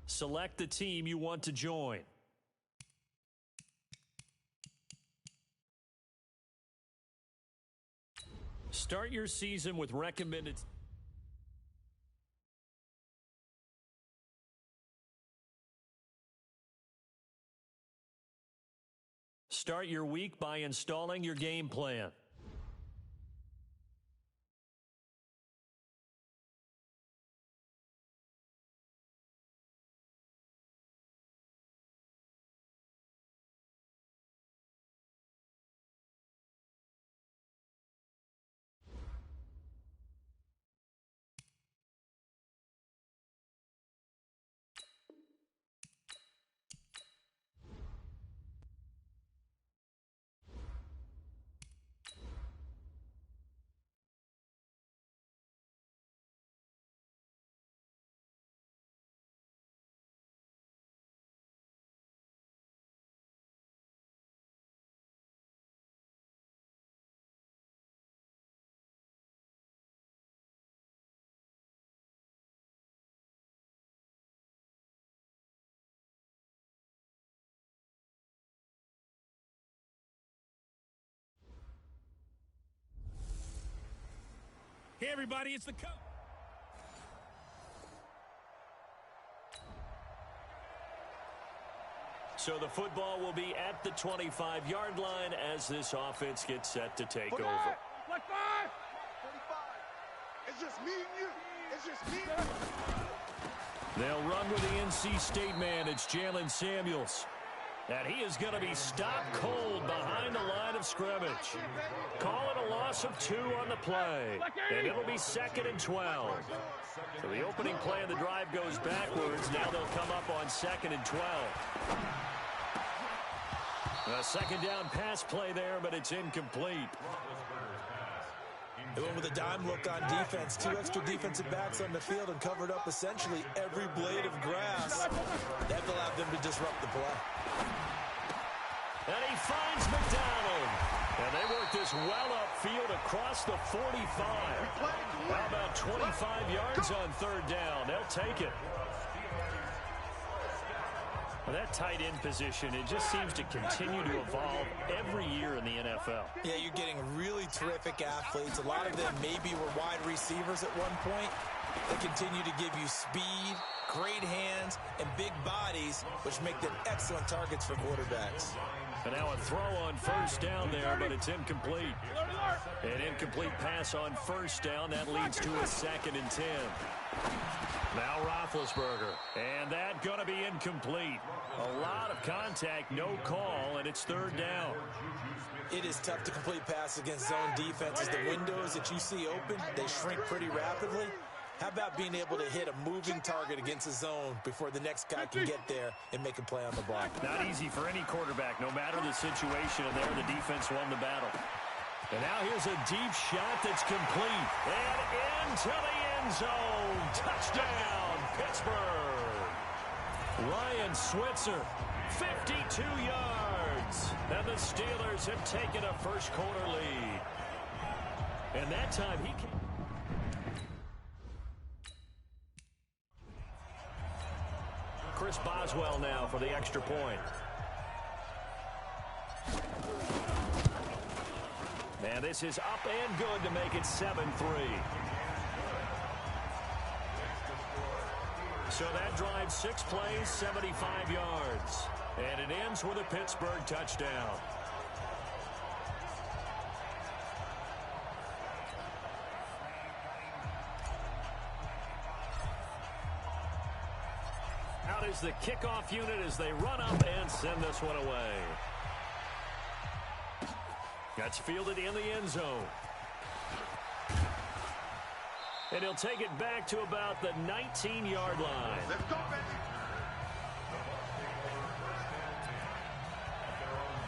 Select the team you want to join. Start your season with recommended... Start your week by installing your game plan. Hey, everybody, it's the coach. So the football will be at the 25-yard line as this offense gets set to take over. Like 5. 45. It's just me and you. It's just me and you. They'll run with the NC State man. It's Jalen Samuels. And he is going to be stopped cold behind the line of scrimmage. Call it a loss of 2 on the play. And it'll be 2nd and 12. So the opening play of the drive goes backwards. Now they'll come up on 2nd and 12. A second down pass play there, but it's incomplete. They went with a dime look on defense. 2 extra defensive backs on the field and covered up essentially every blade of grass. That allowed them to disrupt the play. And he finds McDonald. And they work this well upfield across the 45. How about 25 yards on 3rd down? They'll take it. Well, that tight end position, it just seems to continue to evolve every year in the NFL. Yeah, you're getting really terrific athletes. A lot of them maybe were wide receivers at one point. They continue to give you speed, great hands, and big bodies, which make them excellent targets for quarterbacks. And now a throw on 1st down there, but it's incomplete. An incomplete pass on 1st down. That leads to a 2nd and 10. Now Roethlisberger. And that going to be incomplete. A lot of contact, no call, and it's 3rd down. It is tough to complete pass against zone defenses. The windows that you see open, they shrink pretty rapidly. How about being able to hit a moving target against a zone before the next guy can get there and make a play on the block? Not easy for any quarterback, no matter the situation, and there the defense won the battle. And now here's a deep shot that's complete. And into the end zone. Touchdown, Pittsburgh. Ryan Switzer, 52 yards. And the Steelers have taken a first-quarter lead. And that time he came. Chris Boswell now for the extra point. And this is up and good to make it 7-3. So that drives 6 plays, 75 yards. And it ends with a Pittsburgh touchdown. Out is the kickoff unit as they run up and send this one away. That's fielded in the end zone. And he'll take it back to about the 19-yard line. Let's go, baby.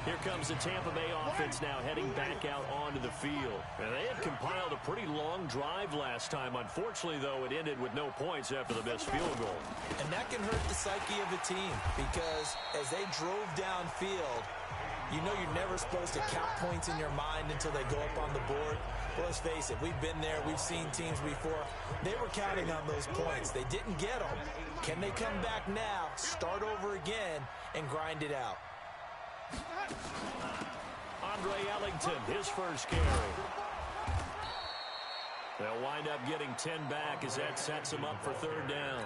Here comes the Tampa Bay offense now heading back out onto the field. And they had compiled a pretty long drive last time. Unfortunately, though, it ended with no points after the missed field goal. And that can hurt the psyche of the team because as they drove downfield, You know you're never supposed to count points in your mind until they go up on the board. Well, let's face it, we've been there. We've seen teams before. They were counting on those points. They didn't get them. Can they come back now, start over again, and grind it out? Andre Ellington, his first carry. They'll wind up getting 10 back as that sets them up for third down.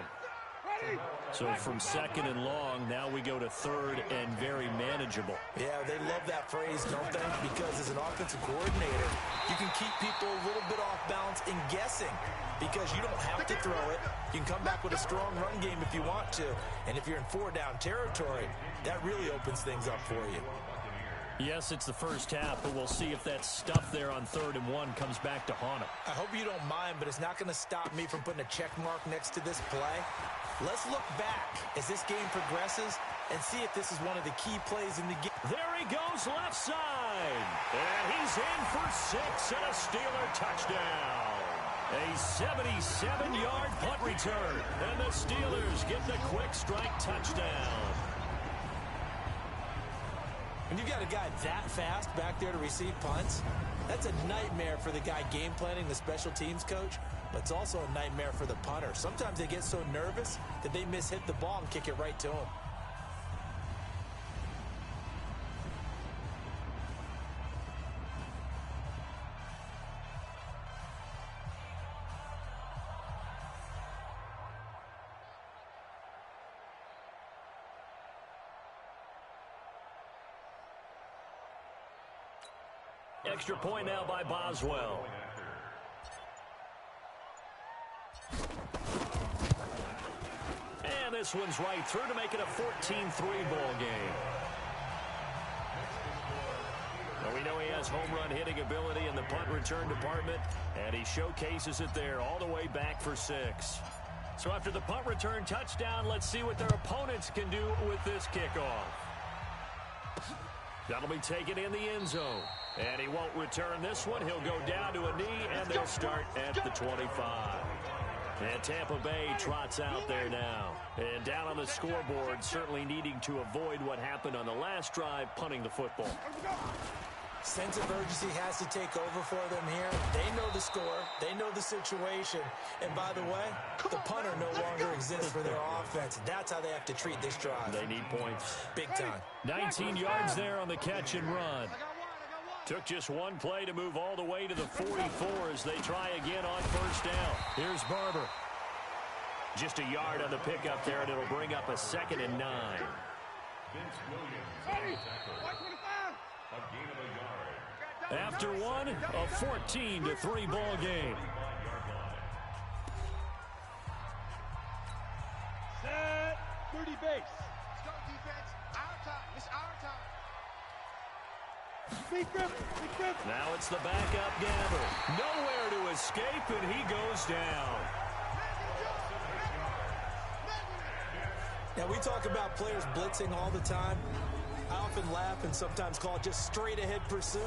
So from second and long, now we go to third and very manageable. Yeah, they love that phrase, don't they? Because as an offensive coordinator, you can keep people a little bit off balance in guessing because you don't have to throw it. You can come back with a strong run game if you want to. And if you're in four-down territory, that really opens things up for you. Yes, it's the first half, but we'll see if that stuff there on 3rd and 1 comes back to haunt him. I hope you don't mind, but it's not going to stop me from putting a check mark next to this play. Let's look back as this game progresses and see if this is one of the key plays in the game. There he goes left side. And he's in for 6 and a Steeler touchdown. A 77-yard punt return. And the Steelers get the quick strike touchdown. When you've got a guy that fast back there to receive punts, that's a nightmare for the guy game planning, the special teams coach, but it's also a nightmare for the punter. Sometimes they get so nervous that they mishit the ball and kick it right to him. Extra point now by Boswell. And this one's right through to make it a 14-3 ball game. Well, we know he has home run hitting ability in the punt return department, and he showcases it there all the way back for 6. So after the punt return touchdown, let's see what their opponents can do with this kickoff. That'll be taken in the end zone. And he won't return this one. He'll go down to a knee, and they'll start at the 25. And Tampa Bay trots out there now. And down on the scoreboard, certainly needing to avoid what happened on the last drive, punting the football. Sense of urgency has to take over for them here. They know the score. They know the situation. And by the way, the punter no longer exists for their offense. That's how they have to treat this drive. They need points. Big time. 19 yards there on the catch and run. Took just one play to move all the way to the 44 as they try again on first down. Here's Barber. Just a yard on the pickup there, and it'll bring up a 2nd and 9. After one, a 14-3 ball game. Set 30 base. Let's go, defense. Our time. It's our time. Now it's the backup Gamble. Nowhere to escape, and he goes down. Now, we talk about players blitzing all the time. I often laugh and sometimes call it just straight-ahead pursuit.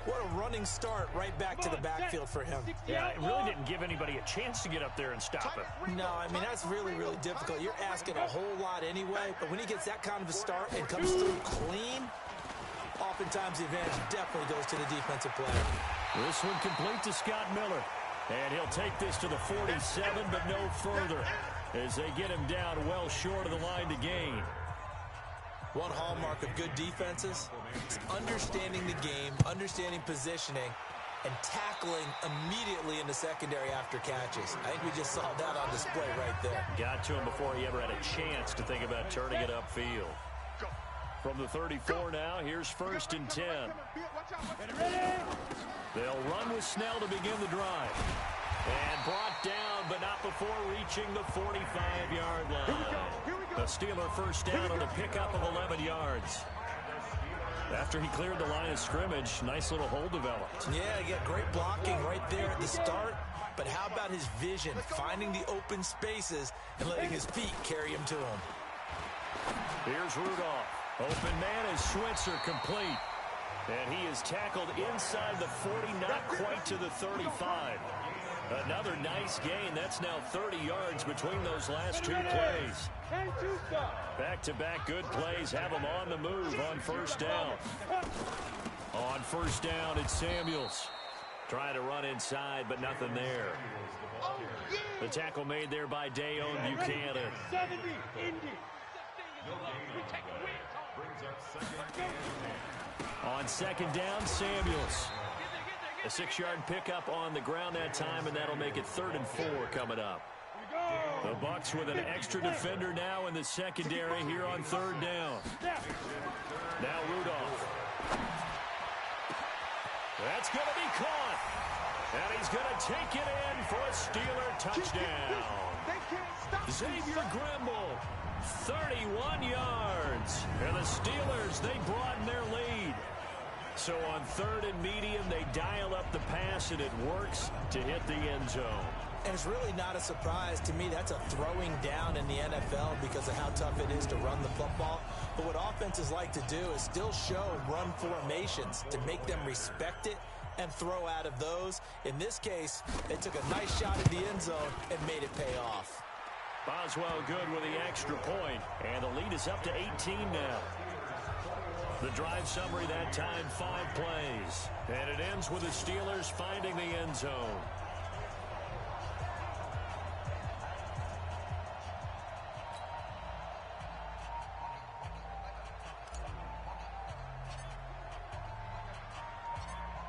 What a running start right back to the backfield for him. Yeah, it really didn't give anybody a chance to get up there and stop him. No, I mean, that's really, really difficult. You're asking a whole lot anyway, but when he gets that kind of a start and comes through clean, oftentimes the advantage definitely goes to the defensive player. This one complete to Scott Miller. And he'll take this to the 47, but no further, as they get him down well short of the line to gain. One hallmark of good defenses is understanding the game, understanding positioning, and tackling immediately in the secondary after catches. I think we just saw that on display right there. Got to him before he ever had a chance to think about turning it upfield. From the 34 now, here's 1st and 10. They'll run with Snell to begin the drive. And brought down, but not before reaching the 45-yard line. A Steeler first down on the pickup of 11 yards. After he cleared the line of scrimmage, nice little hole developed. Yeah, he got great blocking right there at the start. But how about his vision, finding the open spaces and letting his feet carry him to him? Here's Rudolph. Open man is Switzer, complete. And he is tackled inside the 40, not quite to the 35. Another nice gain. That's now 30 yards between those last two plays. Back-to-back good plays have them on the move on first down. On first down, it's Samuels. Trying to run inside, but nothing there. The tackle made there by Dayon Buchanan. 70, Indy. On second down, Samuels. A 6-yard pickup on the ground that time, and that'll make it 3rd and 4 coming up. The Bucs with an extra defender now in the secondary here on 3rd down. Now Rudolph. That's going to be caught. And he's going to take it in for a Steeler touchdown. Xavier Grimble, 31 yards. And the Steelers, they broaden their lead. So on 3rd and medium, they dial up the pass, and it works to hit the end zone. And it's really not a surprise to me. That's a throwing down in the NFL because of how tough it is to run the football. But what offenses like to do is still show run formations to make them respect it and throw out of those. In this case, they took a nice shot at the end zone and made it pay off. Boswell good with the extra point, and the lead is up to 18 now. The drive summary that time, 5 plays. And it ends with the Steelers finding the end zone.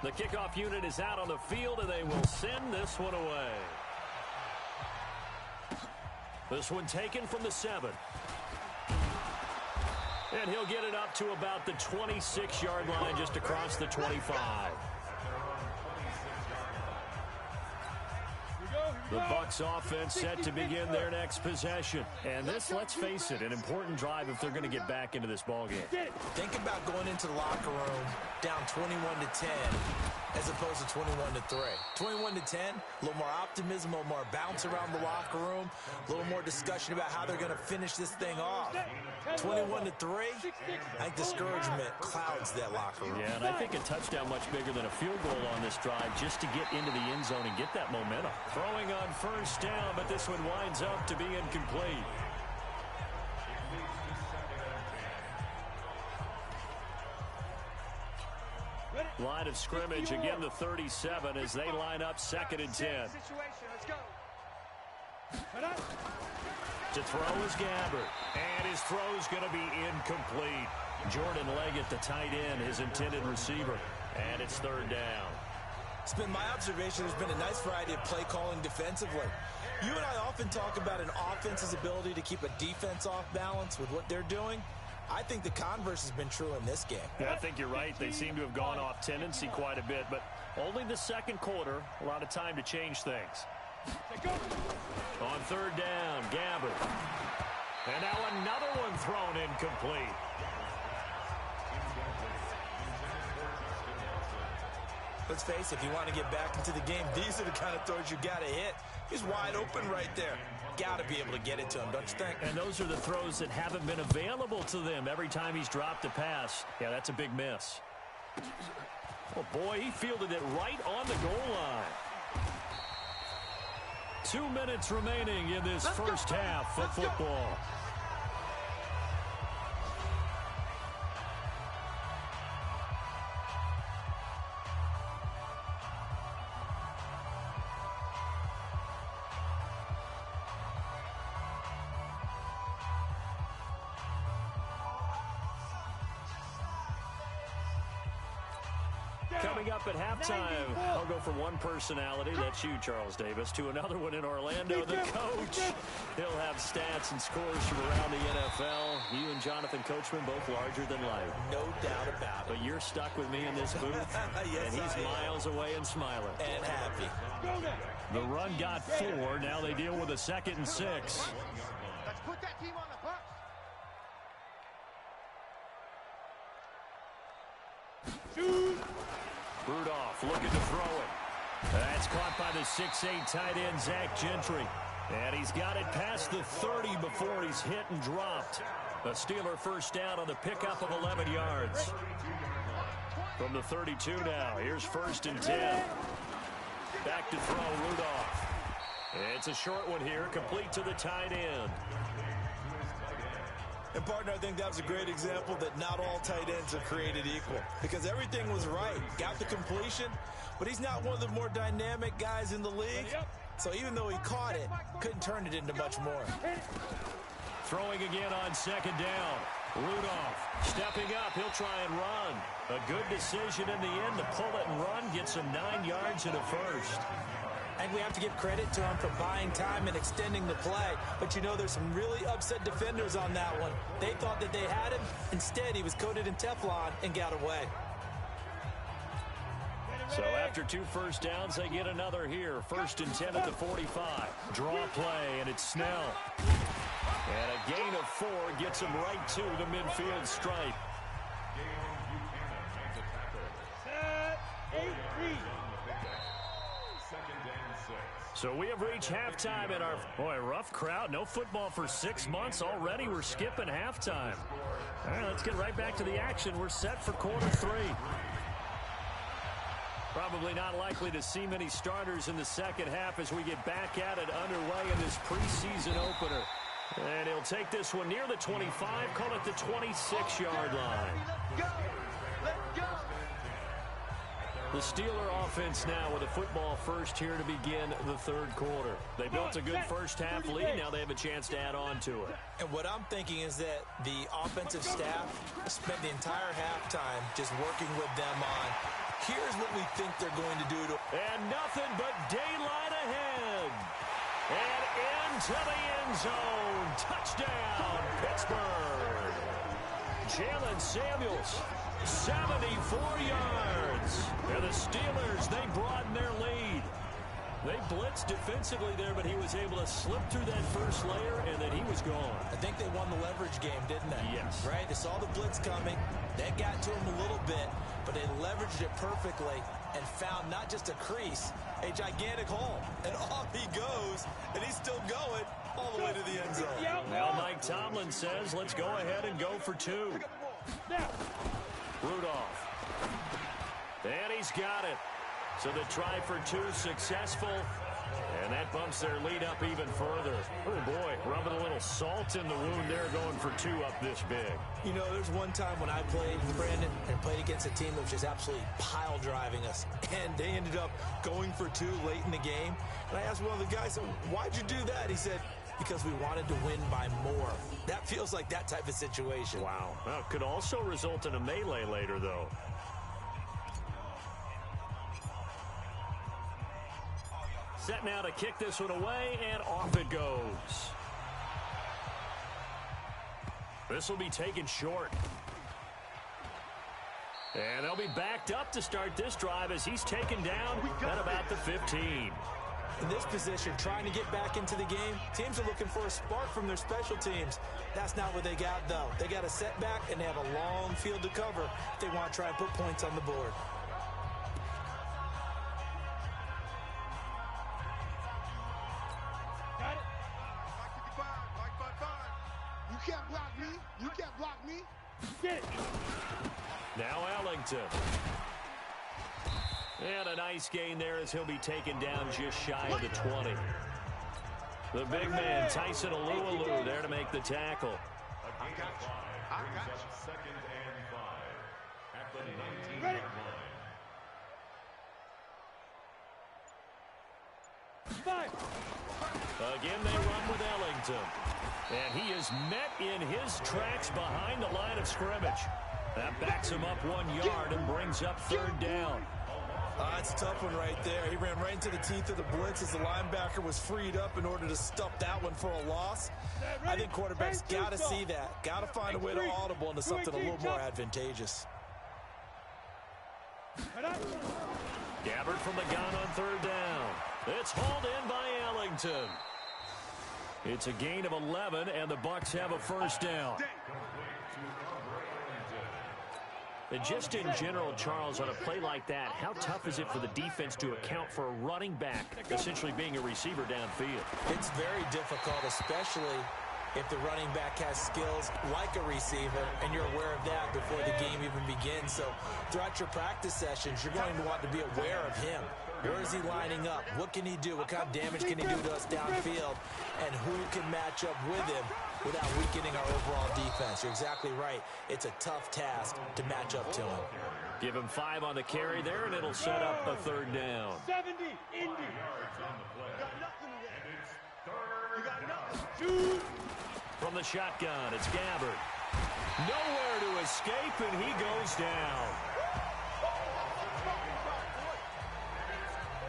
The kickoff unit is out on the field, and they will send this one away. This one taken from the 7. And he'll get it up to about the 26-yard line, just across the 25. The Bucs offense set to begin their next possession. And this, let's face it, an important drive if they're going to get back into this ballgame. Think about going into the locker room down 21-10 as opposed to 21-3. 21-10, a little more optimism, a little more bounce around the locker room, a little more discussion about how they're going to finish this thing off. 21-3, I think discouragement clouds that locker room. Yeah, and I think a touchdown much bigger than a field goal on this drive just to get into the end zone and get that momentum. Throwing on first down, but this one winds up to be incomplete. Line of scrimmage, again the 37 as they line up 2nd and 10. To throw is Gabbert, and his throw is going to be incomplete. Jordan Leggett, the tight end, his intended receiver, and it's 3rd down. It's been my observation there's been a nice variety of play calling defensively. You and I often talk about an offense's ability to keep a defense off balance with what they're doing. I think the converse has been true in this game. Yeah, I think you're right. They seem to have gone off tendency quite a bit, but only the 2nd quarter, a lot of time to change things. On 3rd down, Gabbert. And now another one thrown incomplete. Let's face it, if you want to get back into the game, these are the kind of throws you got to hit. He's wide open right there. Got to be able to get it to him, don't you think? And those are the throws that haven't been available to them every time he's dropped a pass. Yeah, that's a big miss. Oh, boy, he fielded it right on the goal line. 2 minutes remaining in this first half of football. Coming up at halftime, I'll go from one personality, that's you, Charles Davis, to another one in Orlando, the coach. He'll have stats and scores from around the NFL. You and Jonathan Coachman, both larger than life. No doubt about it. But you're stuck with me in this booth, yes, and he's miles away and smiling. And happy. The run got 4. Now they deal with a 2nd and 6. Let's put that team on the bus. Rudolph looking to throw it. That's caught by the 6'8" tight end, Zach Gentry. And he's got it past the 30 before he's hit and dropped. A Steeler first down on the pickup of 11 yards. From the 32 now, here's 1st and 10. Back to throw, Rudolph. It's a short one here, complete to the tight end. And, partner, I think that was a great example that not all tight ends are created equal, because everything was right. Got the completion, but he's not one of the more dynamic guys in the league. So even though he caught it, couldn't turn it into much more. Throwing again on second down. Rudolph stepping up. He'll try and run. A good decision in the end to pull it and run. Gets him 9 yards and a first. And we have to give credit to him for buying time and extending the play. But, you know, there's some really upset defenders on that one. They thought that they had him. Instead, he was coated in Teflon and got away. So after 2 first downs, they get another here. 1st and 10 at the 45. Draw play, and it's Snell. And a gain of 4 gets him right to the midfield stripe. So we have reached halftime in our, rough crowd. No football for 6 months. Already we're skipping halftime. All right, let's get right back to the action. We're set for quarter 3. Probably not likely to see many starters in the second half as we get back at it underway in this preseason opener. And he'll take this one near the 25, call it the 26-yard line. The Steeler offense now with a football first here to begin the third quarter. They built a good first half lead. Now they have a chance to add on to it. And what I'm thinking is that the offensive staff spent the entire halftime just working with them on, here's what we think they're going to do to. And nothing but daylight ahead. And into the end zone. Touchdown, Pittsburgh. Jalen Samuels, 74 yards. And the Steelers, they broaden their lead. They blitzed defensively there, but he was able to slip through that first layer, and then he was gone. I think they won the leverage game, didn't they? Yes. Right? They saw the blitz coming. That got to him a little bit, but they leveraged it perfectly and found not just a crease, a gigantic hole. And off he goes, and he's still going all the way to the end zone. Now Mike Tomlin says, let's go ahead and go for 2. Rudolph. And he's got it. So the try for 2 successful. And that bumps their lead up even further. Oh, boy, rubbing a little salt in the wound there, going for 2 up this big. You know, there's one time when I played, Brandon, and played against a team that was just absolutely pile driving us. And they ended up going for 2 late in the game. And I asked one of the guys, why'd you do that? He said, because we wanted to win by more. That feels like that type of situation. Wow. Well, it could also result in a melee later, though. Set now to kick this one away, and off it goes. This will be taken short. And they'll be backed up to start this drive as he's taken down at about the 15. In this position, trying to get back into the game, teams are looking for a spark from their special teams. That's not what they got, though. They got a setback, and they have a long field to cover if they want to try and put points on the board. You can't block me. You can't block me. Get it. Now Ellington. And a nice gain there as he'll be taken down just shy of the 20. The big man, Tyson Alualu, there to make the tackle. I got you. I got you. 2nd and 5 at the 19-yard Ready. line. 5. Again, they run with Ellington. And he is met in his tracks behind the line of scrimmage. That backs him up 1 yard and brings up 3rd down. That's a tough one right there. He ran right into the teeth of the blitz as the linebacker was freed up in order to stop that one for a loss. I think quarterbacks got to see that. Got to find a way to audible into something a little more advantageous. Gabbard from the gun on 3rd down. It's hauled in by Ellington. It's a gain of 11, and the Bucs have a 1st down. And just in general, Charles, on a play like that, how tough is it for the defense to account for a running back essentially being a receiver downfield? It's very difficult, especially if the running back has skills like a receiver, and you're aware of that before the game even begins. So throughout your practice sessions, you're going to want to be aware of him. Where is he lining up? What can he do? What kind of damage can he do to us downfield? And who can match up with him without weakening our overall defense? You're exactly right. It's a tough task to match up to him. Give him 5 on the carry there, and it'll set up a 3rd down. 70, Indy. You got nothing. Shoot. From the shotgun, it's Gabbard. Nowhere to escape, and he goes down.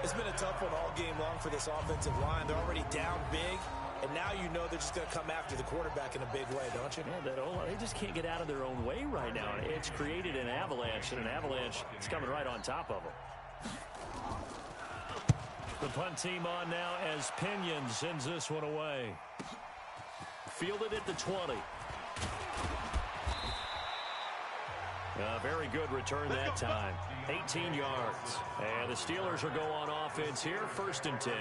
It's been a tough one all game long for this offensive line. They're already down big, and now you know they're just going to come after the quarterback in a big way, don't you? Yeah, they just can't get out of their own way right now. It's created an avalanche, and an avalanche is coming right on top of them. The punt team on now as Pinion sends this one away. Fielded at the 20. A very good return that time. 18 yards. And the Steelers will go on offense here, 1st and 10.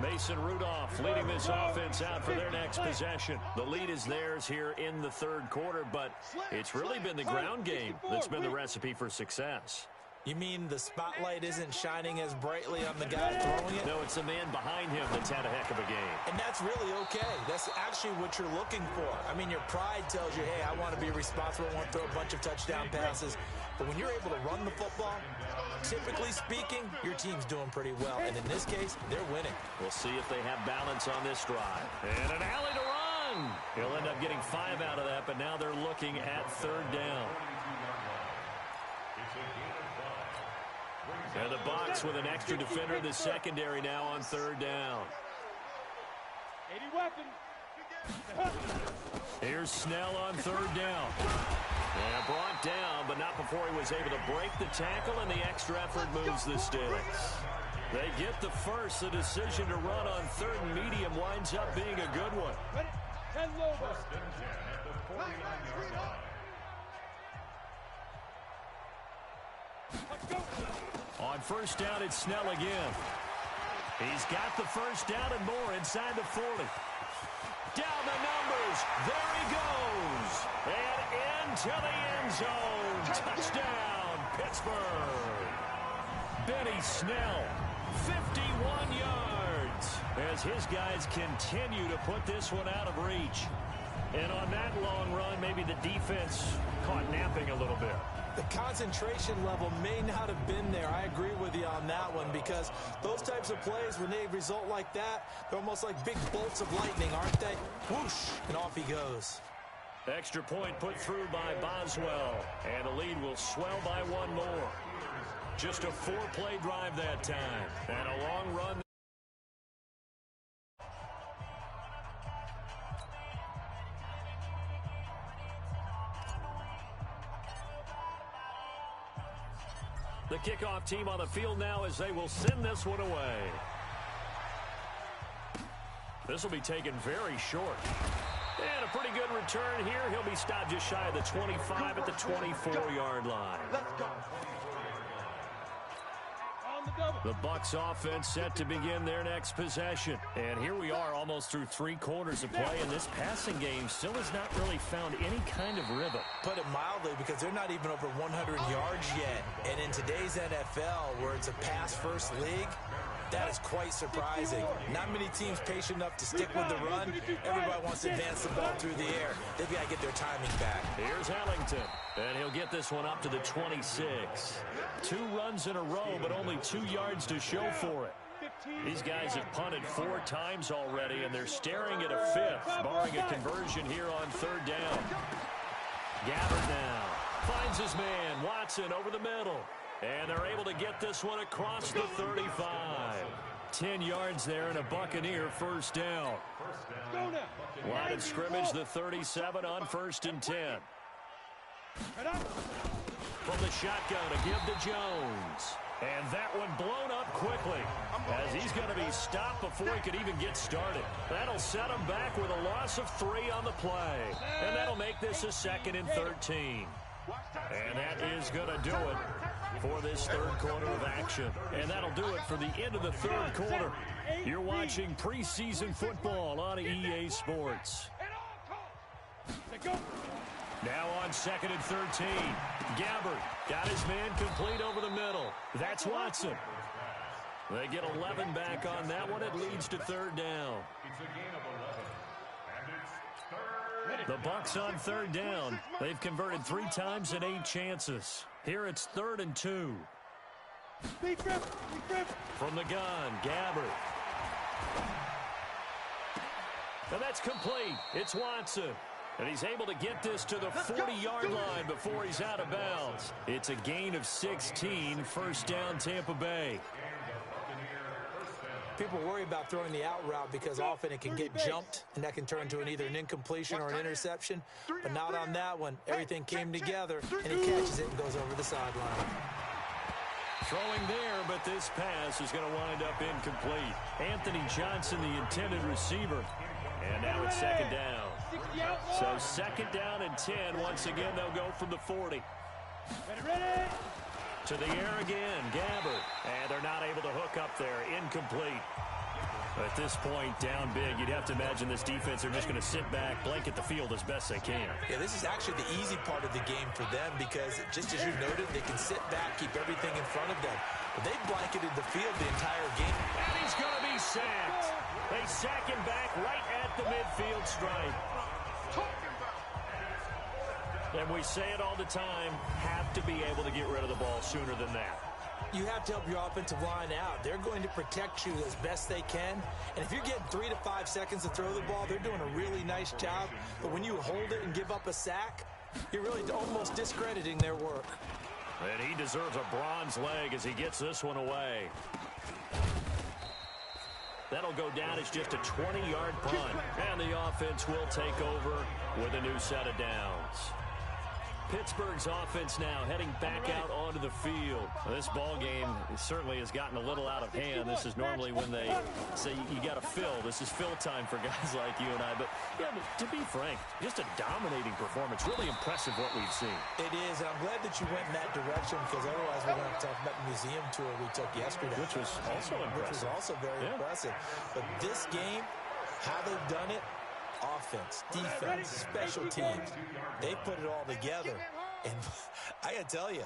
Mason Rudolph leading this offense out for their next possession. The lead is theirs here in the 3rd quarter, but it's really been the ground game that's been the recipe for success. You mean the spotlight isn't shining as brightly on the guy throwing it? No, it's the man behind him that's had a heck of a game. And that's really okay. That's actually what you're looking for. I mean, your pride tells you, hey, I want to be responsible. I want to throw a bunch of touchdown passes. But when you're able to run the football, typically speaking, your team's doing pretty well. And in this case, they're winning. We'll see if they have balance on this drive. And an alley to run. He'll end up getting 5 out of that, but now they're looking at 3rd down. And the Bucs with an extra defender in the secondary now on 3rd down. 80 weapons. Here's Snell on 3rd down. And brought down, but not before he was able to break the tackle, and the extra effort moves the sticks. They get the first. The decision to run on 3rd and medium winds up being a good one. 10 Lobos. Let's go. On 1st down, it's Snell again. He's got the 1st down and more inside the 40. Down the numbers. There he goes. And into the end zone. Touchdown, Pittsburgh. Benny Snell, 51 yards. As his guys continue to put this one out of reach. And on that long run, maybe the defense caught napping a little bit. The concentration level may not have been there. I agree with you on that one, because those types of plays, when they result like that, they're almost like big bolts of lightning, aren't they? Whoosh, and off he goes. Extra point put through by Boswell, and the lead will swell by 1 more. Just a 4-play drive that time, and a long run. The kickoff team on the field now as they will send this one away. This will be taken very short. And a pretty good return here. He'll be stopped just shy of the 25 at the 24-yard line. Let's go. The Bucs offense set to begin their next possession. And here we are almost through 3 quarters of play, and this passing game still has not really found any kind of rhythm. Put it mildly, because they're not even over 100 yards yet. And in today's NFL, where it's a pass-first league, that is quite surprising. Not many teams patient enough to stick with the run. Everybody wants to advance the ball through the air. They've got to get their timing back. Here's Ellington, and he'll get this one up to the 26. 2 runs in a row, but only 2 yards to show for it. These guys have punted 4 times already, and they're staring at a 5th, barring a conversion here on 3rd down. Gabbard now finds his man, Watson, over the middle. And they're able to get this one across the 35. 10 yards there and a Buccaneer 1st down. Line of scrimmage, the 37 on 1st and 10. From the shotgun to give to Jones. And that one blown up quickly as he's going to be stopped before he could even get started. That'll set him back with a loss of 3 on the play. And that'll make this a 2nd and 13. And that is going to do it for this 3rd quarter of action. And that'll do it for the end of the 3rd quarter. You're watching preseason football on EA Sports. Set, go. Now on 2nd and 13. Gabbard got his man complete over the middle. That's Watson. They get 11 back on that one. It leads to 3rd down. It's a gain of 11. And it's 3rd. The Bucs on 3rd down. They've converted 3 times in 8 chances. Here it's 3rd and 2. Deep grip. From the gun, Gabbard. And that's complete. It's Watson. And he's able to get this to the 40-yard line before he's out of bounds. It's a gain of 16, 1st down Tampa Bay. People worry about throwing the out route because often it can get jumped, and that can turn into either an incompletion or an interception. But not on that one. Everything came together, and he catches it and goes over the sideline. Throwing there, but this pass is going to wind up incomplete. Anthony Johnson, the intended receiver. And now it's 2nd down. So 2nd down and 10. Once again, they'll go from the 40. Ready. To the air again, Gabbard. And they're not able to hook up there. Incomplete. At this point, down big, you'd have to imagine this defense are just going to sit back, blanket the field as best they can. Yeah, this is actually the easy part of the game for them because, just as you noted, they can sit back, keep everything in front of them. But they blanketed the field the entire game. And he's going to be sacked. They sack him back right at the midfield stripe. And we say it all the time, have to be able to get rid of the ball sooner than that. You have to help your offensive line out. They're going to protect you as best they can. And if you're getting 3 to 5 seconds to throw the ball, they're doing a really nice job. But when you hold it and give up a sack, you're really almost discrediting their work. And he deserves a bronze leg as he gets this one away. That'll go down as just a 20-yard punt. And the offense will take over with a new set of downs. Pittsburgh's offense now heading back out onto the field. This ball game certainly has gotten a little out of hand. This is normally when they say you got to fill. This is fill time for guys like you and I. But yeah, to be frank, just a dominating performance. Really impressive what we've seen. It is, and I'm glad that you went in that direction because otherwise we're going to talk about the museum tour we took yesterday. Which was also impressive. Which was also very impressive. But this game, how they've done it, offense, defense, special teams, they put it all together. And I got to tell you,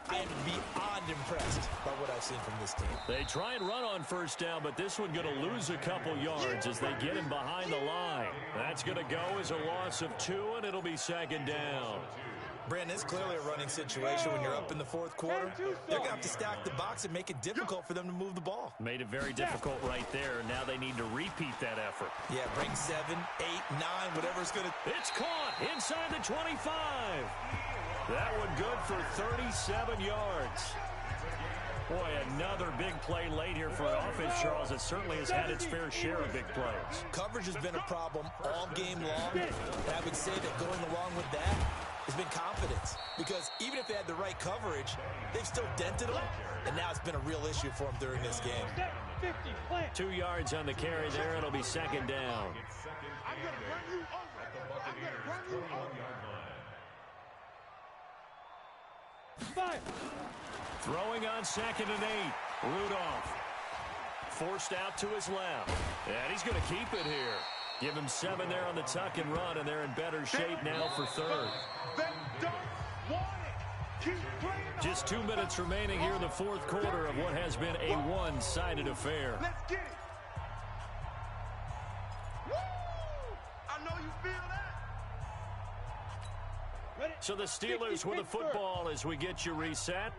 I am beyond impressed by what I've seen from this team. They try and run on 1st down, but this one going to lose a couple yards as they get him behind the line. That's going to go as a loss of 2, and it'll be 2nd down. Brandon, it's clearly a running situation when you're up in the 4th quarter. They're going to have to stack the box and make it difficult for them to move the ball. Made it very difficult right there. Now they need to repeat that effort. Yeah, bring 7, 8, 9, whatever it's going to... It's caught inside the 25. That one good for 37 yards. Boy, another big play late here for an offense, Charles. It certainly has had its fair share of big plays. Coverage has been a problem all game long. And I would say that going along with that has been confidence. Because even if they had the right coverage, they've still dented them. And now it's been a real issue for them during this game. 2 yards on the carry there. It'll be 2nd down. I'm going to run you over. I'm going to run you over. 5. Throwing on 2nd and 8. Rudolph forced out to his left. And he's going to keep it here. Give him 7 there on the tuck and run, and they're in better shape now for 3rd. They don't want it. Keep playing. Just 2 minutes remaining here in the 4th quarter of what has been a one-sided affair. Let's get it. Woo! I know you feel that. So the Steelers with the football as we get you reset.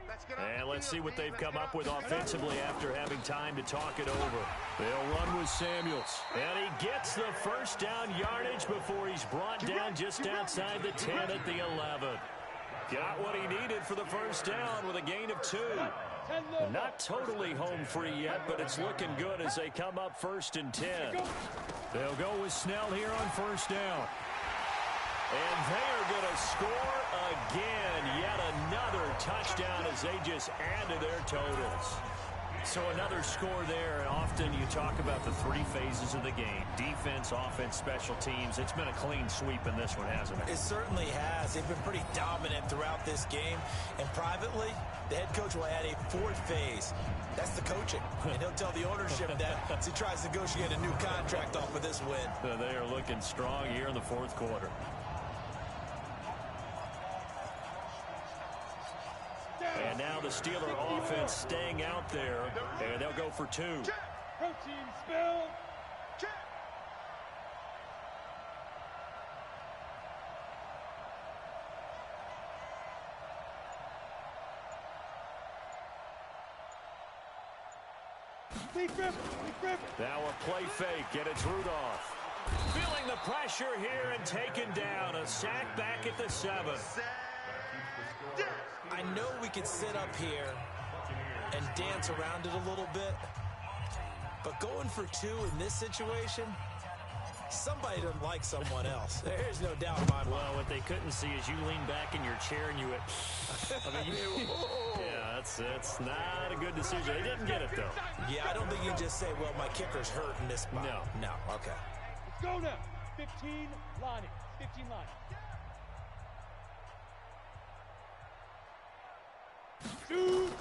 And let's see what they've come up with offensively after having time to talk it over. They'll run with Samuels. And he gets the 1st down yardage before he's brought down just outside the 10 at the 11. Got what he needed for the 1st down with a gain of 2. Not totally home free yet, but it's looking good as they come up 1st and 10. They'll go with Snell here on 1st down. And they are going to score again. Yet another touchdown as they just add to their totals. So another score there. And often you talk about the 3 phases of the game. Defense, offense, special teams. It's been a clean sweep in this one, hasn't it? It certainly has. They've been pretty dominant throughout this game. And privately, the head coach will add a 4th phase. That's the coaching. And he'll tell the ownership that as he tries to negotiate a new contract off of this win. They are looking strong here in the 4th quarter. the Steeler offense staying out there, and they'll go for 2. Protein spill. Now a play fake, and it's Rudolph. Feeling the pressure here and taken down. A sack back at the 7. I know we could sit up here and dance around it a little bit, but going for 2 in this situation, somebody doesn't like someone else. There's no doubt in my mind. Well, what they couldn't see is you lean back in your chair and you went, I mean, yeah, that's not a good decision. They didn't get it, though. Yeah, I don't think you just say, well, my kicker's hurt in this spot. No, okay. Let's go now. 15 Lonnie. 15 Lonnie. Shoot.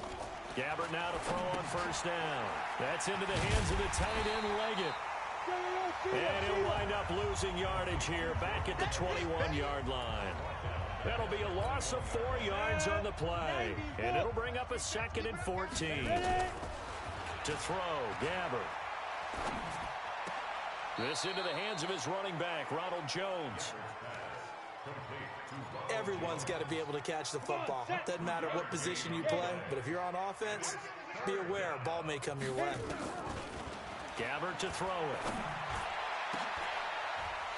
Gabbert now to throw on first down. That's into the hands of the tight end, Leggett. And he'll wind up losing yardage here back at the 21-yard line. That'll be a loss of 4 yards on the play. And it'll bring up a 2nd and 14. To throw, Gabbert. This into the hands of his running back, Ronald Jones. Everyone's got to be able to catch the football. Doesn't matter what position you play, but if you're on offense, be aware a ball may come your way. Gabbert to throw it.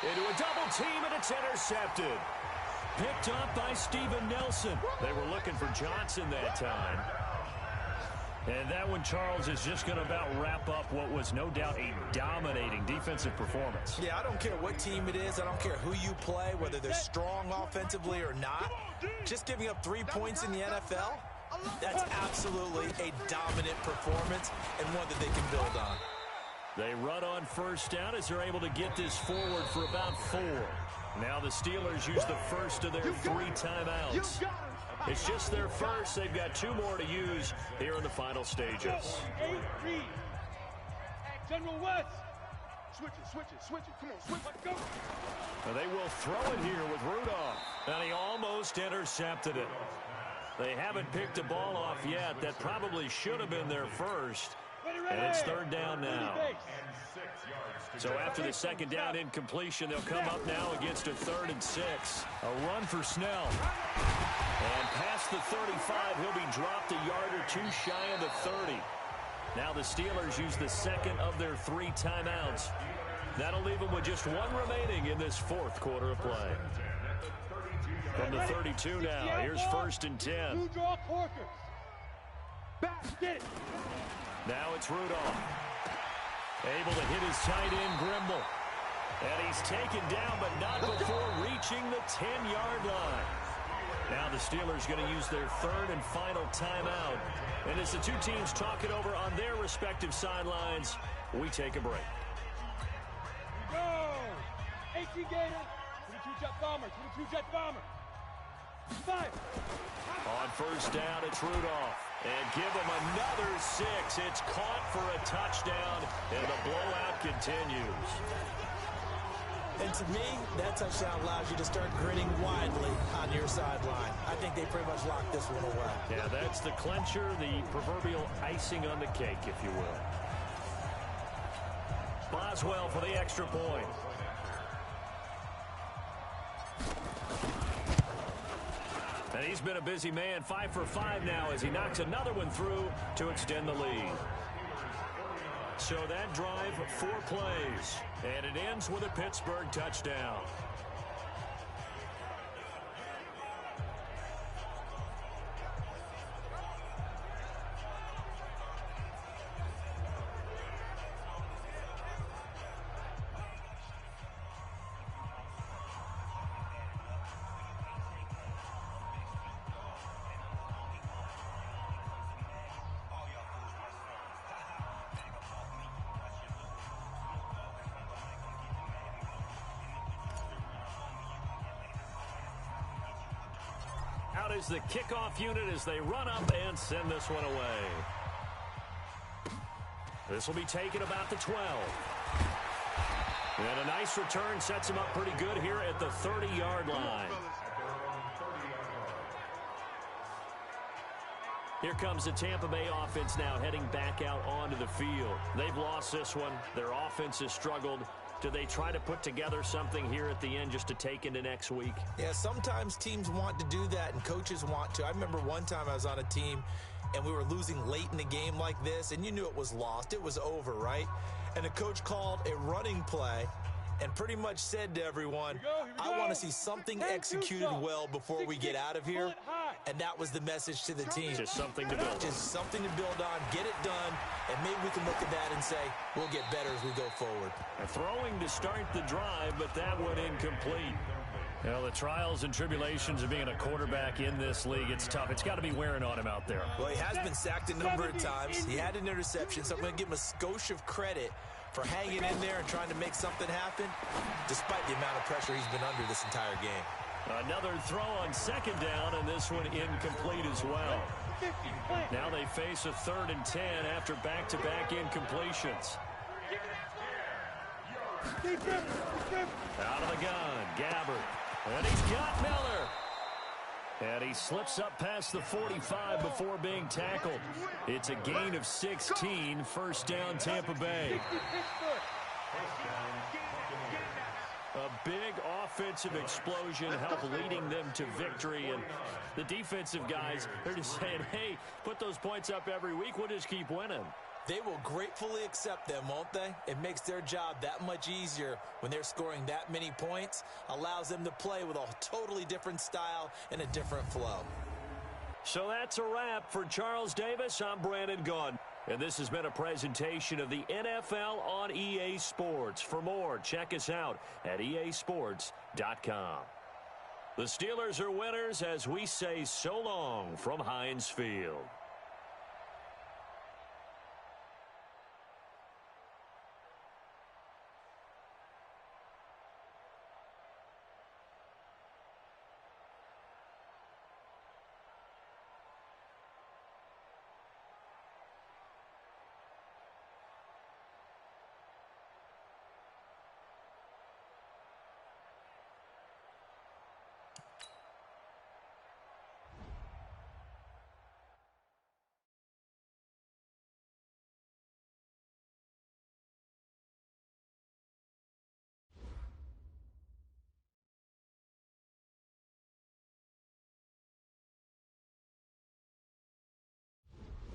Into a double team, and it's intercepted. Picked up by Steven Nelson. They were looking for Johnson that time. And that one, Charles, is just going to about wrap up what was no doubt a dominating defensive performance. Yeah, I don't care what team it is. I don't care who you play, whether they're strong offensively or not. Just giving up 3 points in the NFL, that's absolutely a dominant performance and one that they can build on. They run on first down as they're able to get this forward for about 4. Now the Steelers use the first of their 3 timeouts. It's just their first. They've got 2 more to use here in the final stages. General West. Switch it. Come on, switch it. Go. Now they will throw it here with Rudolph. And he almost intercepted it. They haven't picked a ball off yet. That probably should have been their first. And it's 3rd down now. So after the 2nd down incompletion, they'll come up now against a 3rd and 6. A run for Snell. And past the 35, he'll be dropped a yard or 2 shy of the 30. Now the Steelers use the 2nd of their 3 timeouts. That'll leave them with just 1 remaining in this 4th quarter of play. From the 32 now, here's 1st and 10. Two draw Corkers. Back, get it. Now it's Rudolph. Able to hit his tight end, Grimble. And he's taken down, but not before reaching the 10-yard line. Now the Steelers going to use their 3rd and final timeout. And as the 2 teams talk it over on their respective sidelines, we take a break. Go! 18 Gator. 22 Jet Bomber. 22 Jet Bomber. 5. On first down, it's Rudolph. And give him another 6. It's caught for a touchdown, and the blowout continues. And to me, that touchdown allows you to start grinning widely on your sideline. I think they pretty much locked this one away. Yeah, that's the clincher, the proverbial icing on the cake, if you will. Boswell for the extra point. And he's been a busy man, 5 for 5 now as he knocks another one through to extend the lead. So that drive, 4 plays, and it ends with a Pittsburgh touchdown. Out is the kickoff unit as they run up and send this one away. This will be taken about the 12. And a nice return sets him up pretty good here at the 30-yard line. Here comes the Tampa Bay offense now heading back out onto the field. They've lost this one. Their offense has struggled. Do they try to put together something here at the end just to take into next week? Yeah, sometimes teams want to do that and coaches want to. I remember one time I was on a team and we were losing late in a game like this, and you knew it was lost. It was over, right? And the coach called a running play and pretty much said to everyone, I want to see something executed well before we get out of here. And that was the message to the team. Just something to build on. Just something to build on, get it done, and maybe we can look at that and say, we'll get better as we go forward. Throwing to start the drive, but that one incomplete. Well, the trials and tribulations of being a quarterback in this league, it's tough. It's got to be wearing on him out there. Well, he has been sacked a number of times. He had an interception, so I'm going to give him a skosh of credit for hanging in there and trying to make something happen, despite the amount of pressure he's been under this entire game. Another throw on second down, and this one incomplete as well. Now they face a 3rd and 10 after back-to-back incompletions. Out of the gun, Gabbard. And he's got Miller. And he slips up past the 45 before being tackled. It's a gain of 16, first down Tampa Bay. A big offensive explosion helped leading them to victory. And the defensive guys, they're just saying, hey, put those points up every week. We'll just keep winning. They will gratefully accept them, won't they? It makes their job that much easier when they're scoring that many points. Allows them to play with a totally different style and a different flow. So that's a wrap for Charles Davis. I'm Brandon Gunn. And this has been a presentation of the NFL on EA Sports. For more, check us out at easports.com. The Steelers are winners as we say so long from Heinz Field.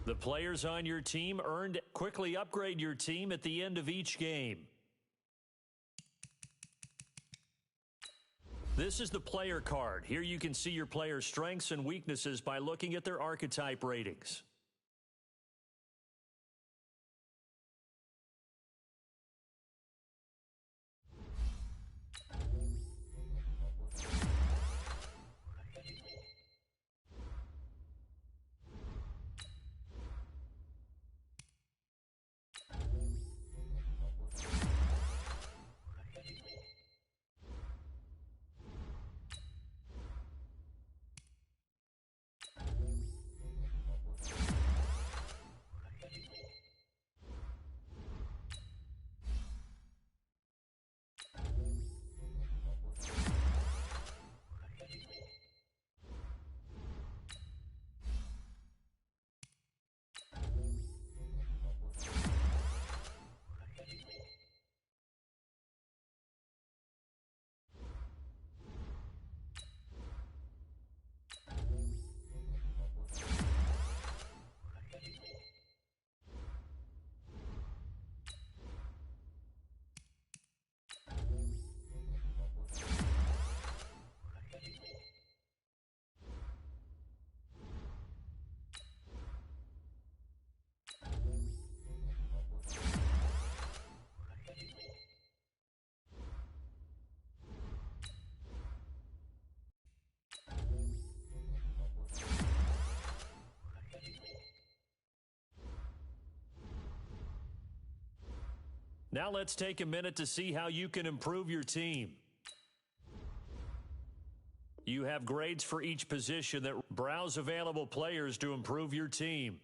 The players on your team earned. Quickly upgrade your team at the end of each game. This is the player card. Here you can see your player's strengths and weaknesses by looking at their archetype ratings. Now let's take a minute to see how you can improve your team. You have grades for each position that browse available players to improve your team.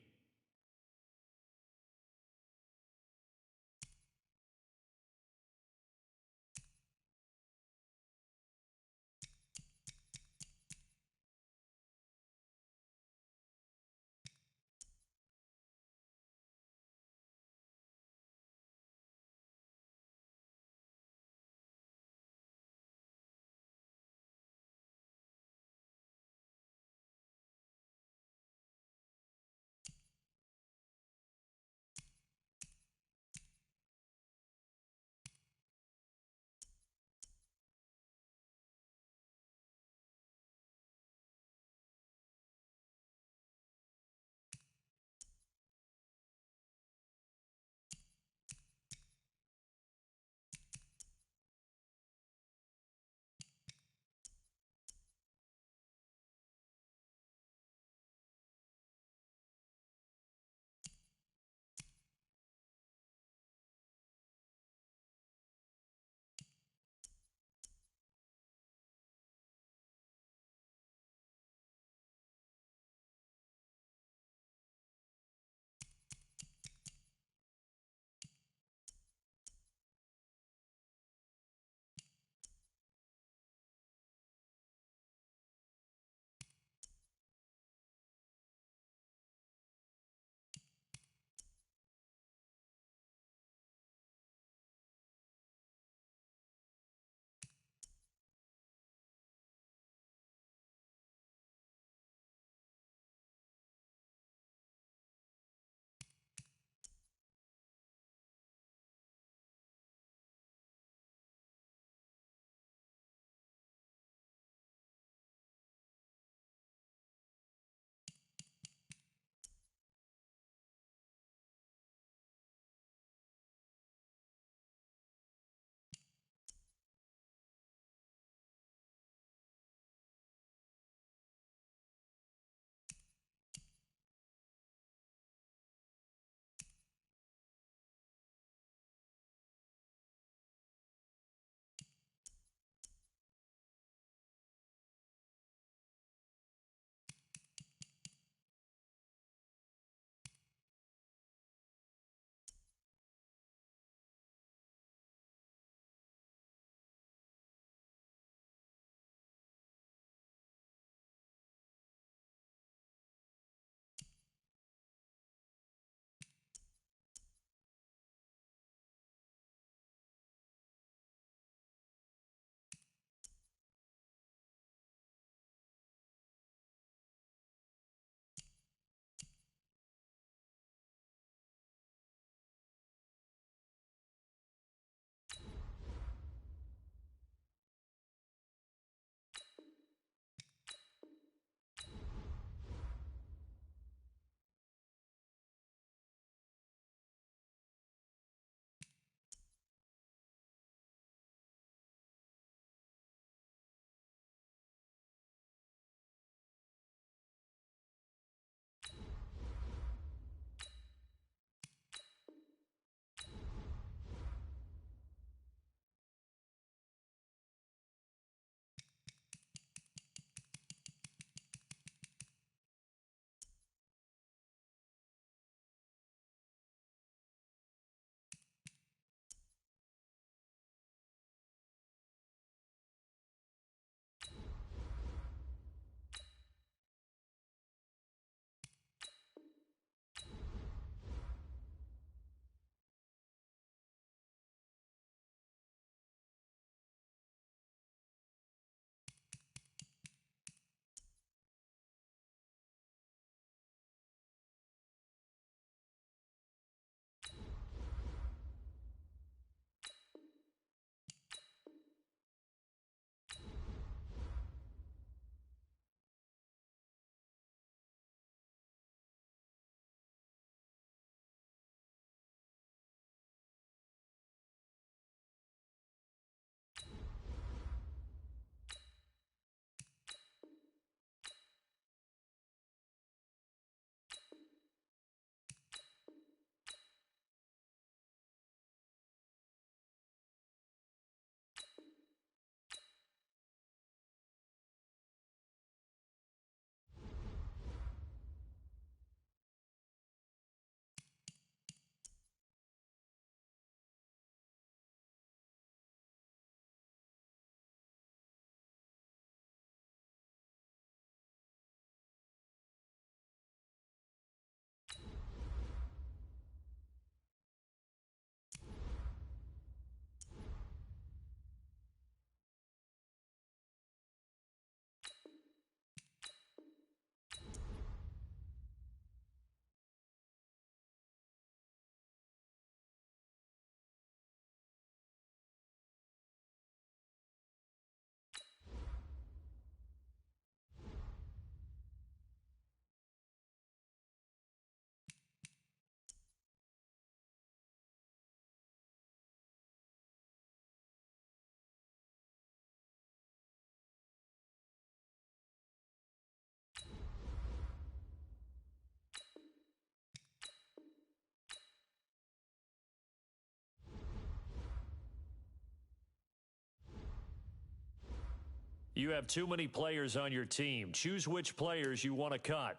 You have too many players on your team. Choose which players you want to cut.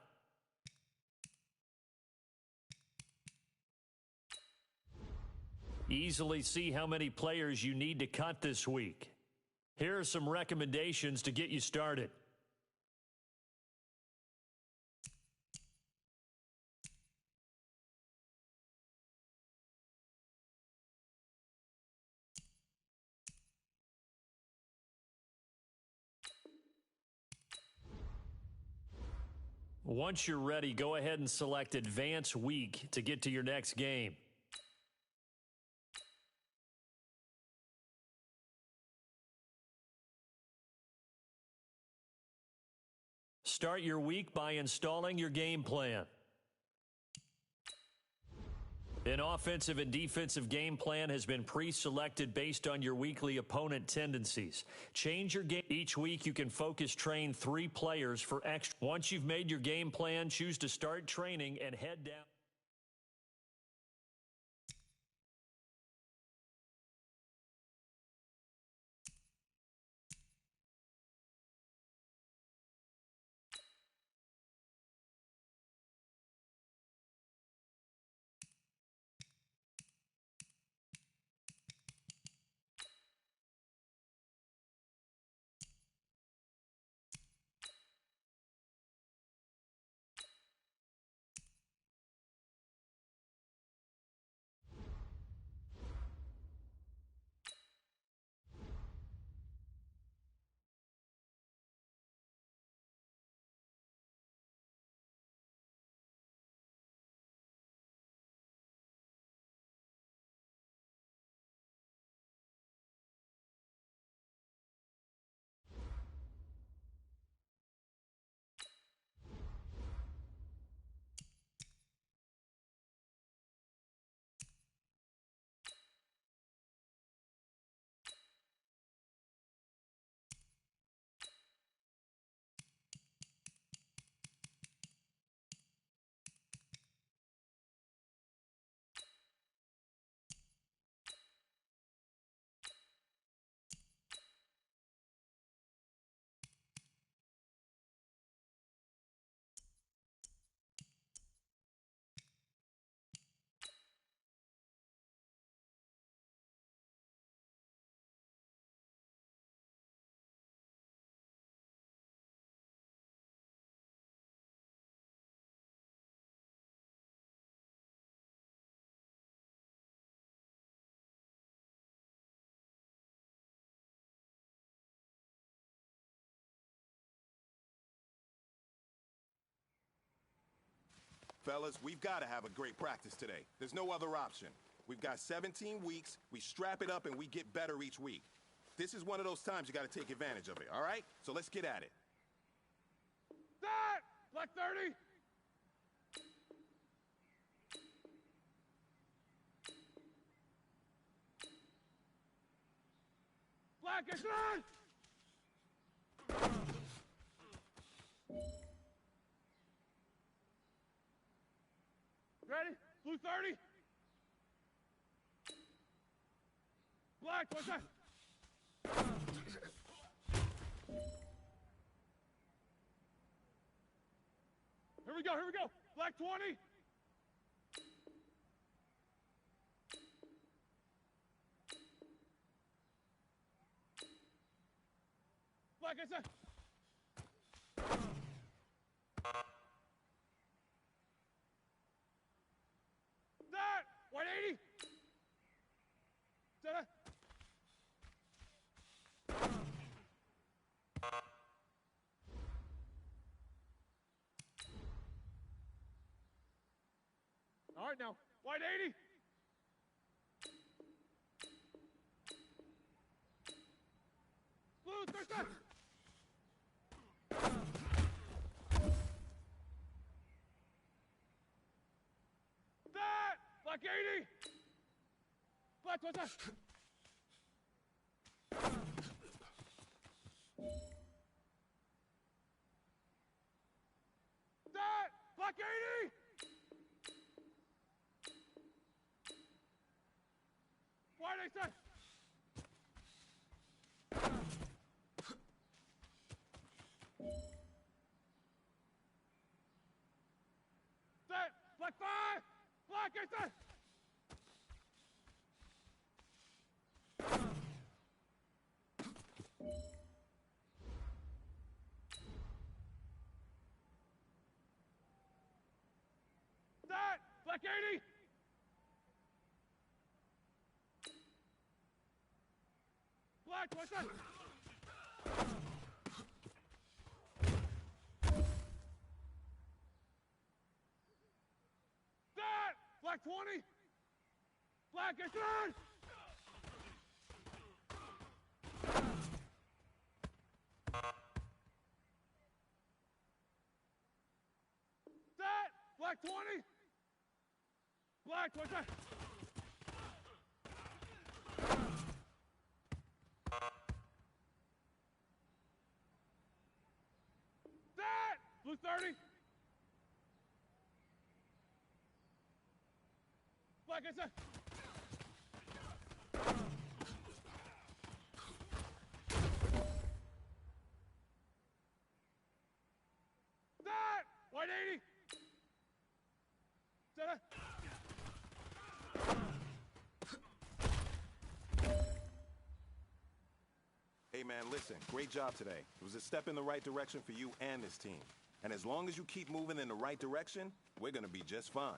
Easily see how many players you need to cut this week. Here are some recommendations to get you started. Once you're ready, go ahead and select Advance Week to get to your next game. Start your week by installing your game plan. An offensive and defensive game plan has been pre-selected based on your weekly opponent tendencies. Change your game. Each week you can focus train 3 players for extra. Once you've made your game plan, choose to start training and head down. Fellas, we've got to have a great practice today. There's no other option. We've got 17 weeks, we strap it up, and we get better each week. This is one of those times you got to take advantage of it, all right? So let's get at it. That! Black 30! Black is on! Ready? Blue 30. Black, what's that? Here we go, here we go. Black 20. Black, I said. That! 180! Set it. All right, now, 180! Blue, third set! That! Black 80! Black, what's that? That! Black 80! White, I said! Black 80. Black, what's that? That! Black 20. Black, it's on! That! Black 20. Black, what's that? That! Blue 30. Black, it's that. That! White 80. Set. Hey, man, listen. Great job today. It was a step in the right direction for you and this team. And as long as you keep moving in the right direction, we're going to be just fine.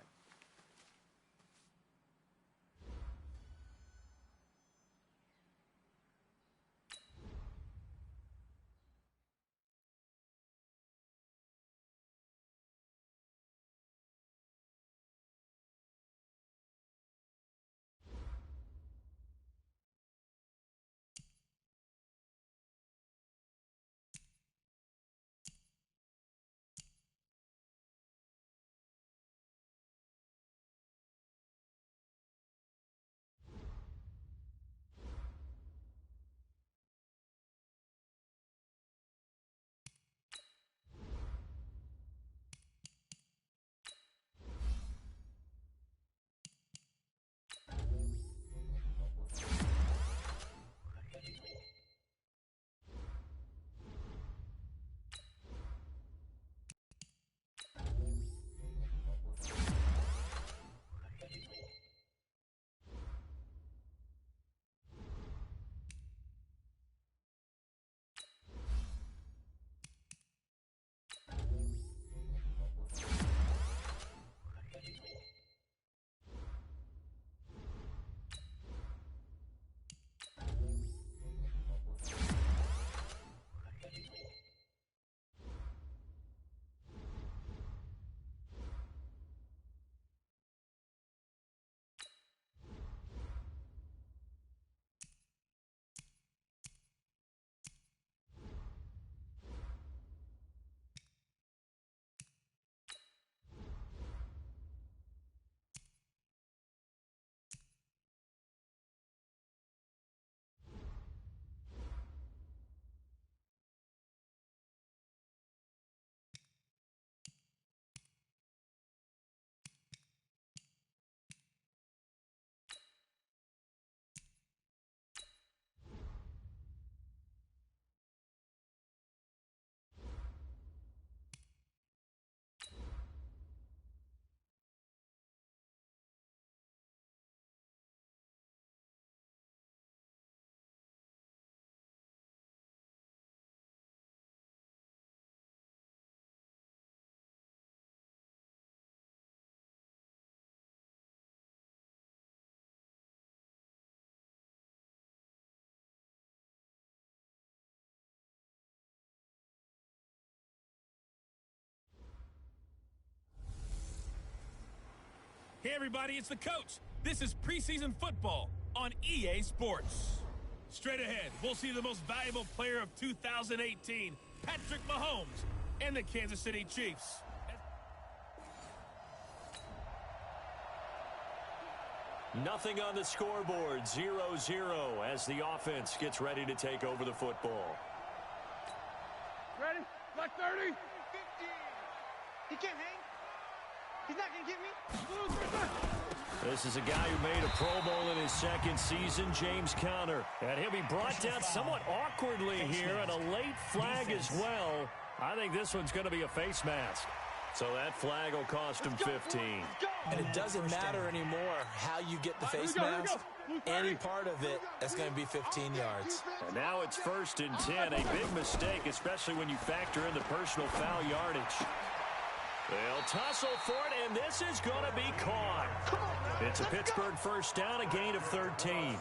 Hey everybody, it's the coach. This is preseason football on EA Sports. Straight ahead, we'll see the most valuable player of 2018, Patrick Mahomes, and the Kansas City Chiefs. Nothing on the scoreboard, 0-0 as the offense gets ready to take over the football. Ready? Black 30. 50. He can't hang. He's not going to get me. This is a guy who made a Pro Bowl in his second season, James Conner. And he'll be brought down somewhat awkwardly here, and a late flag as well. I think this one's going to be a face mask. So that flag will cost him 15. And it doesn't matter anymore how you get the face mask. Any part of it is going to be 15 yards. And now it's 1st and 10. A big mistake, especially when you factor in the personal foul yardage. They'll tussle for it, and this is going to be caught. It's a Pittsburgh first down, a gain of 13.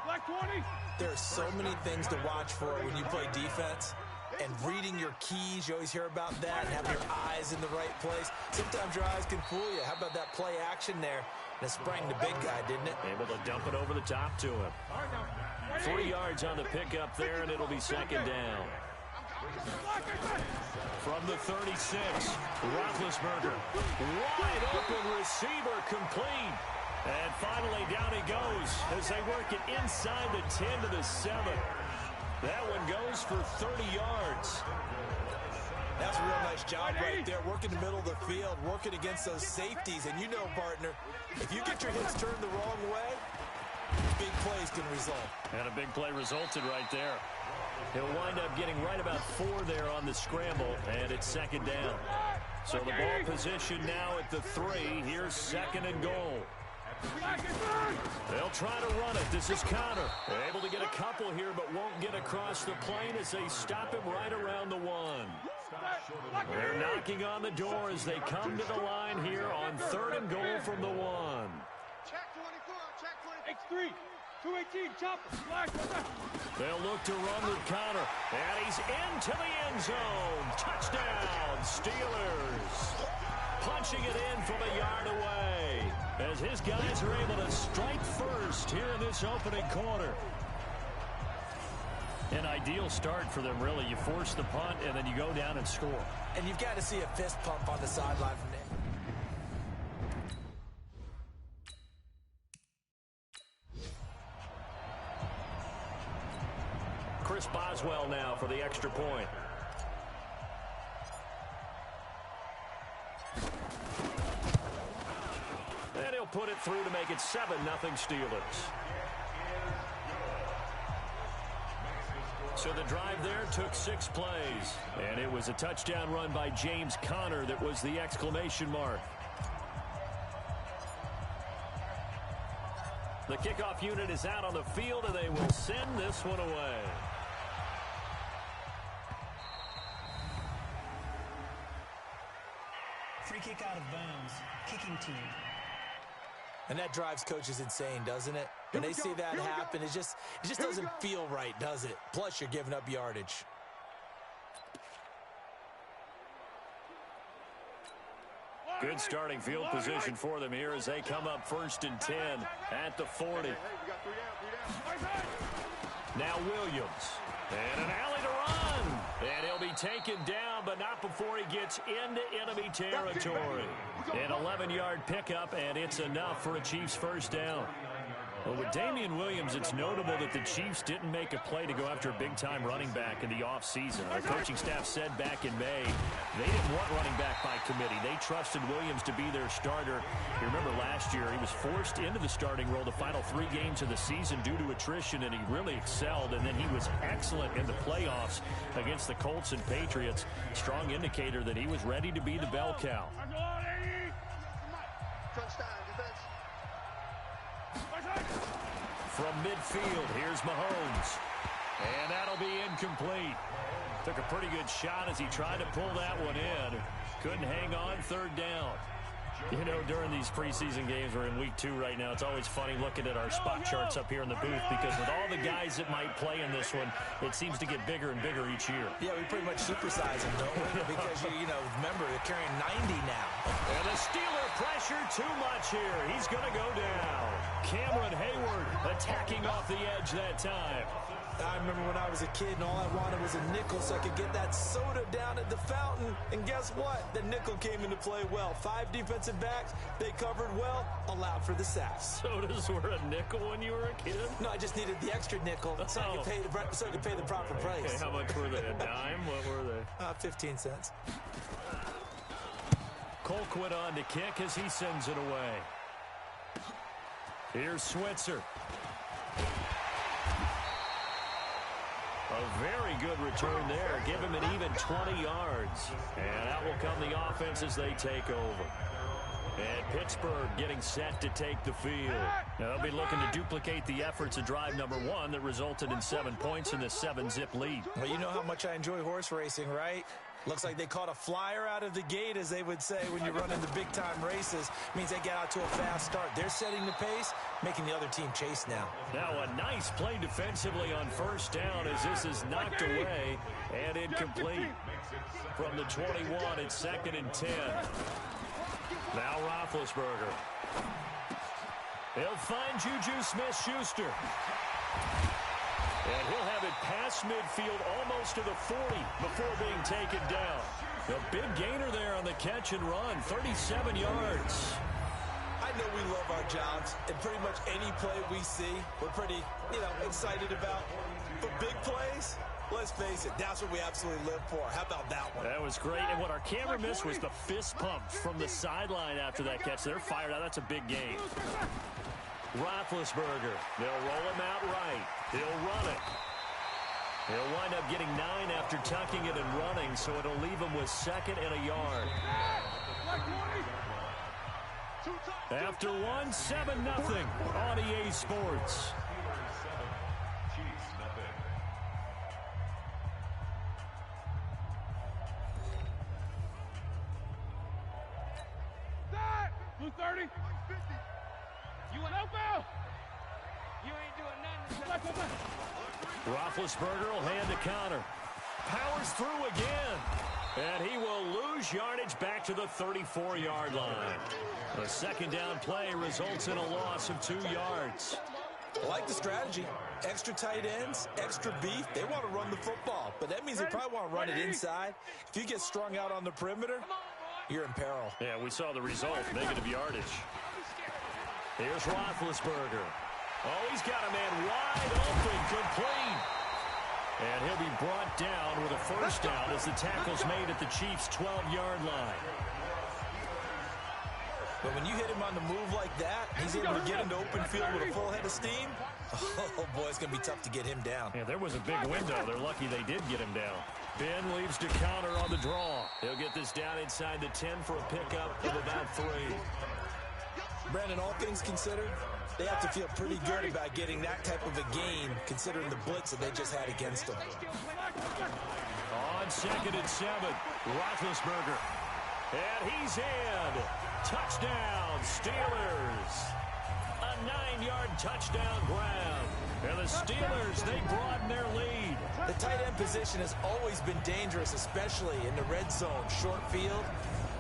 Black 20. There are so many things to watch for when you play defense. And reading your keys, you always hear about that, and having your eyes in the right place. Sometimes your eyes can fool you. How about that play action there? That sprang the big guy, didn't it? Able to dump it over the top to him. 3 yards on the pickup there, and it'll be second down. From the 36, Roethlisberger. Wide open receiver complete. And finally down he goes as they work it inside the 10 to the 7. That one goes for 30 yards. That's a real nice job right there, working the middle of the field, working against those safeties. And you know, partner, if you get your hips turned the wrong way, big plays can result. And a big play resulted right there. He'll wind up getting right about 4 there on the scramble, and it's second down. So the ball position now at the 3. Here's second and goal. They'll try to run it. This is Connor. They're able to get a couple here, but won't get across the plane as they stop him right around the 1. They're knocking on the door as they come to the line here on third and goal from the 1. Check 24, check X3, 24. 218, chopper. They'll look to run with Connor, and he's into the end zone. Touchdown, Steelers. Punching it in from a yard away as his guys are able to strike first here in this opening quarter. An ideal start for them, really. You force the punt, and then you go down and score. And you've got to see a fist pump on the sideline from there. Chris Boswell now for the extra point. And he'll put it through to make it 7-0 Steelers. So the drive there took 6 plays. And it was a touchdown run by James Conner that was the exclamation mark. The kickoff unit is out on the field, and they will send this one away. Free kick out of bounds. Kicking team. And that drives coaches insane, doesn't it? When they see that happen, it just doesn't feel right, does it? Plus, you're giving up yardage. Good starting field position for them here as they come up 1st and 10 at the 40. Now Williams. And an alley to run. And he'll be taken down, but not before he gets into enemy territory. An 11-yard pickup, and it's enough for a Chiefs first down. Well, with Damian Williams, it's notable that the Chiefs didn't make a play to go after a big-time running back in the offseason. Our coaching staff said back in May they didn't want running back by committee. They trusted Williams to be their starter. You remember last year he was forced into the starting role the final 3 games of the season due to attrition, and he really excelled, and then he was excellent in the playoffs against the Colts and Patriots. Strong indicator that he was ready to be the bell cow. From midfield, here's Mahomes. And that'll be incomplete. Took a pretty good shot as he tried to pull that one in. Couldn't hang on, 3rd down. You know, during these preseason games, we're in week 2 right now, it's always funny looking at our spot charts up here in the booth because with all the guys that might play in this one, it seems to get bigger and bigger each year. Yeah, we pretty much supersize them, don't we? Because, you know, remember, they're carrying 90 now. And the Steeler pressure too much here. He's going to go down. Cameron Hayward attacking off the edge that time. I remember when I was a kid and all I wanted was a nickel so I could get that soda down at the fountain. And guess what? The nickel came into play well. 5 defensive backs, they covered well, allowed for the sacks. Sodas were a nickel when you were a kid? No, I just needed the extra nickel so I could pay the proper price. Okay, how much were they? A dime? What were they? 15 cents. Colquitt on to kick as he sends it away. Here's Switzer. A very good return there. Give him an even 20 yards. And out will come the offense as they take over. And Pittsburgh getting set to take the field. Now they'll be looking to duplicate the efforts of drive number 1 that resulted in 7 points in the 7-zip lead. Well, you know how much I enjoy horse racing, right? Looks like they caught a flyer out of the gate, as they would say when you're running the big-time races. Means they get out to a fast start. They're setting the pace, making the other team chase now. Now a nice play defensively on first down as this is knocked away and incomplete. From the 21, it's 2nd and 10. Now Roethlisberger. He'll find Juju Smith-Schuster. And he'll have it past midfield almost to the 40 before being taken down. A big gainer there on the catch and run, 37 yards. I know we love our jobs, and pretty much any play we see, we're pretty, excited about. But big plays, let's face it, that's what we absolutely live for. How about that one? That was great. And what our camera missed was the fist pump from the sideline after that catch. They're fired out. That's a big gain. Roethlisberger. They'll roll him out right. He'll run it. He'll wind up getting 9 after tucking it and running, so it'll leave him with 2nd and a yard. After 1, 7-0 on EA Sports. Blue 30. You an outbound. You ain't doing nothing. Roethlisberger will hand the counter. Powers through again. And he will lose yardage back to the 34-yard line. A 2nd down play results in a loss of 2 yards. I like the strategy. Extra tight ends, extra beef. They want to run the football, but that means they probably want to run it inside. If you get strung out on the perimeter, you're in peril. Yeah, we saw the result, negative yardage. Here's Roethlisberger. Oh, he's got a man wide open, complete. And he'll be brought down with a first down as the tackle's made at the Chiefs' 12-yard line. But when you hit him on the move like that, he's able to get into open field with a full head of steam. Oh, boy, it's going to be tough to get him down. Yeah, there was a big window. They're lucky they did get him down. Ben leaves to counter on the draw. He'll get this down inside the 10 for a pickup of about 3. Brandon, all things considered, they have to feel pretty good about getting that type of a gain, considering the blitz that they just had against them. On 2nd and 7, Roethlisberger. And he's in. Touchdown, Steelers. A 9-yard touchdown grab. And the Steelers, they broaden their lead. The tight end position has always been dangerous, especially in the red zone, short field.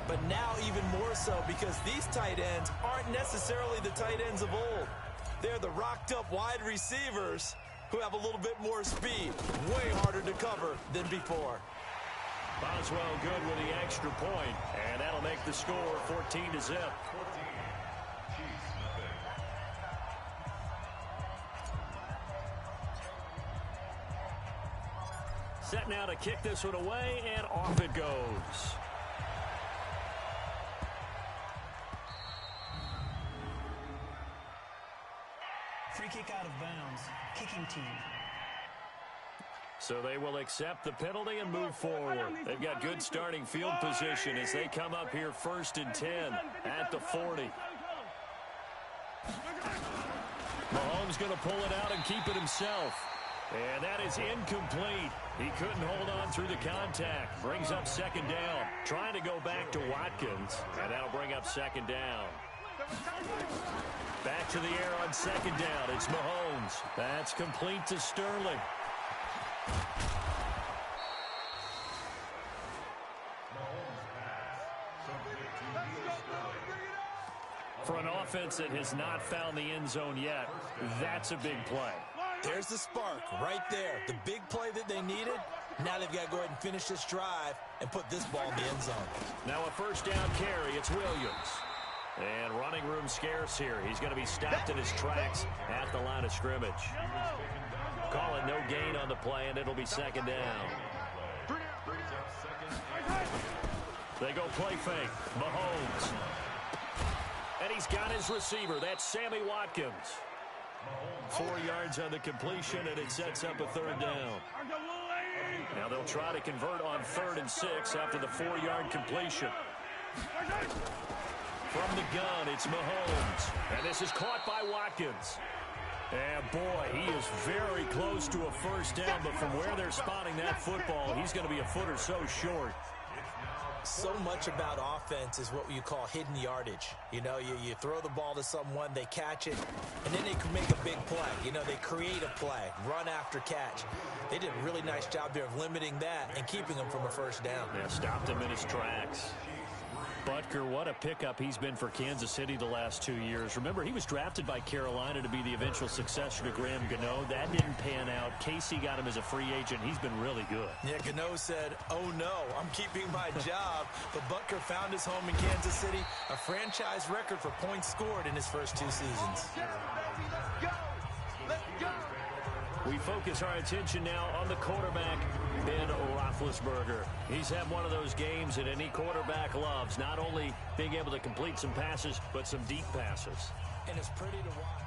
But now even more so because these tight ends aren't necessarily the tight ends of old. They're the rocked-up wide receivers who have a little bit more speed, way harder to cover than before. Boswell good with the extra point, and that'll make the score 14-0. Set now to kick this one away, and off it goes. Free kick out of bounds. Kicking team. So they will accept the penalty and move forward. They've got good starting field position as they come up here 1st and 10 at the 40. Mahomes going to pull it out and keep it himself. And that is incomplete. He couldn't hold on through the contact. Brings up 2nd down. Trying to go back to Watkins. And that'll bring up 2nd down. Back to the air on 2nd down. It's Mahomes. That's complete to Sterling. For an offense that has not found the end zone yet, that's a big play. There's the spark right there. The big play that they needed. Now they've got to go ahead and finish this drive and put this ball in the end zone. Now a 1st down carry. It's Williams. And running room scarce here. He's going to be stopped in his tracks at the line of scrimmage. Calling no gain on the play, and it'll be 2nd down. They go play fake. Mahomes. And he's got his receiver. That's Sammy Watkins. 4 yards on the completion, and it sets up a 3rd down. Now they'll try to convert on 3rd and 6 after the 4-yard completion. From the gun, it's Mahomes. And this is caught by Watkins. And boy, he is very close to a 1st down, but from where they're spotting that football, he's going to be a foot or so short. So much about offense is what you call hidden yardage. You know, you throw the ball to someone, they catch it, and then they can make a big play. You know, they create a play, run after catch. They did a really nice job there of limiting that and keeping him from a first down. Yeah, stopped him in his tracks. Butker, what a pickup he's been for Kansas City the last 2 years. Remember, he was drafted by Carolina to be the eventual successor to Graham Gano. That didn't pan out. Casey got him as a free agent. He's been really good. Yeah, Gano said, oh no, I'm keeping my job. But Butker found his home in Kansas City, a franchise record for points scored in his first 2 seasons. Let's go! We focus our attention now on the quarterback, Ben Roethlisberger. He's had one of those games that any quarterback loves, not only being able to complete some passes, but some deep passes. And it's pretty to watch.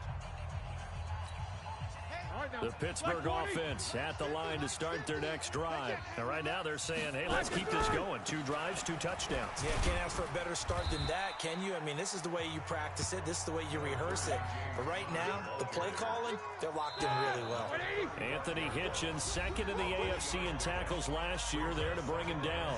The Pittsburgh offense at the line to start their next drive. And right now they're saying, hey, let's keep this going. 2 drives, 2 touchdowns. Yeah, can't ask for a better start than that, can you? I mean, this is the way you practice it. This is the way you rehearse it. But right now, the play calling, they're locked in really well. Anthony Hitchens, second in the AFC in tackles last year, there to bring him down.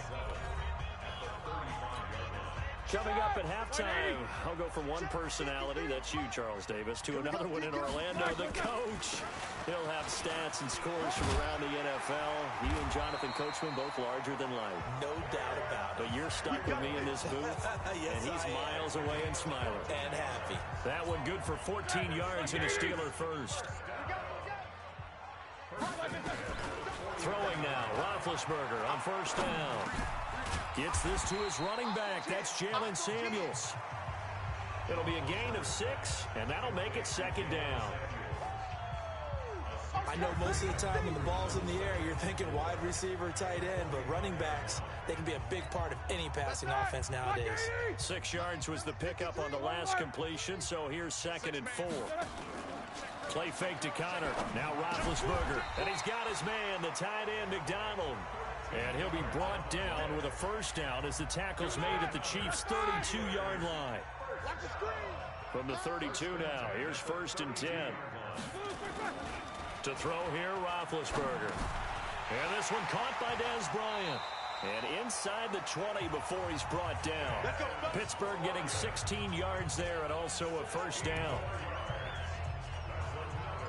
Coming up at halftime, I'll go from one personality, that's you, Charles Davis, to another one in Orlando, the coach. He'll have stats and scores from around the NFL. He and Jonathan Coachman both larger than life. No doubt about it. But you're stuck with me in this booth, yes, and he's miles away and smiling. And happy. That one good for 14 yards and a Steeler first. Throwing now, Roethlisberger on first down. Gets this to his running back. That's Jalen Samuels. It'll be a gain of 6, and that'll make it second down. I know most of the time when the ball's in the air, you're thinking wide receiver, tight end, but running backs, they can be a big part of any passing offense nowadays. 6 yards was the pickup on the last completion, so here's 2nd and 4. Play fake to Connor. Now Roethlisberger, and he's got his man, the tight end, McDonald. And he'll be brought down with a first down as the tackle's made at the Chiefs' 32-yard line. From the 32 now, here's 1st and 10. To throw here, Roethlisberger. And this one caught by Dez Bryant. And inside the 20 before he's brought down. Pittsburgh getting 16 yards there and also a first down.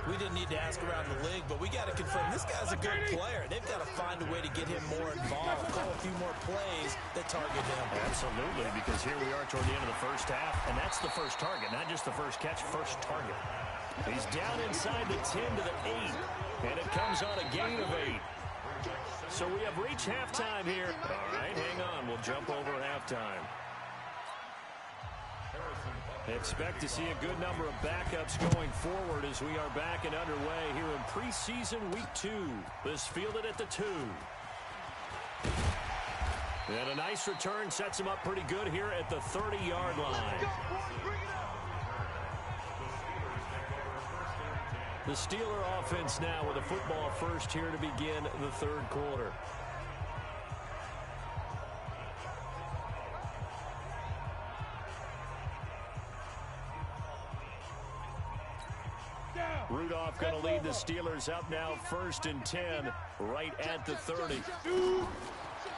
We didn't need to ask around the league, but we got to confirm this guy's a good player. They've got to find a way to get him more involved, call a few more plays that target him. Absolutely, because here we are toward the end of the first half, and that's the first target, not just the first catch, first target. He's down inside the 10 to the 8, and it comes on a gain of 8. So we have reached halftime here. All right, hang on. We'll jump over halftime. Expect to see a good number of backups going forward as we are back and underway here in preseason week 2. This fielded at the 2. And a nice return sets him up pretty good here at the 30-yard line. The Steeler offense now with a football first here to begin the 3rd quarter. Rudolph going to lead the Steelers up now 1st and 10 right at the 30.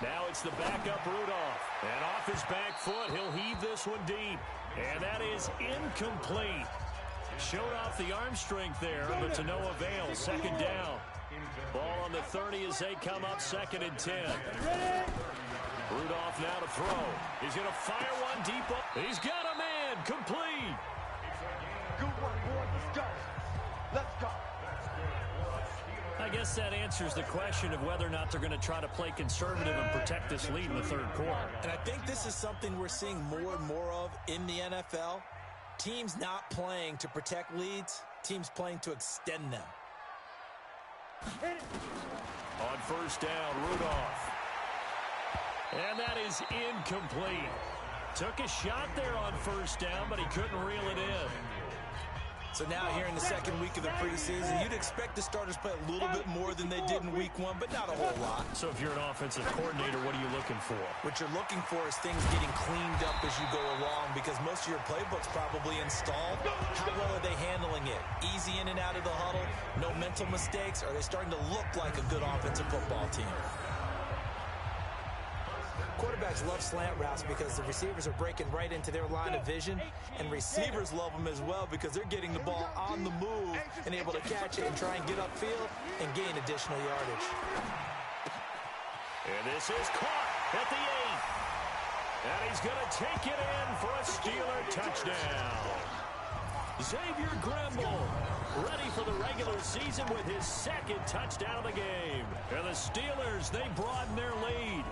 Now it's the backup Rudolph. And off his back foot, he'll heave this one deep. And that is incomplete. Showed off the arm strength there, but to no avail. 2nd down. Ball on the 30 as they come up 2nd and 10. Rudolph now to throw. He's going to fire one deep up. He's got a man. Complete. Good work, boys. Let's go. Let's go. I guess that answers the question of whether or not they're going to try to play conservative and protect this lead in the 3rd quarter. And I think this is something we're seeing more and more of in the NFL. Teams not playing to protect leads, teams playing to extend them. On first down, Rudolph. And that is incomplete. Took a shot there on first down, but he couldn't reel it in. So now here in the 2nd week of the preseason, you'd expect the starters play a little bit more than they did in week 1, but not a whole lot. So if you're an offensive coordinator, what are you looking for? What you're looking for is things getting cleaned up as you go along, because most of your playbook's probably installed. How well are they handling it? Easy in and out of the huddle? No mental mistakes? Are they starting to look like a good offensive football team? Quarterbacks love slant routes because the receivers are breaking right into their line of vision, and receivers love them as well because they're getting the ball on the move and able to catch it and try and get upfield and gain additional yardage. And this is caught at the 8. And he's going to take it in for a Steeler touchdown. Xavier Grimble ready for the regular season with his second touchdown of the game. And the Steelers, they broaden their lead.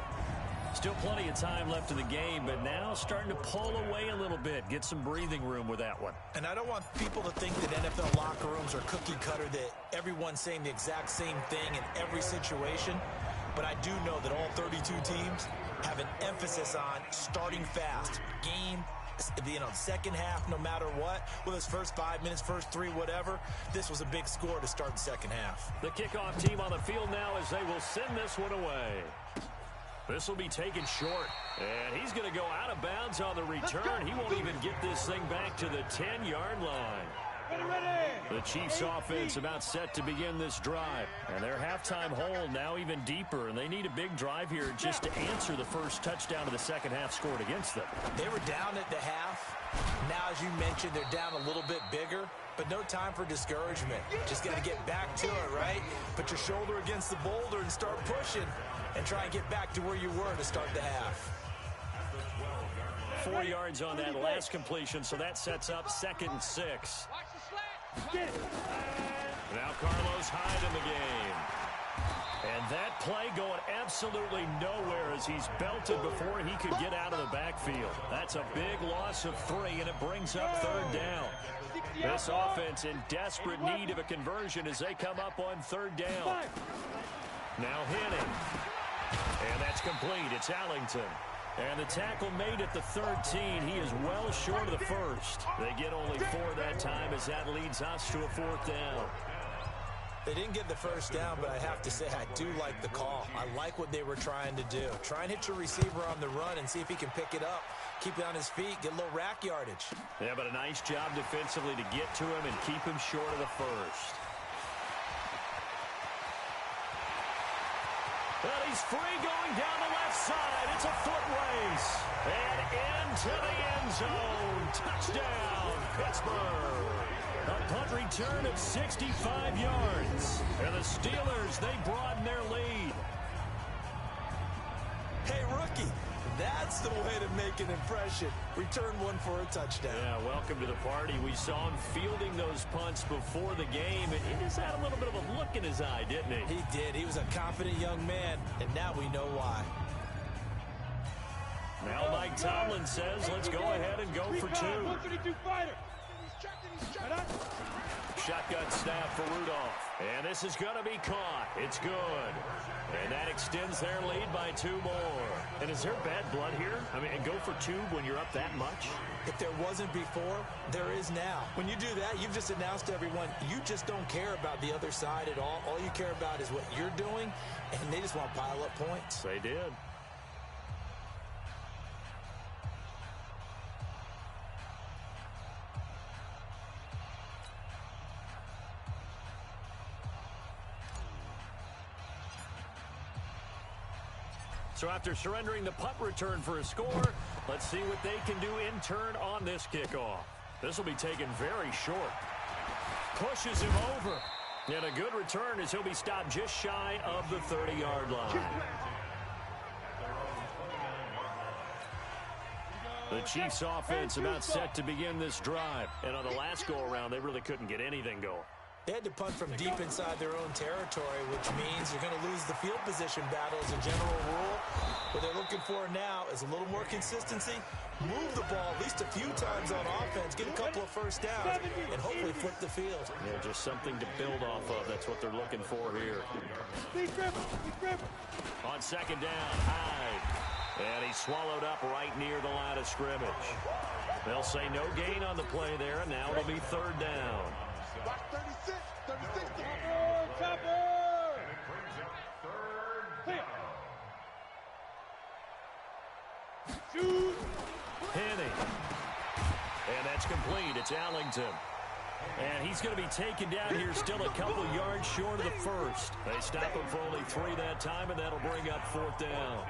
Still plenty of time left in the game, but now starting to pull away a little bit. Get some breathing room with that one. And I don't want people to think that NFL locker rooms are cookie cutter, that everyone's saying the exact same thing in every situation. But I do know that all 32 teams have an emphasis on starting fast. Game, second half, no matter what. With his first 5 minutes, first 3, whatever. This was a big score to start the second half. The kickoff team on the field now as they will send this one away. This will be taken short. And he's going to go out of bounds on the return. He won't even get this thing back to the 10-yard line. The Chiefs offense about set to begin this drive. And their halftime hole now even deeper. And they need a big drive here just to answer the first touchdown of the second half scored against them. They were down at the half. Now, as you mentioned, they're down a little bit bigger. But no time for discouragement. Just got to get back to it, right? Put your shoulder against the boulder and start pushing. And try and get back to where you were to start the half. 4 yards on that last completion, so that sets up 2nd and 6. Now Carlos Hyde in the game. And that play going absolutely nowhere as he's belted before he could get out of the backfield. That's a big loss of 3, and it brings up 3rd down. This offense in desperate need of a conversion as they come up on 3rd down. Now Henning. And that's complete. It's Allington. And the tackle made at the 13. He is well short of the first. They get only 4 that time as that leads us to a 4th down. They didn't get the first down, but I have to say I do like the call. I like what they were trying to do. Try and hit your receiver on the run and see if he can pick it up. Keep it on his feet, get a little rack yardage. Yeah, but a nice job defensively to get to him and keep him short of the first. But he's free going down the left side. It's a foot race. And into the end zone. Touchdown, Pittsburgh. A punt return of 65 yards. And the Steelers, they broaden their lead. Hey, rookie, that's the way to make an impression. Return one for a touchdown. Yeah, welcome to the party. We saw him fielding those punts before the game, and he just had a little bit of a look in his eye, didn't he? He did. He was a confident young man, and now we know why. Now Mike Tomlin says, let's go ahead and go for 2. Shotgun snap for Rudolph. And this is going to be caught. It's good. And that extends their lead by 2 more. And is there bad blood here? I mean, and go for 2 when you're up that much? If there wasn't before, there is now. When you do that, you've just announced to everyone, you just don't care about the other side at all. All you care about is what you're doing, and they just want to pile up points. They did. So after surrendering the punt return for a score, let's see what they can do in turn on this kickoff. This will be taken very short. Pushes him over. And a good return as he'll be stopped just shy of the 30-yard line. The Chiefs offense about set to begin this drive. And on the last go-around, they really couldn't get anything going. They had to punt from deep inside their own territory, which means you're going to lose the field position battle as a general rule. What they're looking for now is a little more consistency, move the ball at least a few times on offense, get a couple of first downs, and hopefully flip the field. Yeah, just something to build off of. That's what they're looking for here. On 2nd down, Hyde. And he's swallowed up right near the line of scrimmage. They'll say no gain on the play there, and now it'll be 3rd down. Watch 36, 36. Shoot. Henning. And that's complete. It's Allington. And he's going to be taken down here still a couple yards short of the first. They stop him for only 3 that time, and that'll bring up 4th down.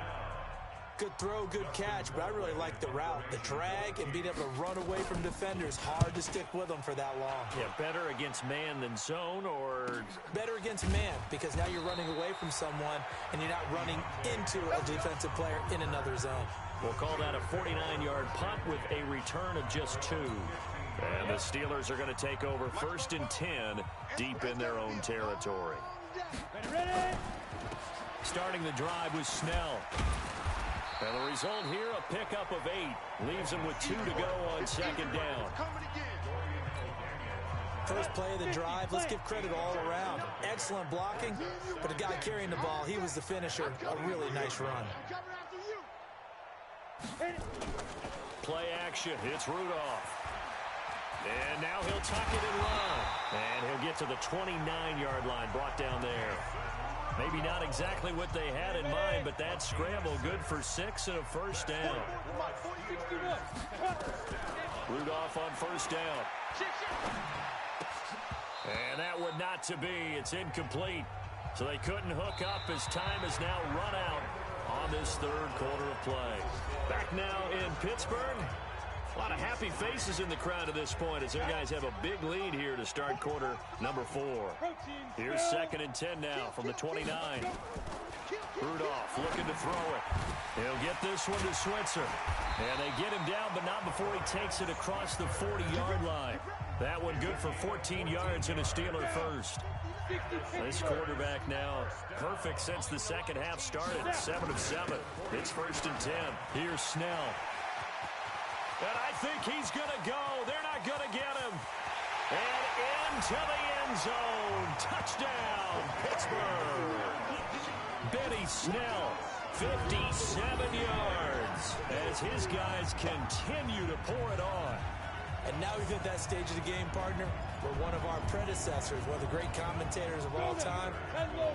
Good throw, good catch, but I really like the route, the drag, and being able to run away from defenders. Hard to stick with them for that long. Yeah, better against man than zone, or better against man, because now you're running away from someone and you're not running into a defensive player in another zone. We'll call that a 49-yard punt with a return of just 2. And the Steelers are going to take over 1st and 10 deep in their own territory. Ready? Starting the drive was Snell. And the result here, a pickup of 8. Leaves him with 2 to go on 2nd down. First play of the drive, let's give credit all around. Excellent blocking, but the guy carrying the ball, he was the finisher. A really nice run. Play action. It's Rudolph. And now he'll tuck it and run. And he'll get to the 29-yard line, brought down there. Maybe not exactly what they had in mind, but that scramble good for 6 and a 1st down. Rudolph on 1st down. And that would not to be. It's incomplete. So they couldn't hook up as time is now run out on this 3rd quarter of play. Back now in Pittsburgh. A lot of happy faces in the crowd at this point as their guys have a big lead here to start quarter number 4. Here's 2nd and 10 now from the 29. Rudolph looking to throw it. He'll get this one to Switzer. And they get him down, but not before he takes it across the 40-yard line. That one good for 14 yards and a Steeler first. This quarterback now perfect since the second half started. 7 of 7. It's 1st and 10. Here's Snell. And I think he's going to go. They're not going to get him. And into the end zone. Touchdown, Pittsburgh. Benny Snell, 57 yards as his guys continue to pour it on. And now we've hit that stage of the game, partner, where one of our predecessors, one of the great commentators of all time,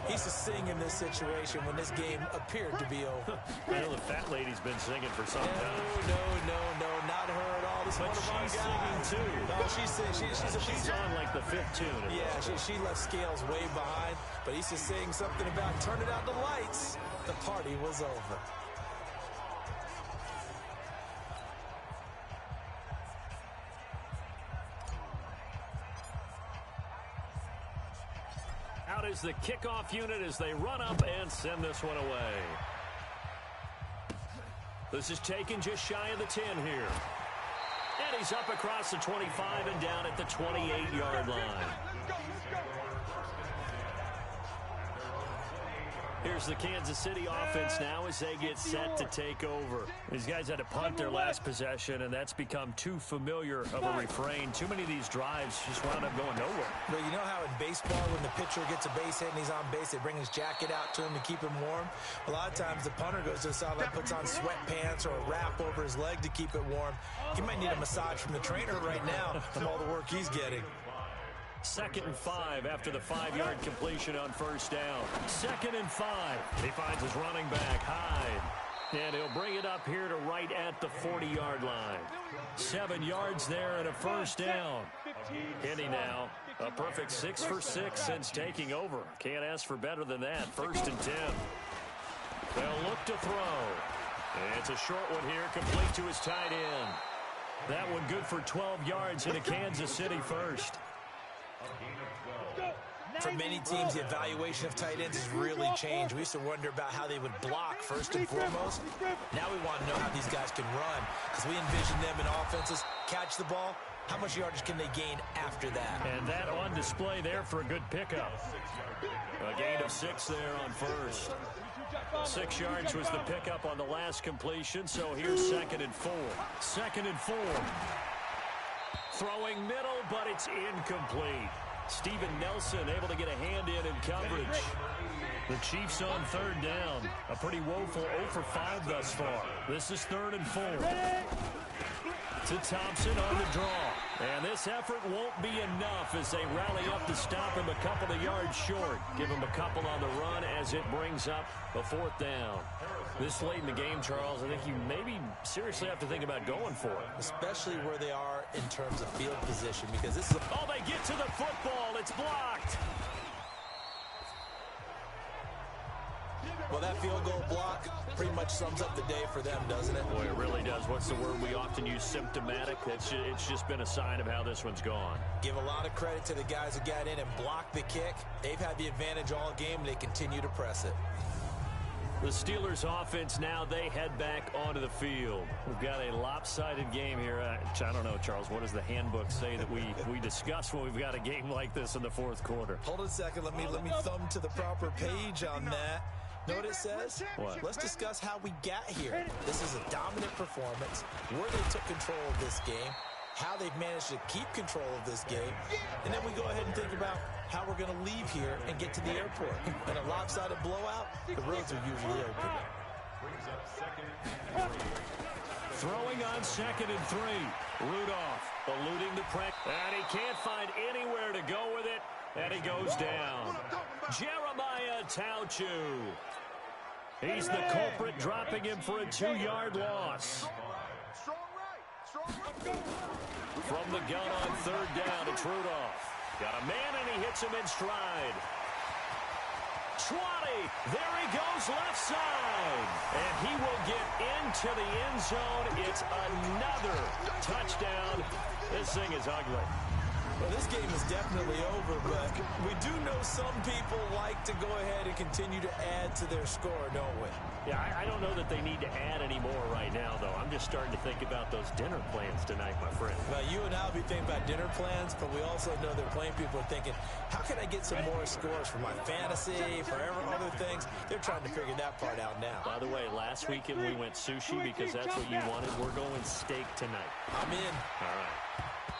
he used to sing in this situation when this game appeared to be over. I know the fat lady's been singing for some time. No, not her at all. This But one of our she's guys. singing, too. No, she's on like the 5th tune. Yeah, she left Scales way behind, but he used to sing something about turning out the lights. The party was over. Out is the kickoff unit as they run up and send this one away. This is taken just shy of the 10 here. And he's up across the 25 and down at the 28-yard line. Here's the Kansas City offense now as they get set to take over. These guys had to punt their last possession, and that's become too familiar of a refrain. Too many of these drives just wound up going nowhere. But you know how in baseball, when the pitcher gets a base hit and he's on base, they bring his jacket out to him to keep him warm? A lot of times the punter goes to the sideline, puts on sweatpants or a wrap over his leg to keep it warm. He might need a massage from the trainer right now from all the work he's getting. 2nd and 5 after the 5-yard completion on 1st down. 2nd and 5. He finds his running back, Hyde. And he'll bring it up here to right at the 40-yard line. 7 yards there and a 1st down. Henny now, a perfect 6 for 6 since taking over. Can't ask for better than that. 1st and 10. They'll look to throw. And it's a short one here, complete to his tight end. That one good for 12 yards and a Kansas City first. For many teams, the evaluation of tight ends has really changed. We used to wonder about how they would block first and foremost. Now we want to know how these guys can run, because we envision them in offenses catch the ball. How much yardage can they gain after that? And that on display there for a good pickup. A gain of 6 there on 1st. 6 yards was the pickup on the last completion, so here's 2nd and 4. 2nd and 4. Throwing middle, but it's incomplete. Steven Nelson able to get a hand in coverage. The Chiefs on 3rd down. A pretty woeful 0 for 5 thus far. This is 3rd and 4. To Thompson on the draw. And this effort won't be enough as they rally up to stop him a couple of yards short. Give him a couple on the run as it brings up a 4th down. This late in the game, Charles, I think you maybe seriously have to think about going for it. Especially where they are in terms of field position, because this is Oh, they get to the football. It's blocked. Well, that field goal block pretty much sums up the day for them, doesn't it? Boy, it really does. What's the word we often use? Symptomatic. It's just been a sign of how this one's gone. Give a lot of credit to the guys who got in and blocked the kick. They've had the advantage all game, and they continue to press it. The Steelers offense now, they head back onto the field. We've got a lopsided game here. I don't know, Charles, what does the handbook say that we discuss when we've got a game like this in the fourth quarter? Hold on a second. Let me thumb to the proper page on that. Know what it says? What? Let's discuss how we got here. This is a dominant performance, where they took control of this game, how they've managed to keep control of this game, and then we go ahead and think about how we're going to leave here and get to the airport. In a lopsided blowout, the roads are usually open. Throwing on 2nd and 3. Rudolph eluding the pressure, and he can't find anywhere to go with it, and he goes down. Jeremiah Tauchu. He's the culprit, dropping him for a 2-yard loss. From the gun on 3rd down, it's Rudolph. Got a man, and he hits him in stride. 20. There he goes, left side. And he will get into the end zone. It's another touchdown. This thing is ugly. Well, this game is definitely over, but we do know some people like to go ahead and continue to add to their score, don't we? Yeah, I don't know that they need to add any more right now, though. I'm just starting to think about those dinner plans tonight, my friend. Well, you and I will be thinking about dinner plans, but we also know they're playing people are thinking, how can I get some more scores for my fantasy, for other things? They're trying to figure that part out now. By the way, last weekend we went sushi because that's what you wanted. We're going steak tonight. I'm in. All right.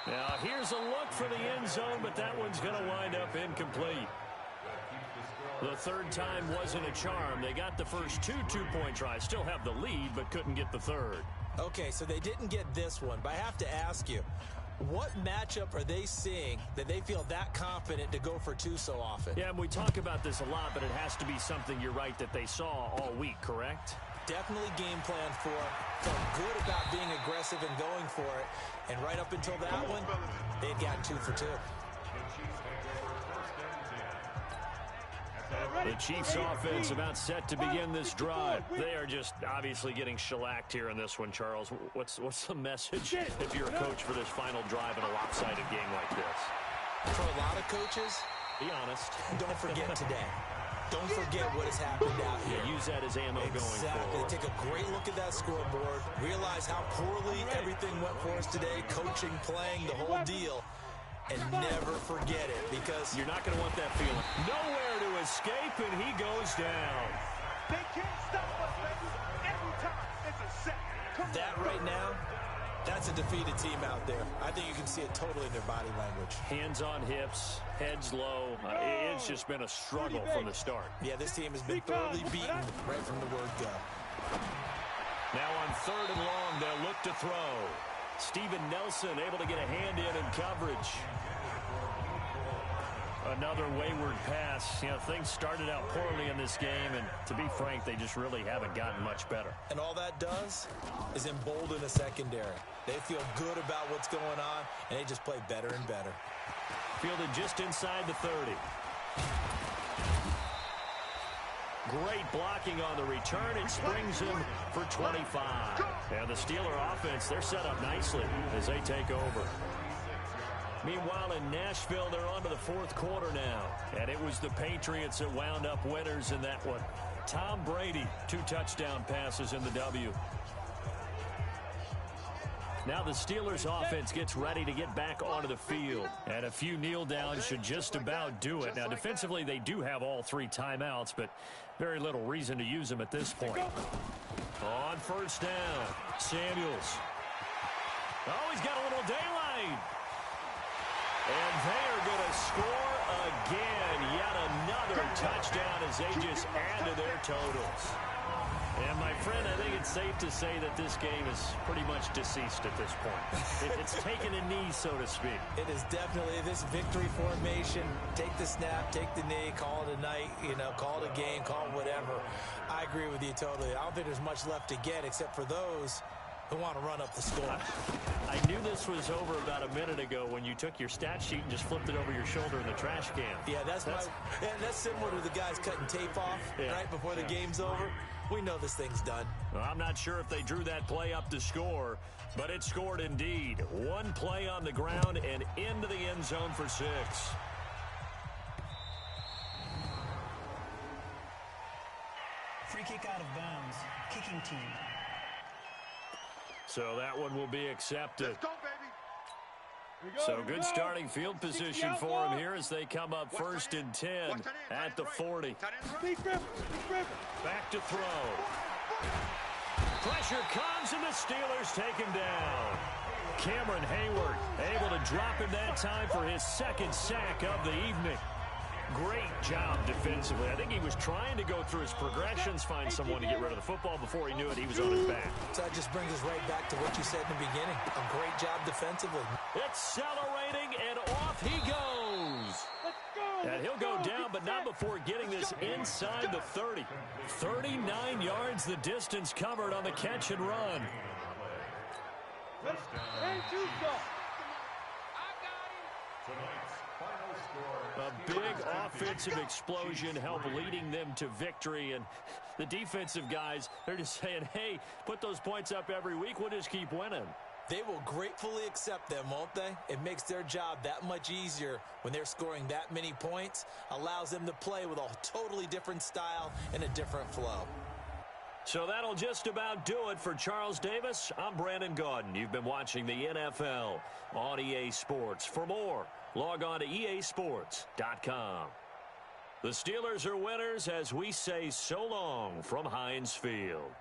Now, here's a look for the end zone, but that one's going to wind up incomplete. The third time wasn't a charm. They got the first two-point tries. Still have the lead, but couldn't get the third. Okay, so they didn't get this one, but I have to ask you, what matchup are they seeing that they feel that confident to go for 2 so often? Yeah, and we talk about this a lot, but it has to be something, you're right, that they saw all week, correct? Definitely game plan for it. Felt good about being aggressive and going for it. And right up until that one, they'd gotten 2 for 2. The Chiefs offense about set to begin this drive. They are just obviously getting shellacked here in this one, Charles. What's the message if you're a coach for this final drive in a lopsided game like this? For a lot of coaches, be honest. Don't forget today. Don't forget what has happened out here. Yeah, use that as ammo going forward. Take a great look at that scoreboard. Realize how poorly everything went for us today. Coaching, playing, the whole deal. And never forget it, because you're not going to want that feeling. Nowhere to escape, and he goes down. They can't stop us, baby. Every time it's a sack. That right now, that's a defeated team out there. I think you can see it totally in their body language. Hands on hips, heads low. It's just been a struggle from the start. Yeah, this team has been thoroughly beaten right from the word go. Now on 3rd and long, they'll look to throw. Steven Nelson able to get a hand in coverage. Another wayward pass. You know, things started out poorly in this game, and to be frank, they just really haven't gotten much better. And all that does is embolden the secondary. They feel good about what's going on, and they just play better and better. Fielded just inside the 30. Great blocking on the return. It springs him for 25. And the Steeler offense, they're set up nicely as they take over. Meanwhile, in Nashville, they're on to the 4th quarter now. And it was the Patriots that wound up winners in that one. Tom Brady, 2 touchdown passes in the W. Now the Steelers offense gets ready to get back onto the field. And a few kneel downs should just about do it. Now defensively they do have all 3 timeouts, but very little reason to use them at this point. On 1st down, Samuels. Oh, he's got a little daylight. And they are going to score again. Yet another touchdown as they just add to their totals. And, my friend, I think it's safe to say that this game is pretty much deceased at this point. It's taken a knee, so to speak. It is definitely this victory formation. Take the snap, take the knee, call it a night, call it a game, call it whatever. I agree with you totally. I don't think there's much left to get except for those who want to run up the score. I knew this was over about a minute ago when you took your stat sheet and just flipped it over your shoulder in the trash can. Yeah, that's similar to the guys cutting tape off right before the game's over. We know this thing's done. Well, I'm not sure if they drew that play up to score, but it scored indeed. One play on the ground and into the end zone for 6. Free kick out of bounds. Kicking team. So that one will be accepted. Let's go, baby. So good starting field position for them here as they come up 1st and 10 at the 40. Back to throw. Pressure comes and the Steelers take him down. Cameron Hayward able to drop him that time for his 2nd sack of the evening. Great job defensively. I think he was trying to go through his progressions, find someone to get rid of the football. Before he knew it, he was on his back. So that just brings us right back to what you said in the beginning. A great job defensively. Accelerating, and off he goes. And he'll go down, but not before getting this inside the 30. 39 yards the distance covered on the catch and run. A big offensive explosion helped leading them to victory, and the defensive guys, they're just saying, hey, put those points up every week, we'll just keep winning. They will gratefully accept them, won't they? It makes their job that much easier when they're scoring that many points, allows them to play with a totally different style and a different flow. So that'll just about do it for Charles Davis. I'm Brandon Gaudin. You've been watching the NFL on EA Sports. For more, log on to easports.com. The Steelers are winners as we say so long from Heinz Field.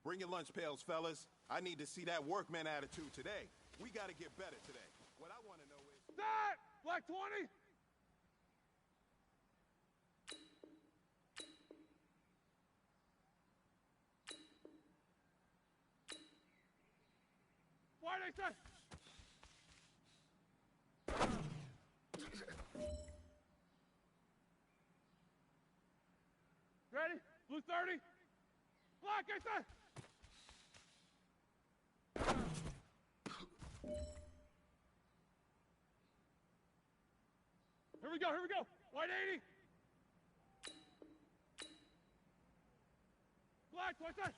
Bring your lunch pails, fellas. I need to see that workman attitude today. We got to get better today. What I want to know is... Set! Black 20! Why they set? Ready? Blue 30. Black, I said. Here we go, here we go. White 80. Black, what's that?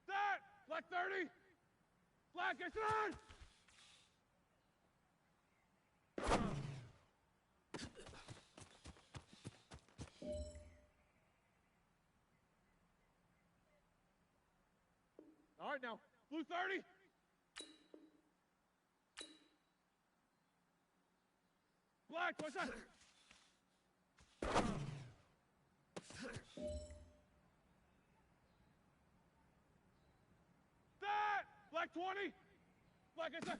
Set! Black 30. Black, I said. All right, now, blue 30. Black, what's that? That! Black 20. Black, I said.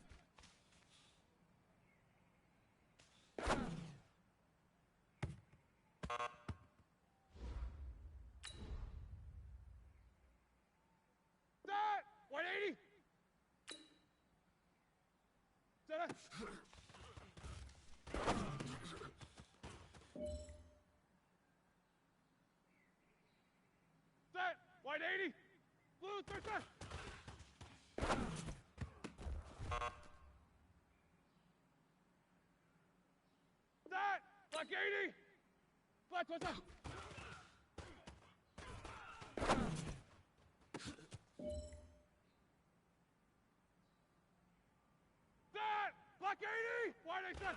That! White 80. Set up. Set! White 80. Blue 30. Set! Black 80. Black what's up? Set! Black 80. White 80. Set!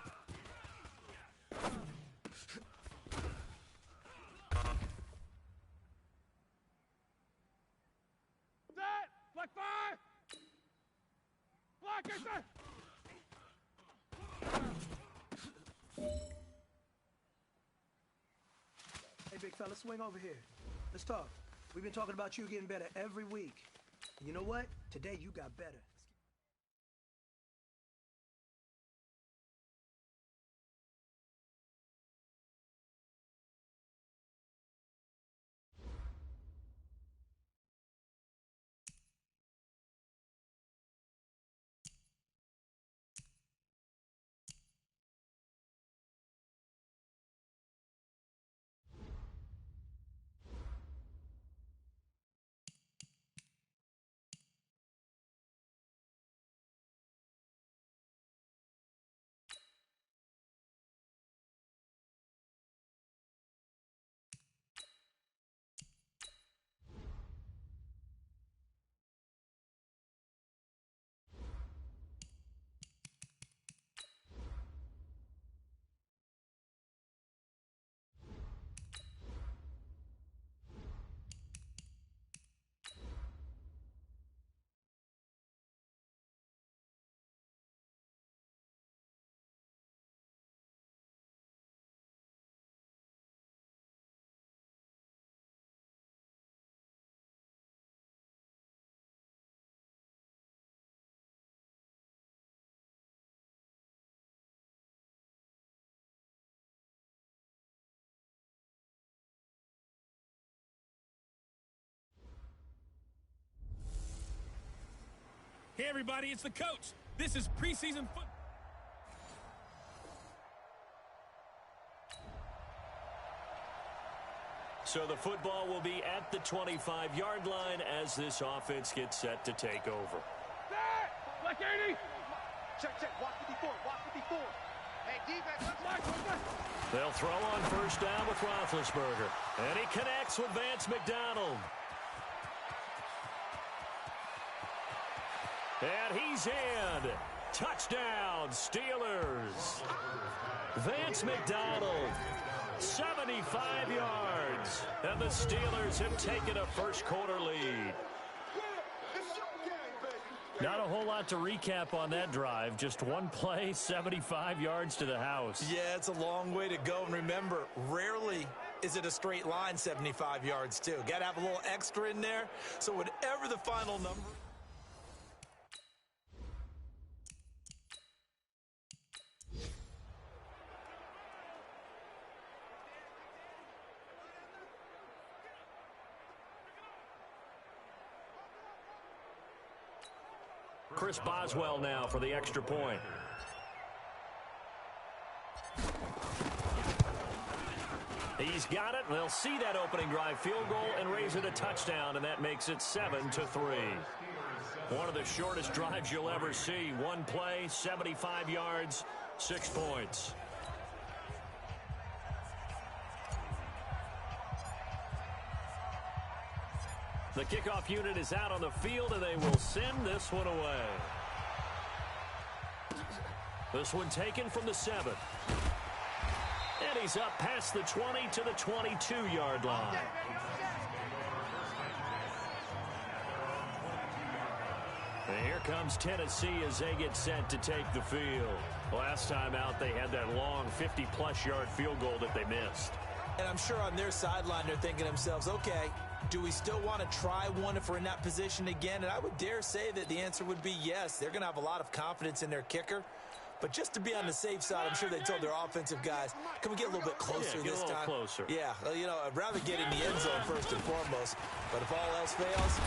Set! Black 5! Black 8 set! Hey, big fella, swing over here. Let's talk. We've been talking about you getting better every week. You know what? Today you got better. Hey, everybody, it's the coach. This is preseason football. So the football will be at the 25-yard line as this offense gets set to take over. Set! Black 80. Check, check. Watch 54. Watch 54. Hey, defense. Black, what's that? They'll throw on first down with Roethlisberger. And he connects with Vance McDonald. And he's in. Touchdown, Steelers. Vance McDonald, 75 yards. And the Steelers have taken a first quarter lead. It's showtime, baby. Not a whole lot to recap on that drive. Just one play, 75 yards to the house. Yeah, it's a long way to go. And remember, rarely is it a straight line 75 yards, too. Got to have a little extra in there. So whatever the final number... Chris Boswell now for the extra point. He's got it. They'll see that opening drive field goal and raise it a touchdown, and that makes it 7-3. One of the shortest drives you'll ever see. One play, 75 yards, 6 points. The kickoff unit is out on the field, and they will send this one away. This one taken from the 7. And he's up past the 20 to the 22-yard line. And here comes Tennessee as they get set to take the field. Last time out, they had that long 50-plus yard field goal that they missed. And I'm sure on their sideline, they're thinking to themselves, okay, do we still want to try one if we're in that position again? And I would dare say that the answer would be yes. They're going to have a lot of confidence in their kicker. But just to be on the safe side, I'm sure they told their offensive guys, can we get a little bit closer this time? Closer. Yeah, well, you know, I'd rather get in the end zone first and foremost. But if all else fails,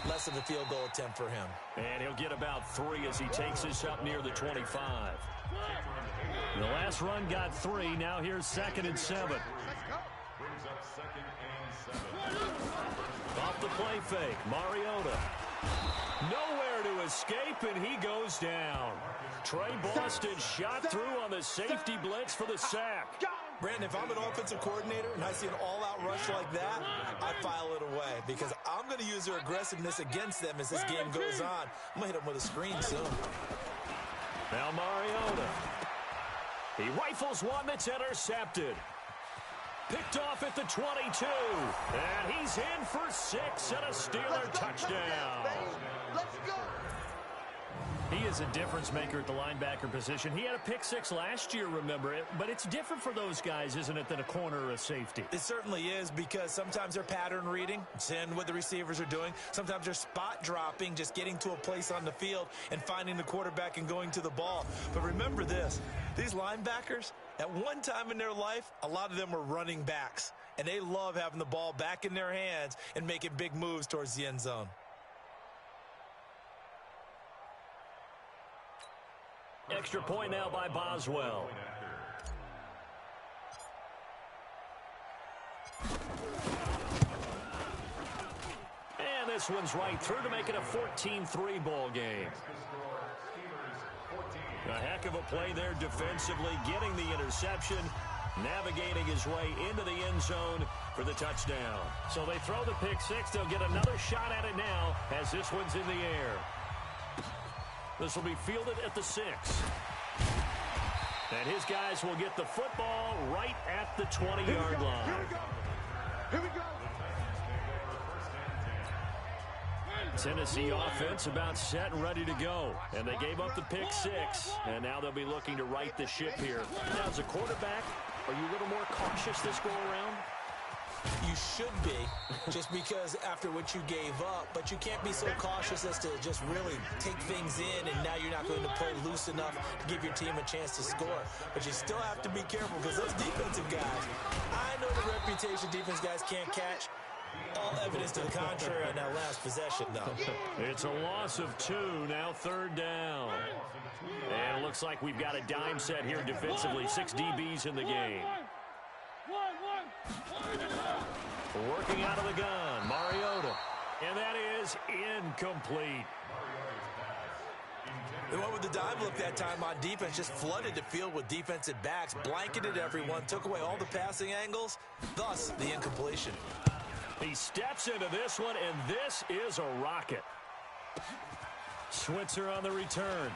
less of a field goal attempt for him. And he'll get about 3 as he takes this up near the 25. The last run got 3. Now here's 2nd and 7. Brings up 2nd and 7. Off the play fake, Mariota. Nowhere to escape, and he goes down. Trey Boston shot through on the safety blitz for the sack. Brandon, if I'm an offensive coordinator and I see an all-out rush like that, I file it away because I'm going to use their aggressiveness against them as this game goes on. I'm going to hit them with a screen soon. Now Mariota. He rifles one that's intercepted. Picked off at the 22. And he's in for 6 and a Steeler touchdown. Let's go. He is a difference maker at the linebacker position. He had a pick 6 last year, remember it. But it's different for those guys, isn't it, than a corner or a safety? It certainly is because sometimes they're pattern reading, seeing what the receivers are doing. Sometimes they're spot dropping, just getting to a place on the field and finding the quarterback and going to the ball. But remember this, these linebackers, at one time in their life, a lot of them were running backs. And they love having the ball back in their hands and making big moves towards the end zone. Extra point now by Boswell. And this one's right through to make it a 14-3 ball game. A heck of a play there defensively, getting the interception, navigating his way into the end zone for the touchdown. So they throw the pick 6. They'll get another shot at it now as this one's in the air. This will be fielded at the 6. And his guys will get the football right at the 20-yard line. Here we go. Tennessee offense about set and ready to go. And they gave up the pick 6. And now they'll be looking to right the ship here. Now, as a quarterback, are you a little more cautious this go-around? You should be, just because after what you gave up, but you can't be so cautious as to just really take things in, and now you're not going to play loose enough to give your team a chance to score. But you still have to be careful because those defensive guys, I know the reputation defense guys can't catch. All evidence to the contrary on that last possession, though. It's a loss of 2, now 3rd down. And it looks like we've got a dime set here defensively. 6 DBs in the game. Working out of the gun, Mariota. And that is incomplete. They went with the dime look that time on defense, just flooded the field with defensive backs, blanketed everyone, took away all the passing angles, thus the incompletion. He steps into this one, and this is a rocket. Switzer on the return.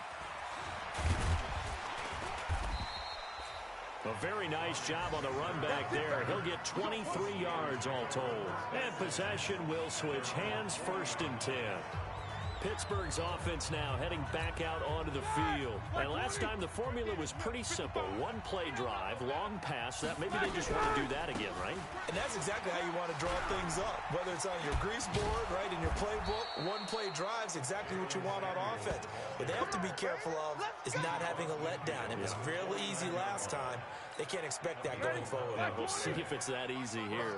A very nice job on the run back there. He'll get 23 yards all told. And possession will switch hands, 1st and 10. Pittsburgh's offense now heading back out onto the field. And last time the formula was pretty simple. One play drive, long pass. That maybe they just want to do that again, right? And that's exactly how you want to draw things up. Whether it's on your grease board, right, in your playbook, one play drive is exactly what you want on offense. What they have to be careful of is not having a letdown. It was fairly easy last time. They can't expect that going forward. We'll see if it's that easy here.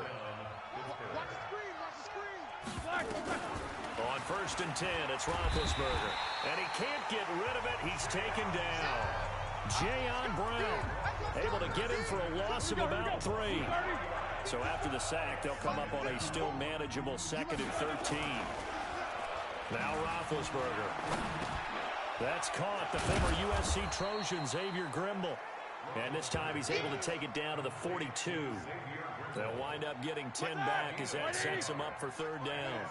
On 1st and 10, it's Roethlisberger. And he can't get rid of it. He's taken down. Jayon Brown able to get him for a loss of about 3. So after the sack, they'll come up on a still manageable 2nd and 13. Now Roethlisberger. That's caught. The former USC Trojan, Xavier Grimble. And this time he's able to take it down to the 42. They'll wind up getting 10 back as that sets them up for 3rd down.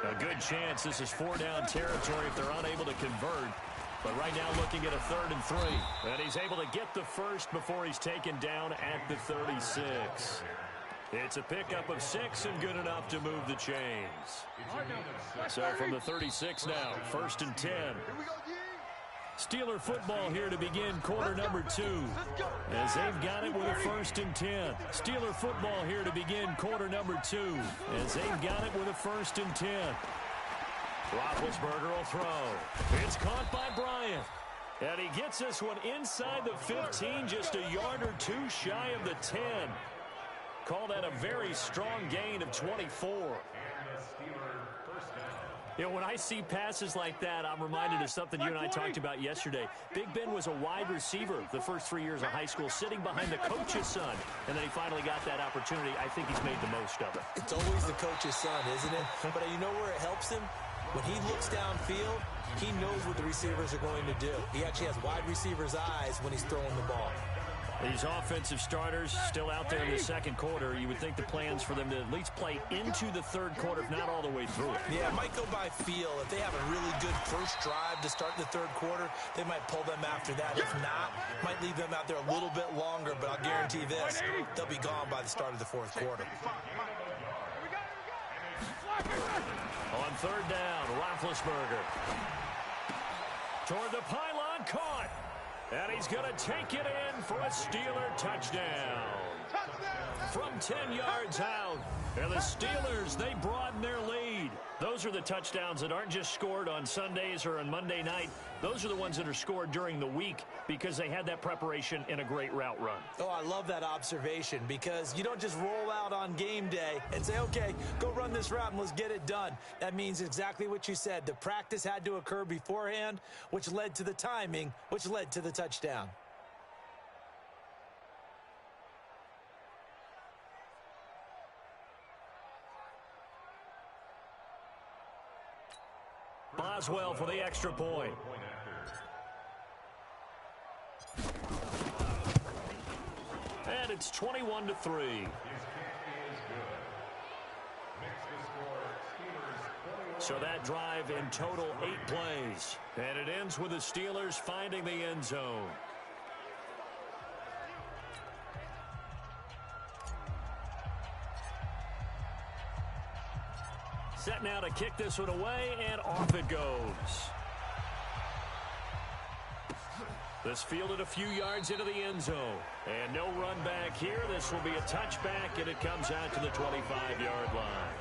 A good chance this is 4-down territory if they're unable to convert. But right now looking at a 3rd and 3. And he's able to get the first before he's taken down at the 36. It's a pickup of 6 and good enough to move the chains. So from the 36 now, 1st and 10. Steeler football here to begin quarter number 2. As they've got it with a 1st and 10. Steeler football here to begin quarter number 2. As they've got it with a 1st and 10. Roethlisberger will throw. It's caught by Bryant. And he gets this one inside the 15, just a yard or 2 shy of the 10. Call that a very strong gain of 24. You know, when I see passes like that, I'm reminded of something you and I talked about yesterday. Big Ben was a wide receiver the first 3 years of high school, sitting behind the coach's son. And then he finally got that opportunity. I think he's made the most of it. It's always the coach's son, isn't it? But you know where it helps him? When he looks downfield, he knows what the receivers are going to do. He actually has wide receivers' eyes when he's throwing the ball. These offensive starters still out there in the 2nd quarter. You would think the plans for them to at least play into the 3rd quarter, if not all the way through it. Yeah, it might go by feel. If they have a really good first drive to start the 3rd quarter, they might pull them after that. If not, might leave them out there a little bit longer, but I'll guarantee this, they'll be gone by the start of the 4th quarter. On 3rd down, Roethlisberger. Toward the pylon, caught. And he's going to take it in for a Steeler touchdown. From 10 yards out. And the Steelers, they broaden their lead. Those are the touchdowns that aren't just scored on Sundays or on Monday night. Those are the ones that are scored during the week because they had that preparation in a great route run. Oh, I love that observation because you don't just roll out on game day and say, okay, go run this route and let's get it done. That means exactly what you said. The practice had to occur beforehand, which led to the timing, which led to the touchdown. Boswell for the extra point. And it's 21-3. So that drive in total 8 plays. And it ends with the Steelers finding the end zone. Set now to kick this one away, and off it goes. This fielded a few yards into the end zone. And no run back here. This will be a touchback, and it comes out to the 25-yard line.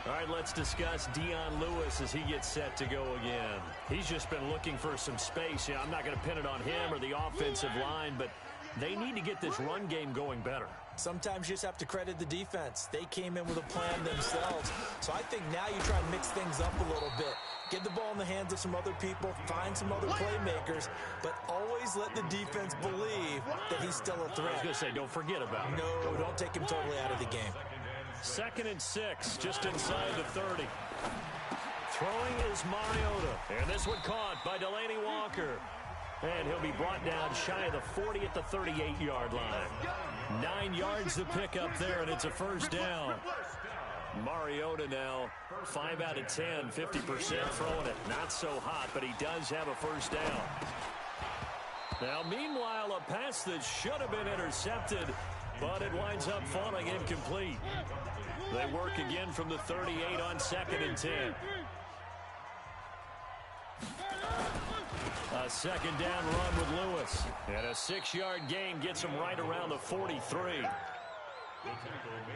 All right, let's discuss Dion Lewis as he gets set to go again. He's just been looking for some space. Yeah, I'm not going to pin it on him or the offensive line, but they need to get this run game going better. Sometimes you just have to credit the defense. They came in with a plan themselves. So I think now you try to mix things up a little bit. Get the ball in the hands of some other people, find some other playmakers, but always let the defense believe that he's still a threat. I was going to say, don't forget about him. No, don't take him totally out of the game. 2nd and 6, just inside the 30. Throwing is Mariota. And this one caught by Delaney Walker. And he'll be brought down shy of the 40 at the 38-yard line. 9 yards to pick up there, and it's a first down. Mariota now 5 out of 10, 50% throwing it. Not so hot, but he does have a first down. Now, meanwhile, a pass that should have been intercepted, but it winds up falling incomplete. They work again from the 38 on 2nd and 10. second down run with Lewis. And a 6-yard gain gets him right around the 43.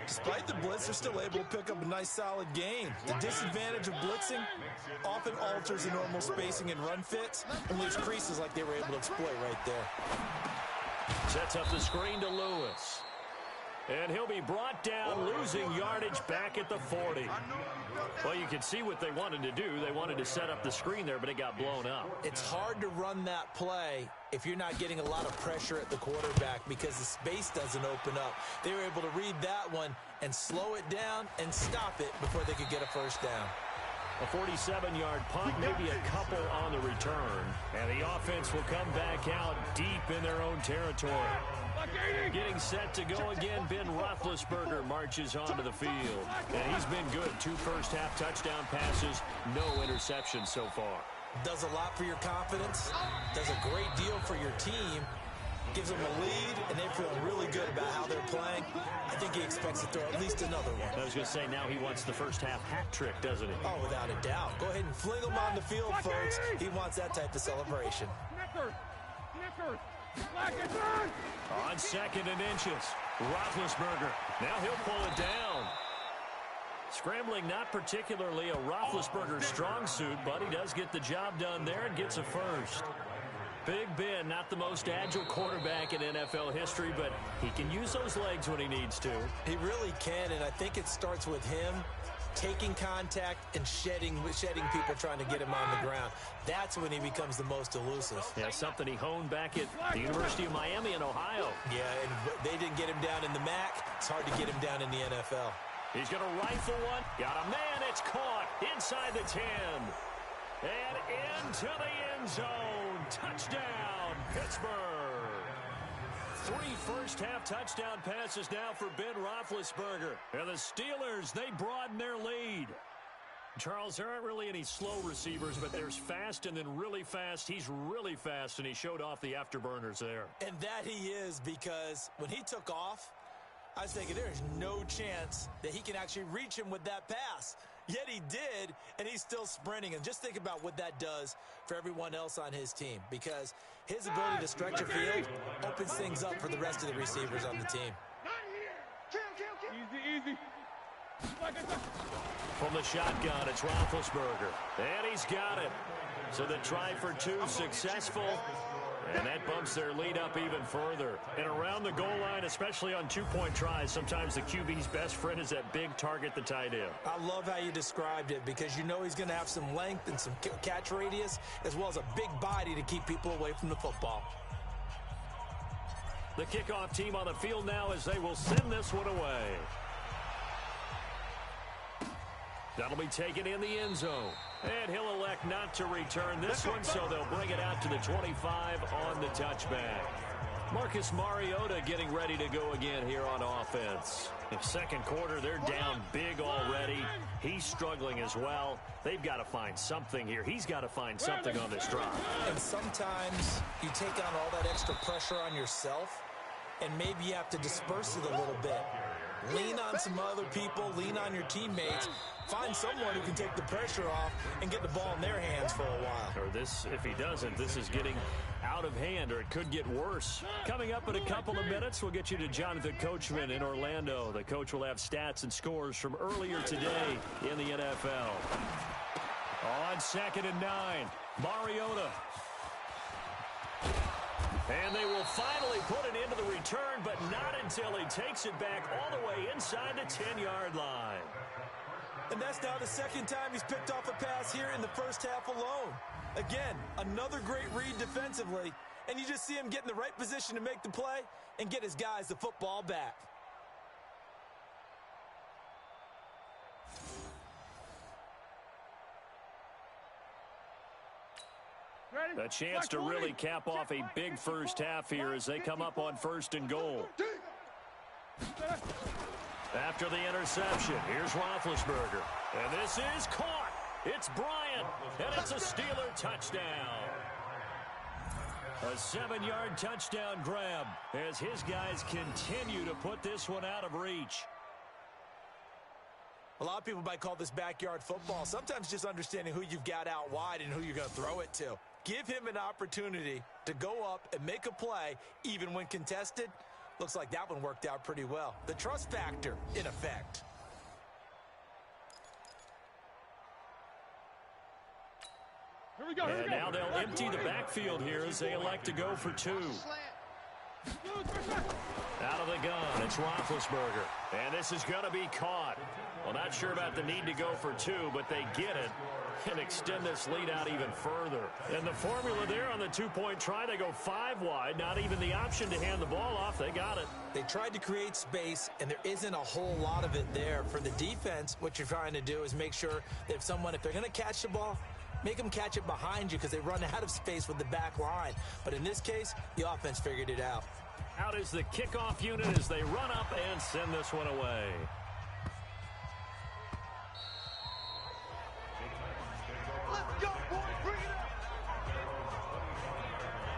Despite the blitz, they're still able to pick up a nice, solid gain. The disadvantage of blitzing often alters the normal spacing and run fits and leaves creases like they were able to exploit right there. Sets up the screen to Lewis. And he'll be brought down, losing yardage back at the 40. Well, you can see what they wanted to do. They wanted to set up the screen there, but it got blown up. It's hard to run that play if you're not getting a lot of pressure at the quarterback because the space doesn't open up. They were able to read that one and slow it down and stop it before they could get a first down. A 47-yard punt, maybe a couple on the return. And the offense will come back out deep in their own territory. Getting set to go again, Ben Roethlisberger marches onto the field. And he's been good. 2 first-half touchdown passes, no interceptions so far. Does a lot for your confidence, does a great deal for your team, gives them a lead, and they're feeling really good about how they're playing. I think he expects to throw at least another one. I was going to say, now he wants the first-half hat trick, doesn't he? Oh, without a doubt. Go ahead and fling him on the field, folks. He wants that type of celebration. On 2nd and inches, Roethlisberger. Now he'll pull it down. Scrambling, not particularly a Roethlisberger strong suit, but he does get the job done there and gets a first. Big Ben, not the most agile quarterback in NFL history, but he can use those legs when he needs to. He really can, and I think it starts with him taking contact and shedding people trying to get him on the ground. That's when he becomes the most elusive. Yeah, something he honed back at the University of Miami in Ohio. Yeah, and they didn't get him down in the MAC. It's hard to get him down in the NFL. He's going to rifle one. Got a man. It's caught inside the 10. And into the end zone. Touchdown, Pittsburgh. 3 first-half touchdown passes now for Ben Roethlisberger. And the Steelers, they broaden their lead. Charles, there aren't really any slow receivers, but there's fast and then really fast. He's really fast, and he showed off the afterburners there. And that he is, because when he took off, I was thinking there's no chance that he can actually reach him with that pass. Yet he did, and he's still sprinting. And just think about what that does for everyone else on his team, because his ability to stretch a field opens things up for the rest of the receivers on the team. Easy. From the shotgun, it's Roethlisberger. And he's got it. So the try for 2 successful. And that bumps their lead up even further. And around the goal line, especially on 2-point tries, sometimes the QB's best friend is that big target, the tight end. I love how you described it, because you know he's going to have some length and some catch radius, as well as a big body to keep people away from the football. The kickoff team on the field now as they will send this one away. That'll be taken in the end zone. And he'll elect not to return this one, so they'll bring it out to the 25 on the touchback. Marcus Mariota getting ready to go again here on offense. In second quarter, they're down big already. He's struggling as well. They've got to find something here. He's got to find something on this drive. And sometimes you take on all that extra pressure on yourself, and maybe you have to disperse it a little bit. Lean on some other people, lean on your teammates, find someone who can take the pressure off and get the ball in their hands for a while. Or this, if he doesn't, this is getting out of hand, or it could get worse. Coming up in a couple of minutes, we'll get you to Jonathan Coachman in Orlando. The coach will have stats and scores from earlier today in the NFL. On 2nd and 9, Mariota. And they will finally put it into the return, but not until he takes it back all the way inside the 10-yard line. And that's now the second time he's picked off a pass here in the first half alone. Again, another great read defensively, and you just see him get in the right position to make the play and get his guys the football back. A chance to really cap off a big first half here as they come up on 1st and goal. After the interception, here's Roethlisberger. And this is caught. It's Bryant, and it's a Steeler touchdown. A 7-yard touchdown grab as his guys continue to put this one out of reach. A lot of people might call this backyard football. Sometimes just understanding who you've got out wide and who you're going to throw it to. Give him an opportunity to go up and make a play, even when contested. Looks like that one worked out pretty well. The trust factor, in effect. Here we go. And now they'll empty the backfield here as they elect to go for two. Out of the gun, it's Roethlisberger. And this is going to be caught. Well, not sure about the need to go for two, but they get it and extend this lead out even further. And the formula there on the two-point try, they go 5 wide. Not even the option to hand the ball off. They got it. They tried to create space, and there isn't a whole lot of it there. For the defense, what you're trying to do is make sure that if they're going to catch the ball, make them catch it behind you because they run out of space with the back line. But in this case, the offense figured it out. Out is the kickoff unit as they run up and send this one away. Let's go, boys. Bring it up.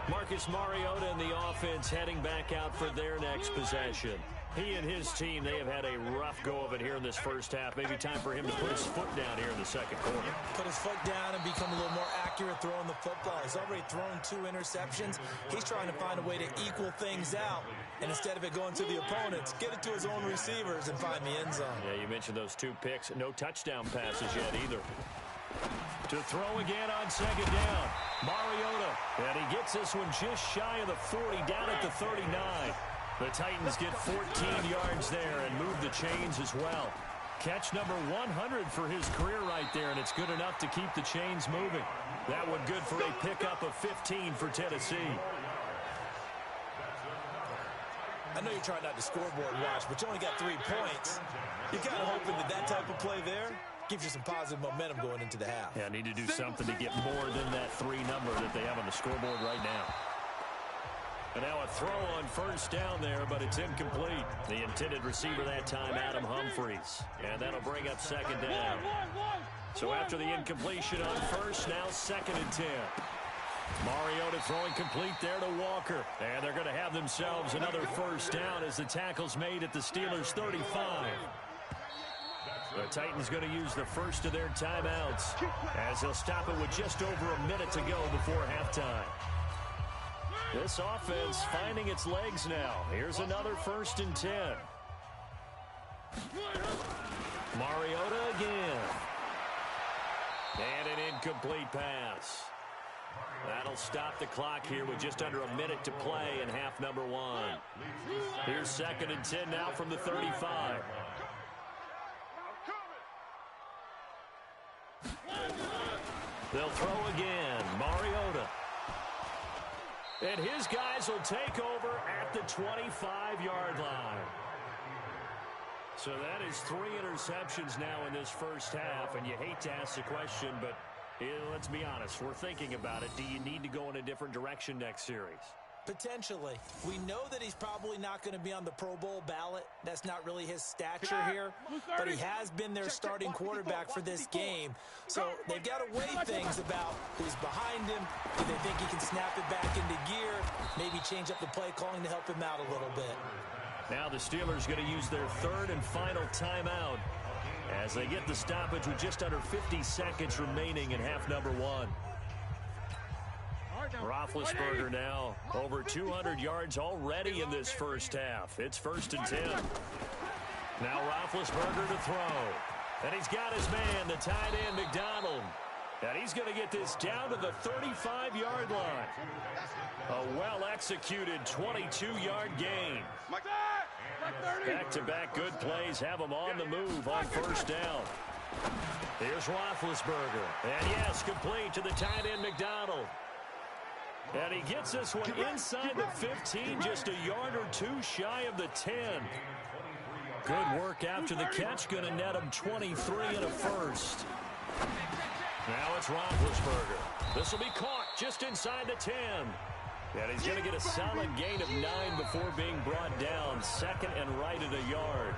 Marcus Mariota and the offense heading back out for their next possession. He and his team, they have had a rough go of it here in this first half. Maybe time for him to put his foot down here in the second quarter. Put his foot down and become a little more accurate throwing the football. He's already thrown 2 interceptions. He's trying to find a way to equal things out. And instead of it going to the opponents, get it to his own receivers and find the end zone. Yeah, you mentioned those 2 picks. No touchdown passes yet either. To throw again on second down. Mariota. And he gets this one just shy of the 40, down at the 39. The Titans get 14 yards there and move the chains as well. Catch number 100 for his career right there, and it's good enough to keep the chains moving. That one good for a pickup of 15 for Tennessee. I know you're trying not to scoreboard watch, but you only got 3 points. You're kind of hoping that type of play there gives you some positive momentum going into the half. Yeah, need to do something to get more than that 3 number that they have on the scoreboard right now. And now a throw on first down there, but it's incomplete. The intended receiver that time, Adam Humphries. And that'll bring up second down. So after the incompletion on first, now 2nd and 10. Mariota throwing complete there to Walker. And they're going to have themselves another first down as the tackle's made at the Steelers' 35. The Titans going to use the first of their timeouts as they'll stop it with just over a minute to go before halftime. This offense finding its legs now. Here's another 1st and 10. Mariota again. And an incomplete pass. That'll stop the clock here with just under a minute to play in half number 1. Here's 2nd and 10 now from the 35. They'll throw again. Mariota. And his guys will take over at the 25-yard line. So that is 3 interceptions now in this first half. And you hate to ask the question, but let's be honest. We're thinking about it. Do you need to go in a different direction next series? Potentially. We know that he's probably not going to be on the Pro Bowl ballot. That's not really his stature here. But he has been their starting quarterback for this game. So they've got to weigh things about who's behind him. Do they think he can snap it back into gear? Maybe change up the play calling to help him out a little bit. Now the Steelers going to use their 3rd and final timeout as they get the stoppage with just under 50 seconds remaining in half number 1. Roethlisberger now over 200 yards already in this first half. It's 1st and 10. Now Roethlisberger to throw. And he's got his man, the tight end, McDonald. And he's going to get this down to the 35-yard line. A well-executed 22-yard gain. Back-to-back good plays have him on the move on first down. Here's Roethlisberger. And yes, complete to the tight end, McDonald. And he gets this one inside the 15, just a yard or 2 shy of the 10. Good work after the catch, going to net him 23 and a first. Now it's Roethlisberger. This will be caught just inside the 10. And he's going to get a solid gain of 9 before being brought down, 2nd and right at a yard.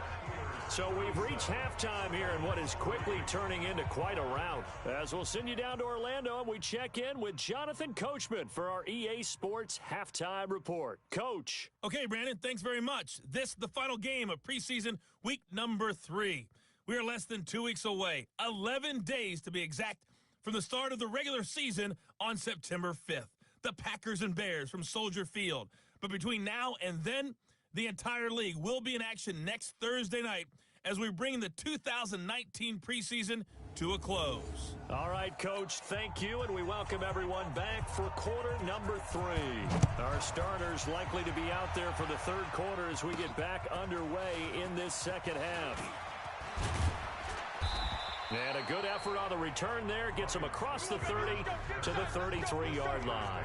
So we've reached halftime here in what is quickly turning into quite a rout. As we'll send you down to Orlando and we check in with Jonathan Coachman for our EA Sports Halftime Report. Coach. Okay, Brandon, thanks very much. This is the final game of preseason week number 3. We are less than 2 weeks away, 11 days to be exact, from the start of the regular season on September 5th. The Packers and Bears from Soldier Field. But between now and then, the entire league will be in action next Thursday night as we bring the 2019 preseason to a close. All right, Coach, thank you, and we welcome everyone back for quarter number 3. Our starters likely to be out there for the third quarter as we get back underway in this second half. And a good effort on the return there. Gets him across the 30 to the 33-yard line.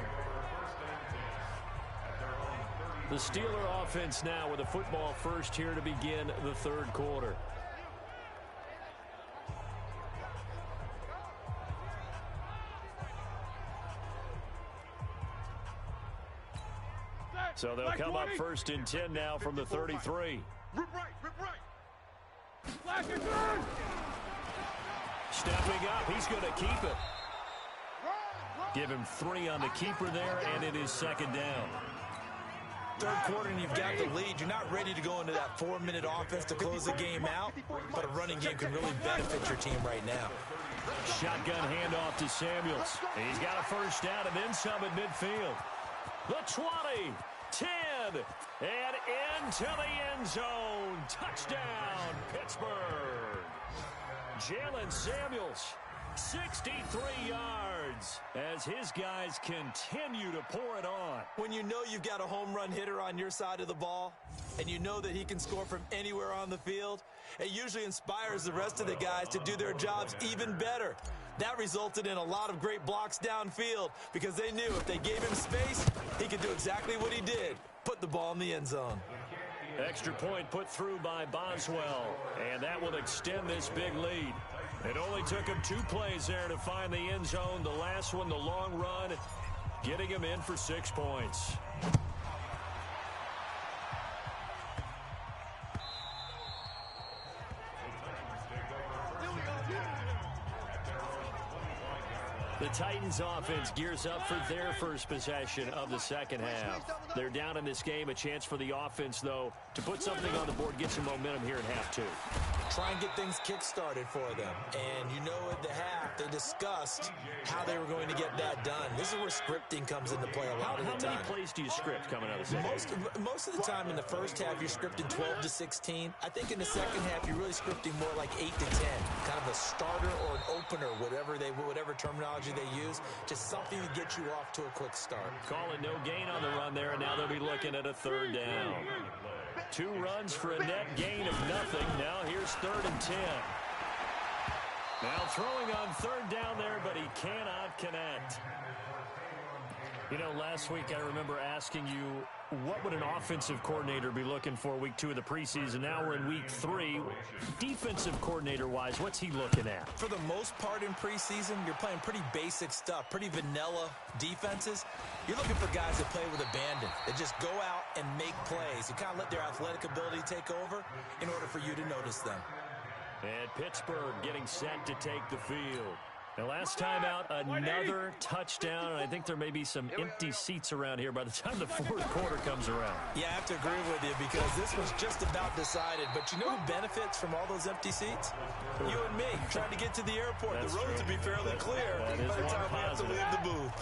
The Steeler offense now with a football first here to begin the third quarter. So they'll come up first and 10 now from the 33. Rip right. Flash and turn. Stepping up, he's going to keep it. Give him 3 on the keeper there, and it is second down. Third quarter and you've got the lead. You're not ready to go into that 4-minute offense to close the game out, but a running game can really benefit your team right now. Shotgun handoff to Samuels. He's got a first down and then some at midfield. The 20, 10, and into the end zone. Touchdown, Pittsburgh. Jalen Samuels, 63 yards as his guys continue to pour it on. When you know you've got a home run hitter on your side of the ball and you know that he can score from anywhere on the field, it usually inspires the rest of the guys to do their jobs even better. That resulted in a lot of great blocks downfield because they knew if they gave him space, he could do exactly what he did, put the ball in the end zone. Extra point put through by Boswell, and that will extend this big lead. It only took him 2 plays there to find the end zone. The last one, the long run, getting him in for 6 points. The Titans offense gears up for their first possession of the second half. They're down in this game. A chance for the offense, though, to put something on the board, get some momentum here in half 2. Try and get things kick-started for them. And you know at the half, they discussed how they were going to get that done. This is where scripting comes into play a lot of the time. How many plays do you script coming out of the second? Most of the time in the first half, you're scripting 12 to 16. I think in the second half, you're really scripting more like 8 to 10. Kind of a starter or an opener, whatever terminology they use. Just something to get you off to a quick start. Calling no gain on the run there, and now they'll be looking at a third down. 2 runs for a net gain of nothing. Now here's 3rd and 10. Now throwing on 3rd down there, but he cannot connect. You know, last week I remember asking you, what would an offensive coordinator be looking for week 2 of the preseason? Now we're in week 3. Defensive coordinator-wise, what's he looking at? For the most part in preseason, you're playing pretty basic stuff, pretty vanilla defenses. You're looking for guys that play with abandon, that just go out and make plays. You kind of let their athletic ability take over in order for you to notice them. And Pittsburgh getting set to take the field. Now, last time out, another touchdown, and I think there may be some empty seats around here by the time the 4th quarter comes around. Yeah, I have to agree with you because this was just about decided. But you know who benefits from all those empty seats? You and me, trying to get to the airport. The roads would be fairly clear by the time we have to leave the booth.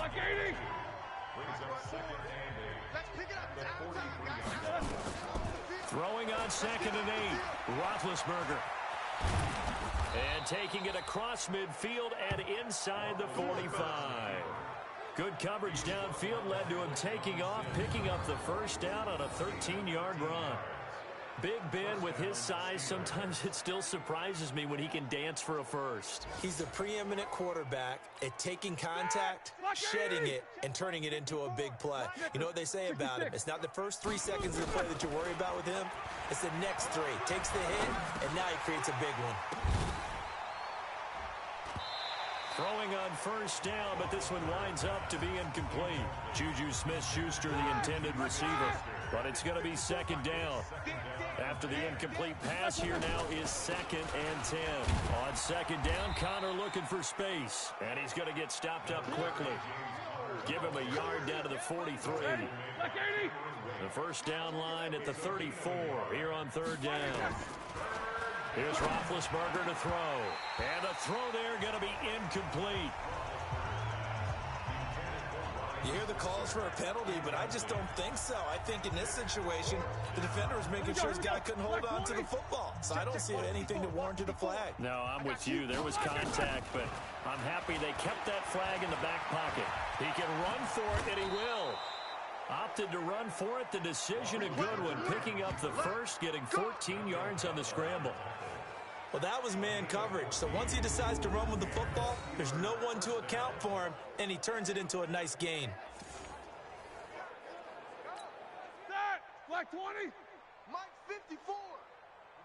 Throwing on 2nd and 8, Roethlisberger. And taking it across midfield and inside the 45. Good coverage downfield led to him taking off, picking up the first down on a 13-yard run. Big Ben with his size, sometimes it still surprises me when he can dance for a first. He's the preeminent quarterback at taking contact, shedding it, and turning it into a big play. You know what they say about him? It's not the first 3 seconds of the play that you worry about with him. It's the next 3. Takes the hit, and now he creates a big one. Throwing on first down, but this one winds up to be incomplete. Juju Smith-Schuster, the intended receiver. But it's going to be 2nd down. After the incomplete pass, here now is 2nd and 10. On 2nd down, Connor looking for space. And he's going to get stopped up quickly. Give him a yard down to the 43. The first down line at the 34 here on 3rd down. Here's Roethlisberger to throw. And the throw there going to be incomplete. You hear the calls for a penalty, but I just don't think so. I think in this situation, the defender was making sure his guy couldn't hold on to the football. So I don't see anything to warrant a flag. No, I'm with you. There was contact, but I'm happy they kept that flag in the back pocket. He can run for it, and he will. Opted to run for it. The decision a good one. Picking up the first, getting 14 yards on the scramble. Well, that was man coverage. So once he decides to run with the football, there's no one to account for him, and he turns it into a nice gain. Flag 20. Mike 54.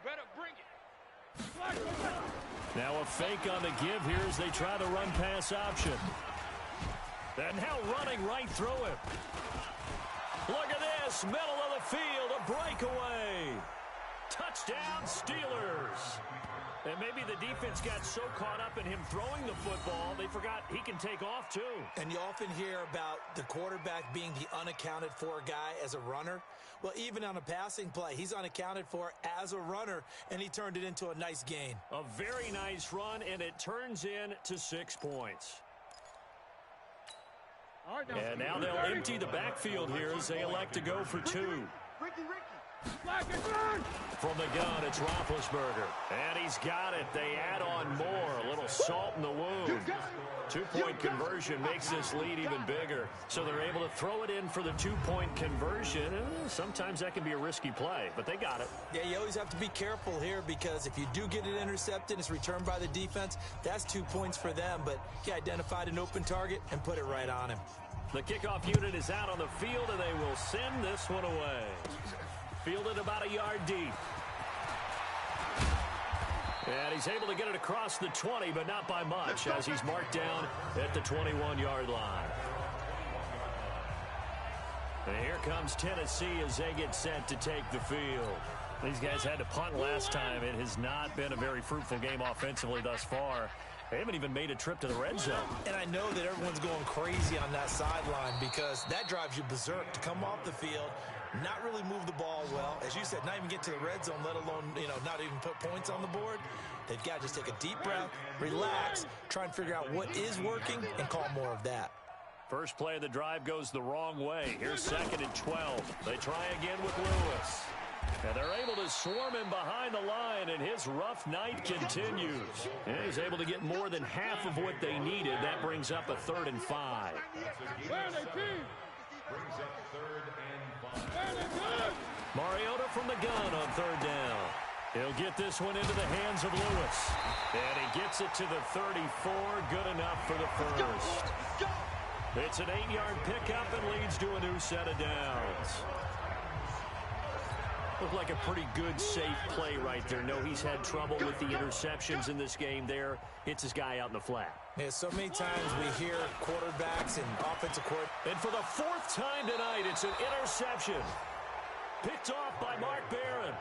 Better bring it. Flag 20. Now a fake on the give here as they try the run-pass option. And now running right through him. Look at this. Middle of the field. A breakaway. Touchdown, Steelers. And maybe the defense got so caught up in him throwing the football, they forgot he can take off, too. And you often hear about the quarterback being the unaccounted for guy as a runner. Well, even on a passing play, he's unaccounted for as a runner, and he turned it into a nice gain. A very nice run, and it turns into 6 points. And now they'll empty the backfield here as they elect to go for 2. Ricky. From the gun, it's Roethlisberger. And he's got it. They add on more. A little salt in the wound. 2-point conversion makes this lead even bigger. So they're able to throw it in for the 2-point conversion. Sometimes that can be a risky play, but they got it. Yeah, you always have to be careful here because if you do get it intercepted, it's returned by the defense. That's 2 points for them, but he identified an open target and put it right on him. The kickoff unit is out on the field, and they will send this one away. Fielded about a yard deep. And he's able to get it across the 20, but not by much, as he's marked down at the 21-yard line. And here comes Tennessee as they get set to take the field. These guys had to punt last time. It has not been a very fruitful game offensively thus far. They haven't even made a trip to the red zone. And I know that everyone's going crazy on that sideline because that drives you berserk to come off the field, not really move the ball well. As you said, not even get to the red zone, let alone, not even put points on the board. They've got to just take a deep breath, relax, try and figure out what is working, and call more of that. First play of the drive goes the wrong way. Here's 2nd and 12. They try again with Lewis. And they're able to swarm him behind the line, and his rough night continues. And he's able to get more than half of what they needed. That brings up a 3rd and 5. Mariota from the gun on 3rd down. He'll get this one into the hands of Lewis. And he gets it to the 34. Good enough for the first. It's an 8-yard pickup and leads to a new set of downs. Looked like a pretty good, safe play right there. No, he's had trouble with the interceptions in this game there. Hits his guy out in the flat. Yeah, so many times we hear quarterbacks and offensive coordinators. And for the 4th time tonight, it's an interception. Picked off by Mark Barron.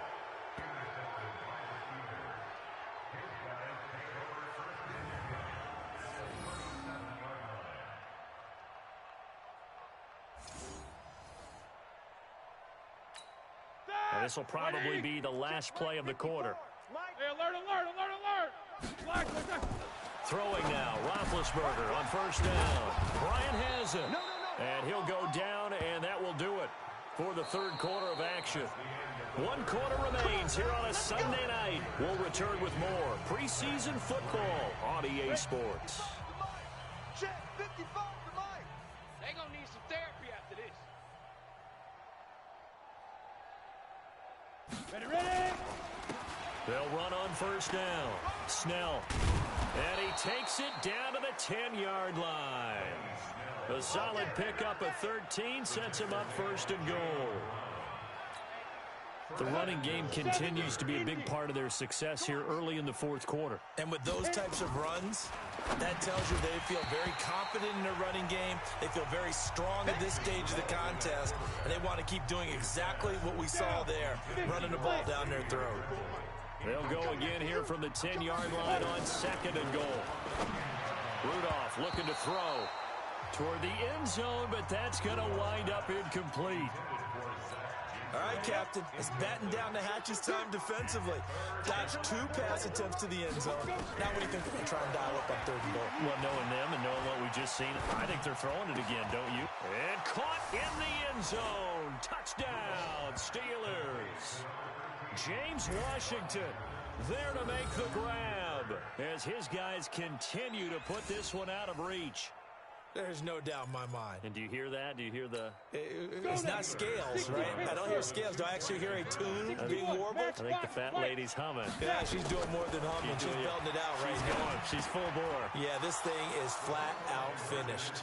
And this will probably be the last play of the quarter. Hey, alert. Throwing now, Roethlisberger on 1st down. Brian has it. And he'll go down, and that will do it for the 3rd quarter of action. 1 quarter remains here on a Sunday night. We'll return with more preseason football on EA Sports. Check 55 for Mike. They're going to need some therapy after this. Ready? They'll run on 1st down. Snell. And he takes it down to the 10-yard line. A solid pickup of 13 sets him up 1st and goal. The running game continues to be a big part of their success here early in the 4th quarter. And with those types of runs, that tells you they feel very confident in their running game. They feel very strong at this stage of the contest, and they want to keep doing exactly what we saw there, running the ball down their throat. They'll go again here from the 10-yard line on 2nd and goal. Rudolph looking to throw toward the end zone, but that's going to wind up incomplete. All right, Captain. It's batten down the hatches time defensively. Dodged 2 pass attempts to the end zone. Now what do you think they're going to try and dial up on 3rd and goal? Well, knowing them and knowing what we just seen, I think they're throwing it again, don't you? And caught in the end zone. Touchdown, Steelers. James Washington there to make the grab as his guys continue to put this one out of reach. There's no doubt in my mind. And do you hear that? Do you hear the... It's not scales, right? I don't hear scales. Do I actually hear a tune being warbled? I think the fat lady's humming. Yeah, she's doing more than humming. She's belting it out right now. She's full bore. Yeah, this thing is flat out finished.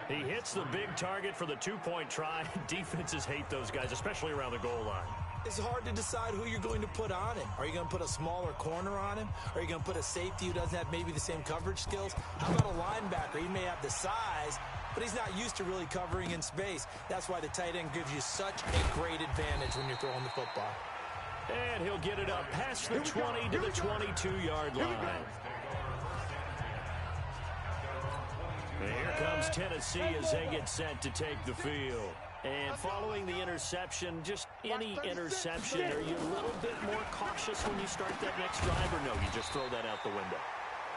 He hits the big target for the 2-point try. Defenses hate those guys, especially around the goal line. It's hard to decide who you're going to put on him. Are you going to put a smaller corner on him? Are you going to put a safety who doesn't have maybe the same coverage skills? How about a linebacker? He may have the size, but he's not used to really covering in space. That's why the tight end gives you such a great advantage when you're throwing the football. And he'll get it up past the 20 to the 22-yard line. And here comes Tennessee as they get set to take the field. And following the interception, just any interception, are you a little bit more cautious when you start that next drive, or no, you just throw that out the window?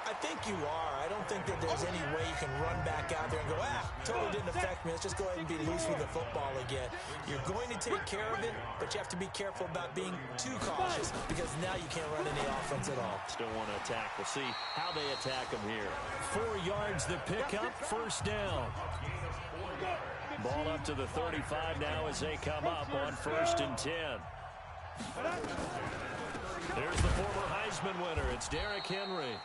I think you are. I don't think that there's any way you can run back out there and go, totally didn't affect me. Let's just go ahead and be loose with the football again. You're going to take care of it, but you have to be careful about being too cautious because now you can't run any offense at all. Still want to attack. We'll see how they attack them here. 4 yards the pickup, 1st down. Ball up to the 35 now as they come up on 1st and 10. There's the former Heisman winner. It's Derrick Henry.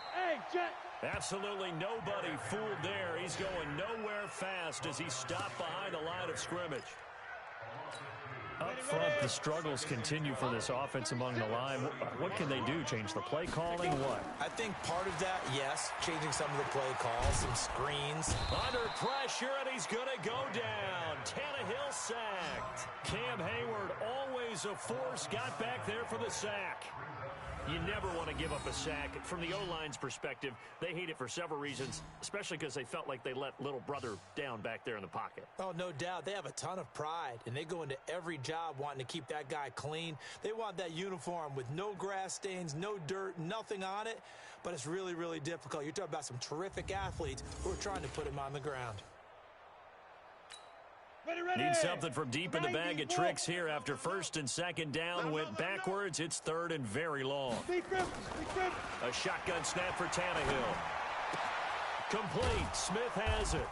Absolutely nobody fooled there. He's going nowhere fast as he stopped behind the line of scrimmage. Up front, the struggles continue for this offense among the line. What can they do? Change the play calling? What? I think part of that, yes, changing some of the play calls, some screens. Under pressure, and he's going to go down. Tannehill sacked. Cam Hayward, always a force, got back there for the sack. You never want to give up a sack. From the O-line's perspective, they hate it for several reasons, especially because they felt like they let little brother down back there in the pocket. Oh, no doubt. They have a ton of pride, and they go into every job wanting to keep that guy clean. They want that uniform with no grass stains, no dirt, nothing on it, but it's really, really difficult. You're talking about some terrific athletes who are trying to put him on the ground. Need something from deep in the bag of tricks here after 1st and 2nd down. Went backwards. It's 3rd and very long. A shotgun snap for Tannehill. Complete. Smith has it.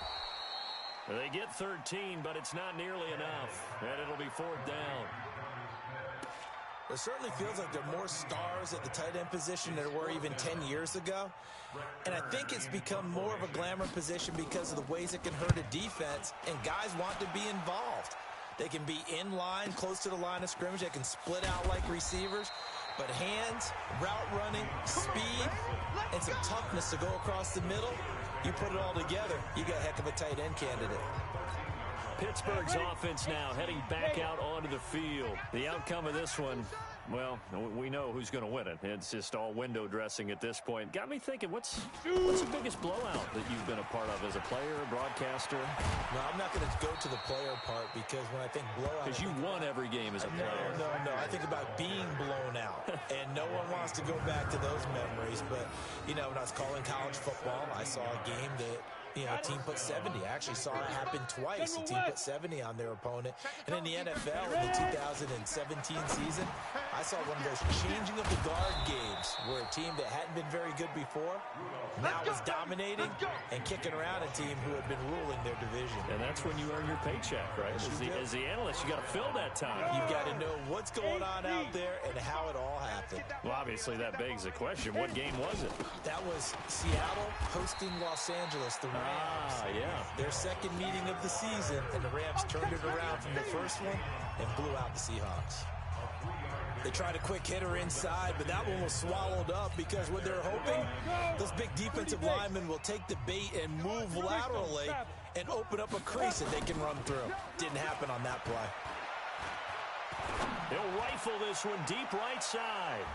They get 13, but it's not nearly enough. And it'll be 4th down. It certainly feels like there are more stars at the tight end position than there were even 10 years ago. And I think it's become more of a glamour position because of the ways it can hurt a defense, and guys want to be involved. They can be in line, close to the line of scrimmage. They can split out like receivers. But hands, route running, speed, and some toughness to go across the middle, you put it all together, you got a heck of a tight end candidate. Pittsburgh's offense now heading back out onto the field. The outcome of this one, well, we know who's going to win it. It's just all window dressing at this point. Got me thinking, what's the biggest blowout that you've been a part of as a player, broadcaster? No, I'm not going to go to the player part because when I think blowout... Because you won every game as a player. No. I think about being blown out. And no one wants to go back to those memories. But, when I was calling college football, I saw a game that... a team put 70. I actually saw it happen twice. A team put 70 on their opponent. And in the NFL, in the 2017 season, I saw one of those changing of the guard games where a team that hadn't been very good before now was dominating and kicking around a team who had been ruling their division. And that's when you earn your paycheck, right? As the analyst, you got to fill that time. You've got to know what's going on out there and how it all happened. Well, obviously, that begs the question, what game was it? That was Seattle hosting Los Angeles, the Rams. Yeah. Their second meeting of the season, and the Rams turned it around from the first one and blew out the Seahawks. They tried a quick hitter inside, but that one was swallowed up because what they're hoping, those big defensive linemen will take the bait and move laterally and open up a crease that they can run through. Didn't happen on that play. He'll rifle this one deep right side.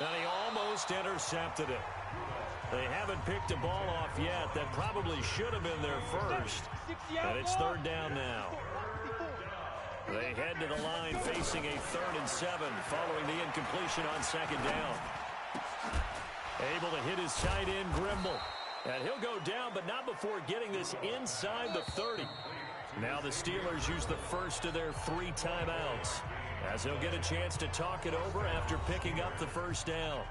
And he almost intercepted it. They haven't picked a ball off yet. That probably should have been their first. And it's third down now. They head to the line facing a 3rd and 7 following the incompletion on second down. Able to hit his tight end, Grimble. And he'll go down, but not before getting this inside the 30. Now the Steelers use the first of their 3 timeouts, as they'll get a chance to talk it over after picking up the first down.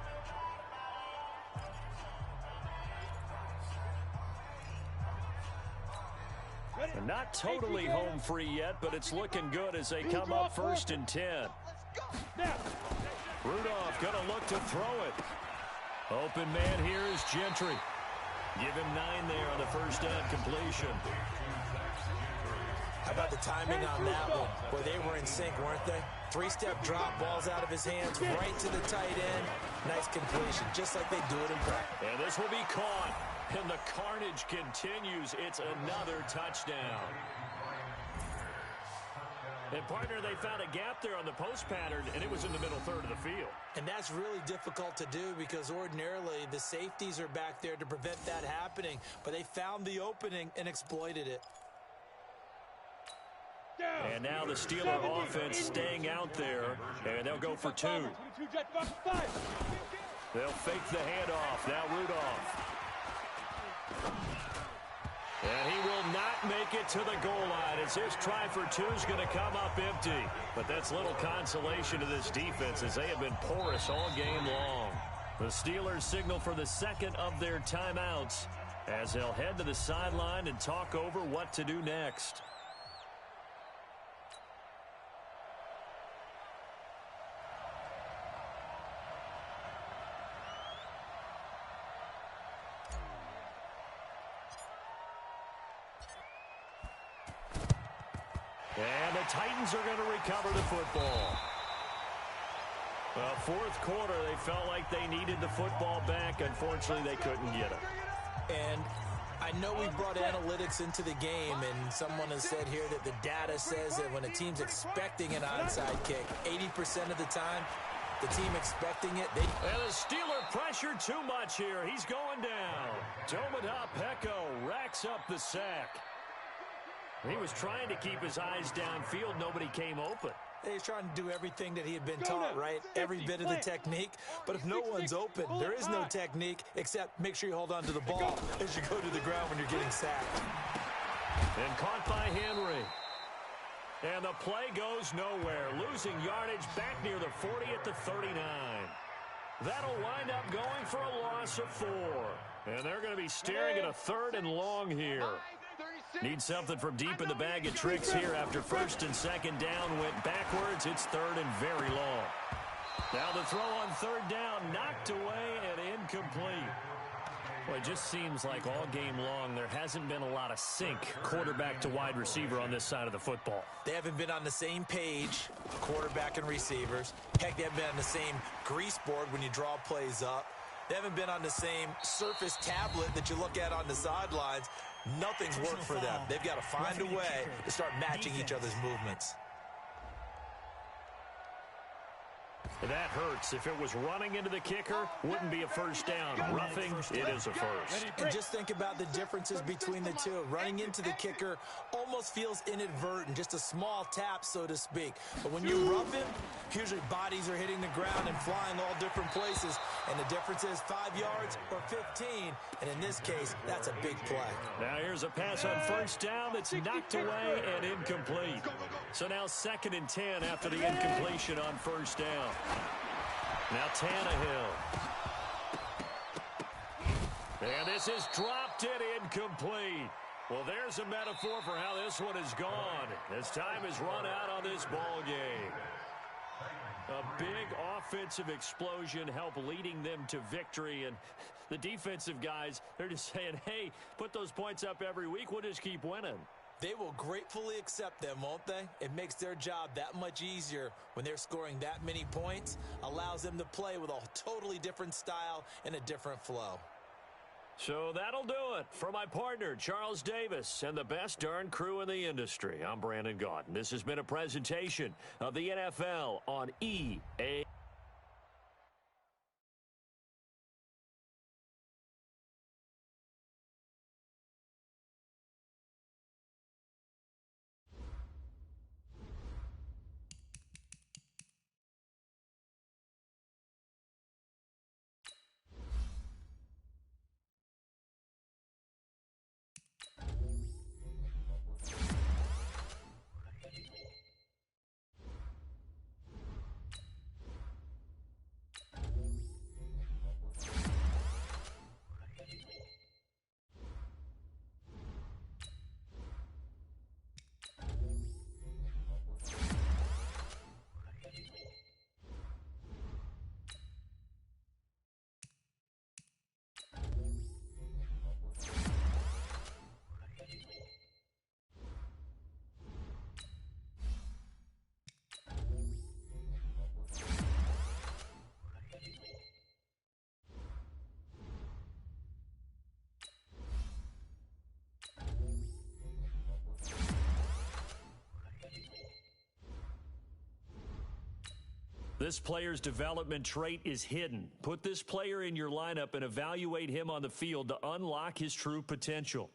And not totally home free yet, but it's looking good as they come up 1st and 10. Rudolph going to look to throw it. Open man here is Gentry. Give him 9 there on the first down completion. How about the timing on that one? Boy, they were in sync, weren't they? 3-step drop, balls out of his hands, right to the tight end. Nice completion, just like they do it in practice. And this will be caught. And the carnage continues. It's another touchdown. And, partner, they found a gap there on the post pattern, and it was in the middle third of the field. And that's really difficult to do because ordinarily the safeties are back there to prevent that happening. But they found the opening and exploited it. And now the Steeler offense staying out there, and they'll go for 2. They'll fake the handoff. Now Rudolph. And he will not make it to the goal line as his try for 2 is going to come up empty. But that's little consolation to this defense as they have been porous all game long. The Steelers signal for the second of their timeouts as they'll head to the sideline and talk over what to do next. And the Titans are going to recover the football. Well, 4th quarter, they felt like they needed the football back. Unfortunately, they couldn't get it. And I know we brought analytics into the game, and someone has said here that the data says that when a team's expecting an onside kick, 80% of the time, the team expecting it. And the Steeler pressure too much here. He's going down. Domada Peko racks up the sack. He was trying to keep his eyes downfield. Nobody came open. He's trying to do everything that he had been taught, right? Every bit of the technique. But if no one's open, there is no technique except make sure you hold on to the ball as you go to the ground when you're getting sacked. And caught by Henry. And the play goes nowhere. Losing yardage back near the 40 at the 39. That'll wind up going for a loss of 4. And they're going to be staring at a 3rd and long here. Need something from deep in the bag of tricks here after 1st and 2nd down went backwards. It's 3rd and very long. Now the throw on 3rd down, knocked away and incomplete. Well, it just seems like all game long there hasn't been a lot of sync quarterback to wide receiver on this side of the football. They haven't been on the same page, quarterback and receivers. Heck, they haven't been on the same grease board when you draw plays up. They haven't been on the same surface tablet that you look at on the sidelines. Nothing's worked for them. They've got to find a way to start matching each other's movements. That hurts. If it was running into the kicker, wouldn't be a first down. Roughing, it is a first. And just think about the differences between the two. Running into the kicker almost feels inadvertent, just a small tap, so to speak. But when you rough him, usually bodies are hitting the ground and flying all different places. And the difference is 5 yards or 15. And in this case, that's a big play. Now here's a pass on first down that's knocked away and incomplete. So now 2nd and 10 after the incompletion on first down. Now Tannehill. And this is dropped it incomplete. Well, there's a metaphor for how this one is gone. As time has run out on this ball game. A big offensive explosion helped leading them to victory. And the defensive guys, they're just saying, hey, put those points up every week. We'll just keep winning. They will gratefully accept them, won't they? It makes their job that much easier when they're scoring that many points. Allows them to play with a totally different style and a different flow. So that'll do it. For my partner, Charles Davis, and the best darn crew in the industry, I'm Brandon Gaudin. This has been a presentation of the NFL on EA. This player's development trait is hidden. Put this player in your lineup and evaluate him on the field to unlock his true potential.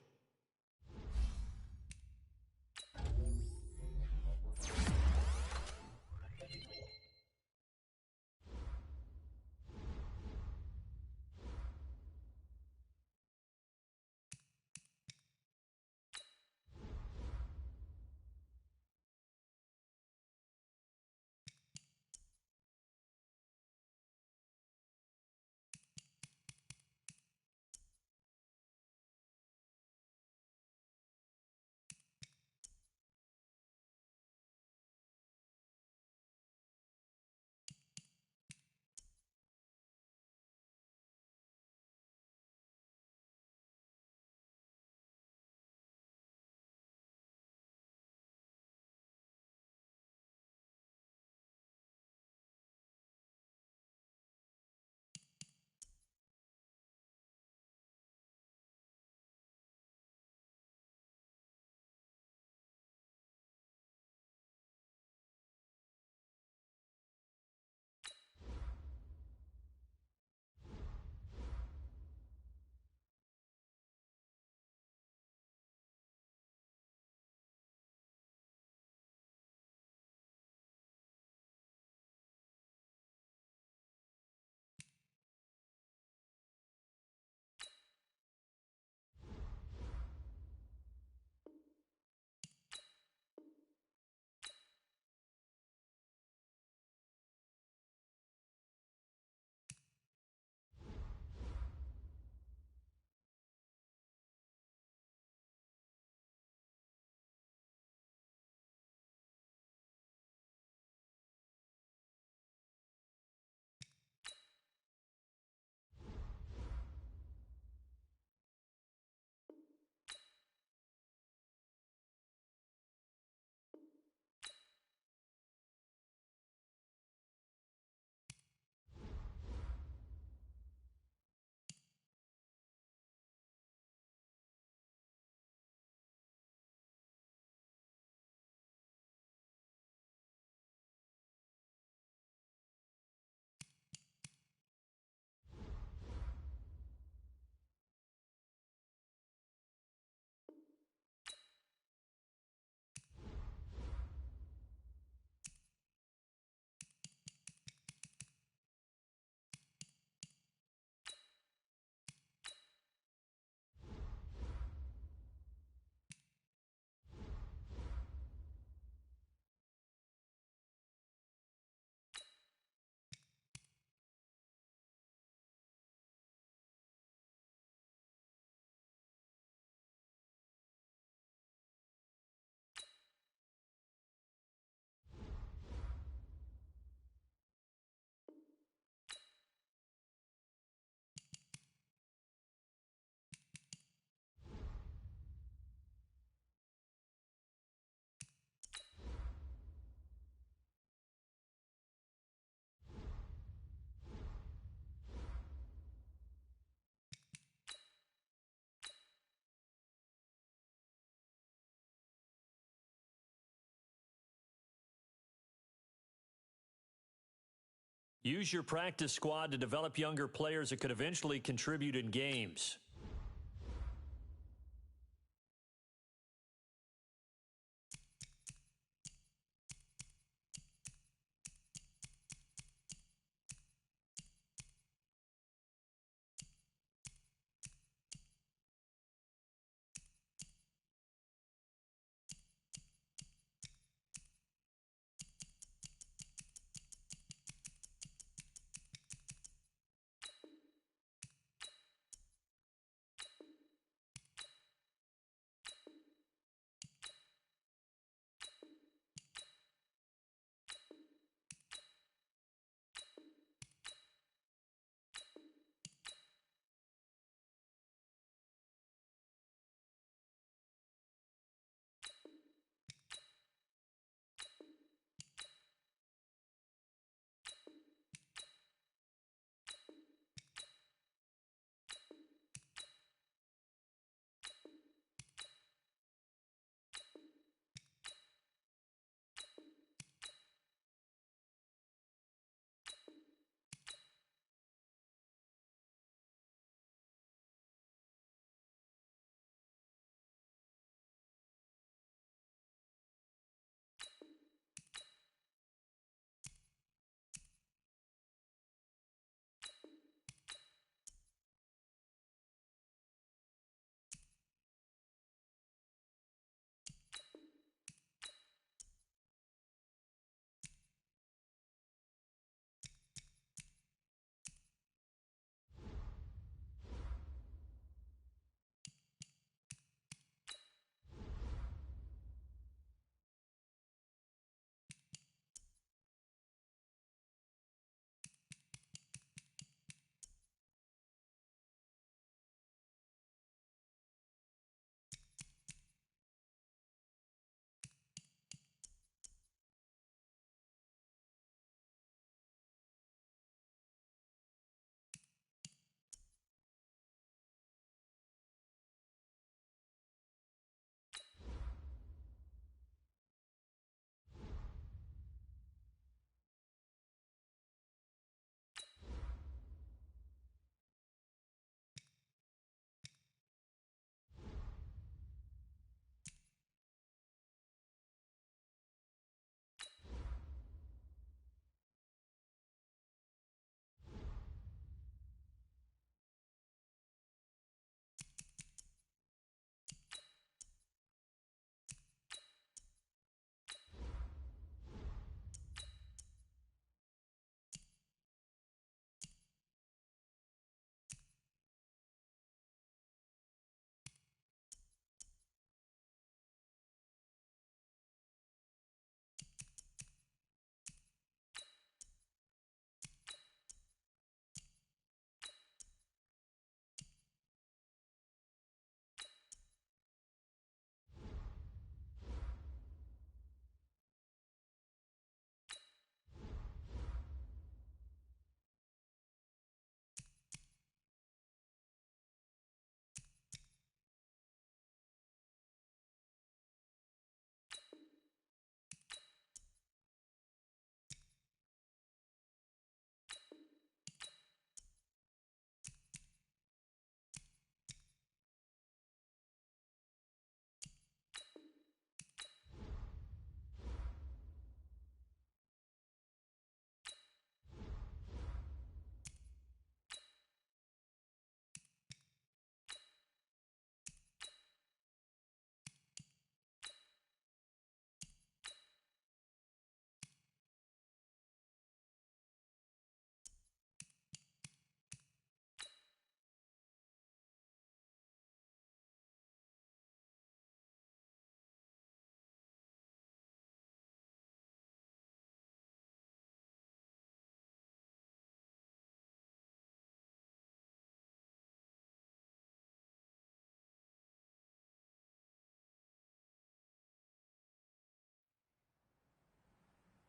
Use your practice squad to develop younger players that could eventually contribute in games.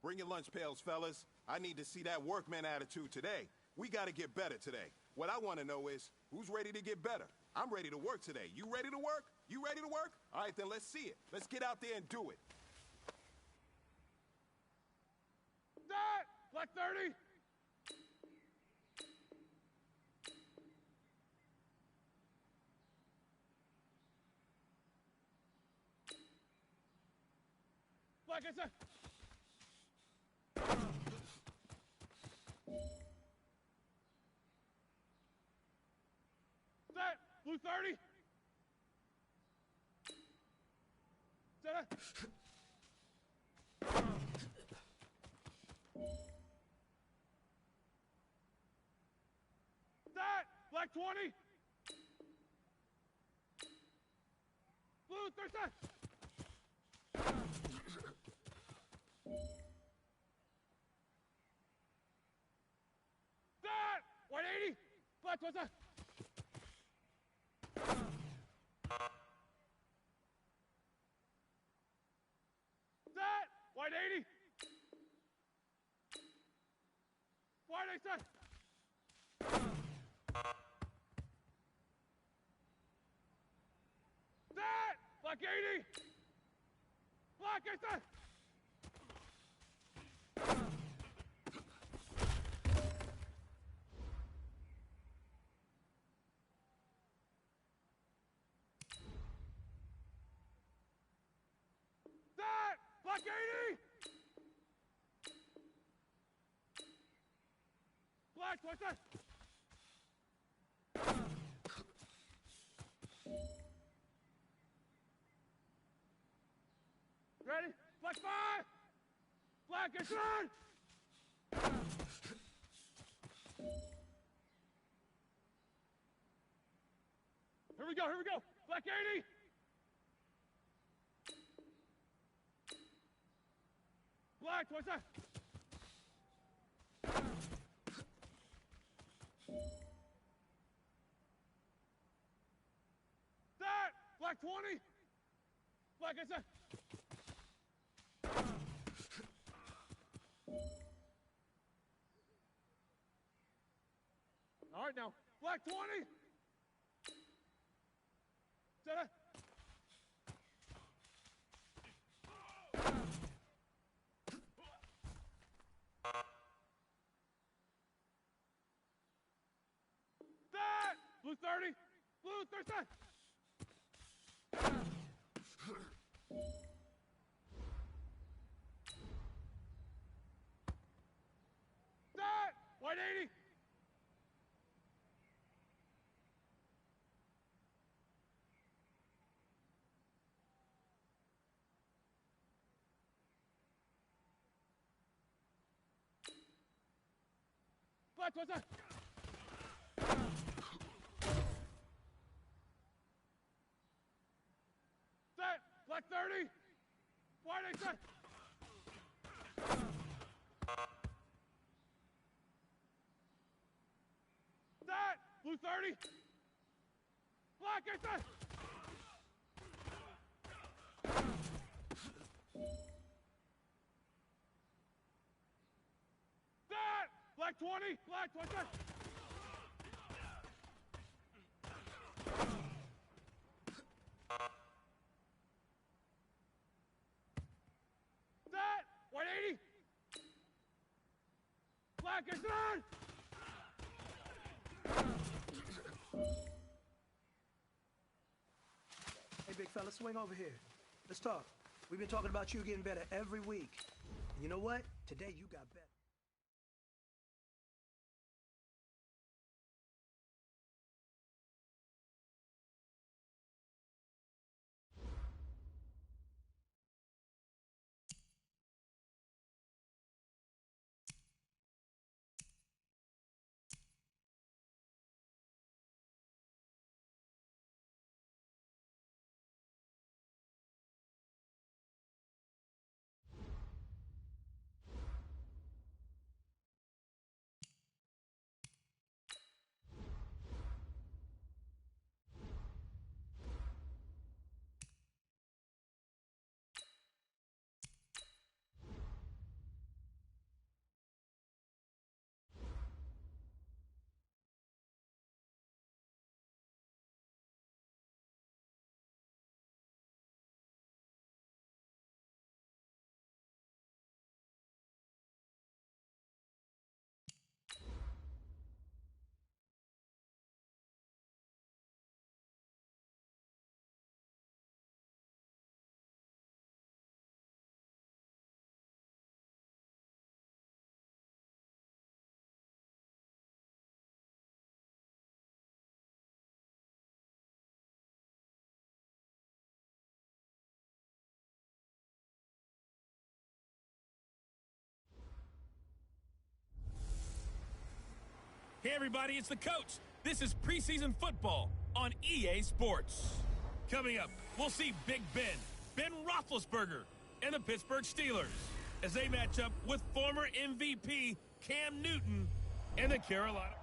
Bring your lunch pails, fellas. I need to see that workman attitude today. We got to get better today. What I want to know is, who's ready to get better? I'm ready to work today. You ready to work? You ready to work? All right, then let's see it. Let's get out there and do it. That! Black 30! Black, I said! Set! Blue 30! Set! Set! Black 20! Blue 30! Set! White 80! Black 20! Set! White 80! White 80 set! Set! Black 80! Black 80 set! Set! Black 80! Black 20 set! Ready? Black 5! Black is on! Here we go, here we go! Black 80! Black 20 set! Set! Black 20! Black is set! All right, now, black 20. Set. Set. Blue 30. Blue 30. Set. Set. White 80. Black 20. Set. Black 30. White 8 set. Set. Blue 30. Black 8 set. Set. Black 20. Black 20 set. Set. White 80. Black is on. Hey, big fella, swing over here. Let's talk. We've been talking about you getting better every week. And you know what? Today you got better. everybody, it's the coach. This is preseason football on EA Sports. Coming up, we'll see Big Ben Roethlisberger, and the Pittsburgh Steelers as they match up with former MVP Cam Newton and the Carolina.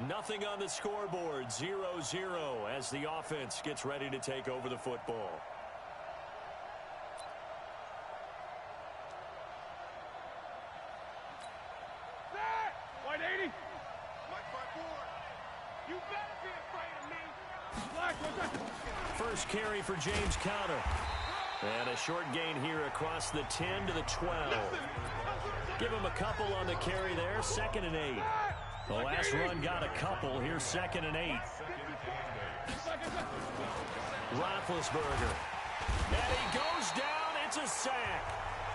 Nothing on the scoreboard, 0-0 as the offense gets ready to take over the football. White 80. You better be afraid of me. First carry for James Conner. And a short gain here across the 10 to the 12. Give him a couple on the carry there, 2nd and 8. The last run got a couple. Here's 2nd and 8. Roethlisberger. And he goes down. It's a sack.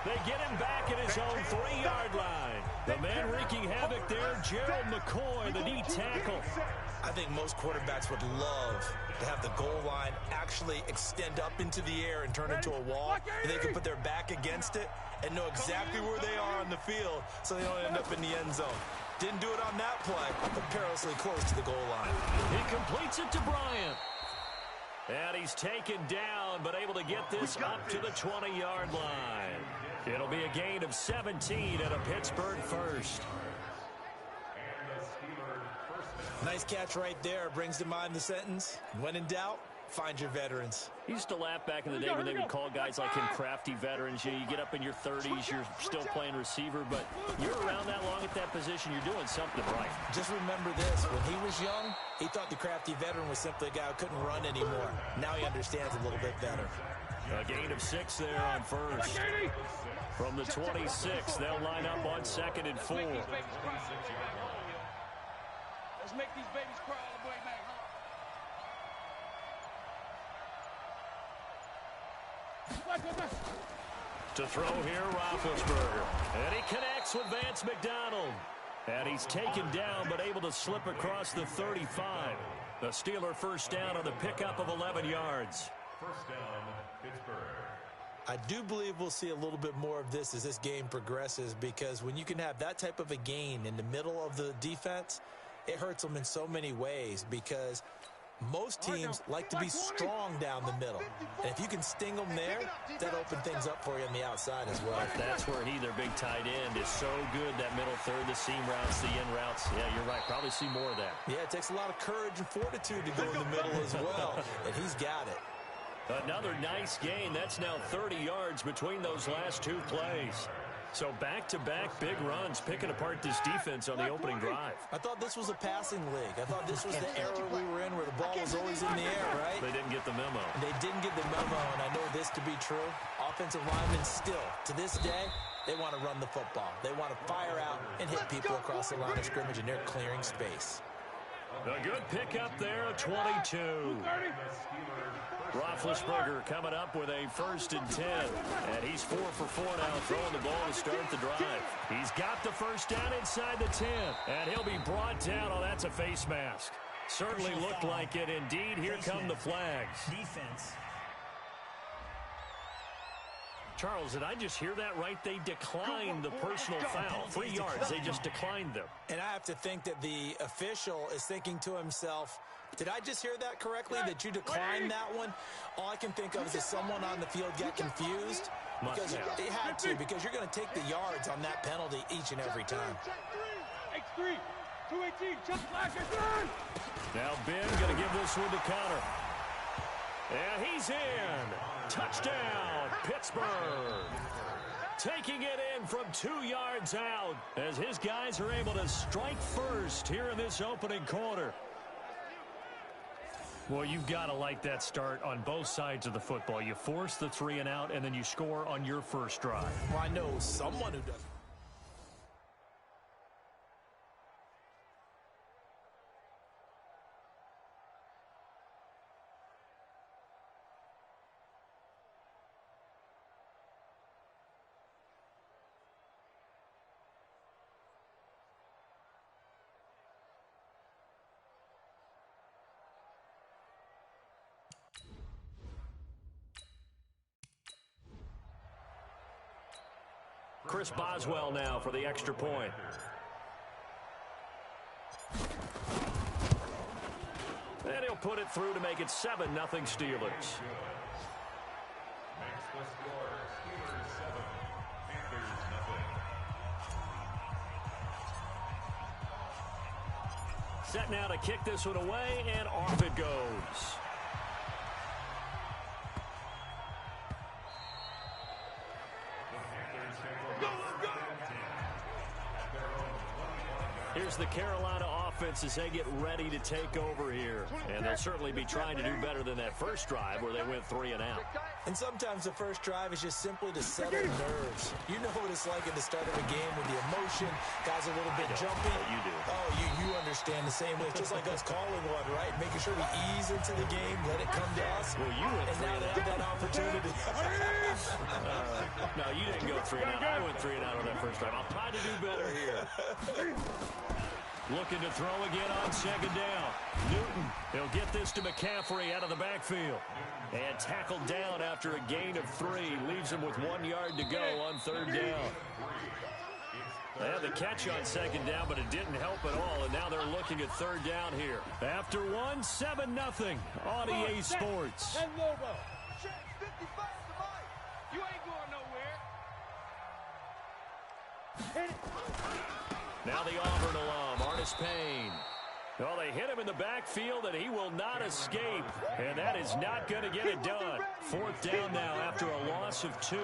They get him back at his own 3-yard line. The man wreaking havoc there, Gerald McCoy, the D tackle. I think most quarterbacks would love to have the goal line actually extend up into the air and turn into a wall. And they can put their back against it and know exactly where they are on the field so they don't end up in the end zone. Didn't do it on that play, but perilously close to the goal line. He completes it to Bryant. And he's taken down, but able to get this up to the 20-yard line. It'll be a gain of 17 and a Pittsburgh first. Nice catch right there. Brings to mind the sentence, when in doubt, find your veterans. He used to laugh back in the day when they would call guys like him crafty veterans. You get up in your 30s, you're still playing receiver, but you're around that long at that position, you're doing something right. Just remember this, when he was young, he thought the crafty veteran was simply a guy who couldn't run anymore. Now he understands a little bit better. A gain of 6 there on first. From the 26, they'll line up on 2nd and 4. Let's make these babies cry all the way back home. To throw here, Roethlisberger. And he connects with Vance McDonald. And he's taken down, but able to slip across the 35. The Steeler first down on the pickup of 11 yards. First down, Pittsburgh. I do believe we'll see a little bit more of this as this game progresses, because when you can have that type of a gain in the middle of the defense, it hurts them in so many ways, because most teams like to be strong down the middle. And if you can sting them there, that opens things up for you on the outside as well. That's where he, their big tight end, is so good, that middle third, the seam routes, the in routes. Yeah, you're right. Probably see more of that. Yeah, it takes a lot of courage and fortitude to go in the middle as well, and he's got it. Another nice gain. That's now 30 yards between those last two plays. So back-to-back big runs, picking apart this defense on the opening drive. I thought this was a passing league. I thought this was the era we were in where the ball was always in the air, right? They didn't get the memo. They didn't get the memo, and I know this to be true. Offensive linemen still, to this day, they want to run the football. They want to fire out and hit people across the line of scrimmage, and they're clearing space. A good pickup there, 22. Roethlisberger coming up with a 1st and 10. And he's 4 for 4 now, throwing the ball to start the drive. He's got the first down inside the 10. And he'll be brought down. Oh, that's a face mask. Certainly looked like it. Indeed, here come the flags. Defense. Charles, did I just hear that right? They declined the personal foul. 3 yards, they just declined them. And I have to think that the official is thinking to himself, did I just hear that correctly, that you declined that one? All I can think of is that someone on the field got confused. Because they had to, because you're going to take the yards on that penalty each and every time. X3, 218, just flash it. Now Ben going to give this one to Conner. And he's in. Touchdown, Pittsburgh. Taking it in from 2 yards out as his guys are able to strike first here in this opening quarter. Well, you've got to like that start on both sides of the football. You force the 3 and out, and then you score on your first drive. Well, I know someone who does. Chris Boswell now for the extra point. And he'll put it through to make it 7-0 Steelers. Makes the score Steelers 7, Panthers nothing. Set now to kick this one away, and off it goes. Here's the Carolina offense as they get ready to take over here. And they'll certainly be trying to do better than that first drive where they went 3 and out. And sometimes the first drive is just simply to settle nerves. You know what it's like at the start of a game with the emotion. Guys are a little bit jumpy. You do. Oh, you understand the same way. It's just like us calling one, right? Making sure we ease into the game, let it come to us. Well, you went and now they have that opportunity. No, you didn't go 3 and out. I went 3 and out on that first drive. I'll try to do better here. Looking to throw again on second down. Newton, he'll get this to McCaffrey out of the backfield. And tackled down after a gain of 3. Leaves him with 1 yard to go on third down. They had the catch on second down, but it didn't help at all. And now they're looking at third down here. After 1, 7-0 on EA Sports. And Lobo. 55 to Mike. You ain't going nowhere. Hit it. Now the Auburn alum, Artis Payne. Well, they hit him in the backfield, and he will not escape. And that is not going to get it done. Fourth down now after a loss of 2.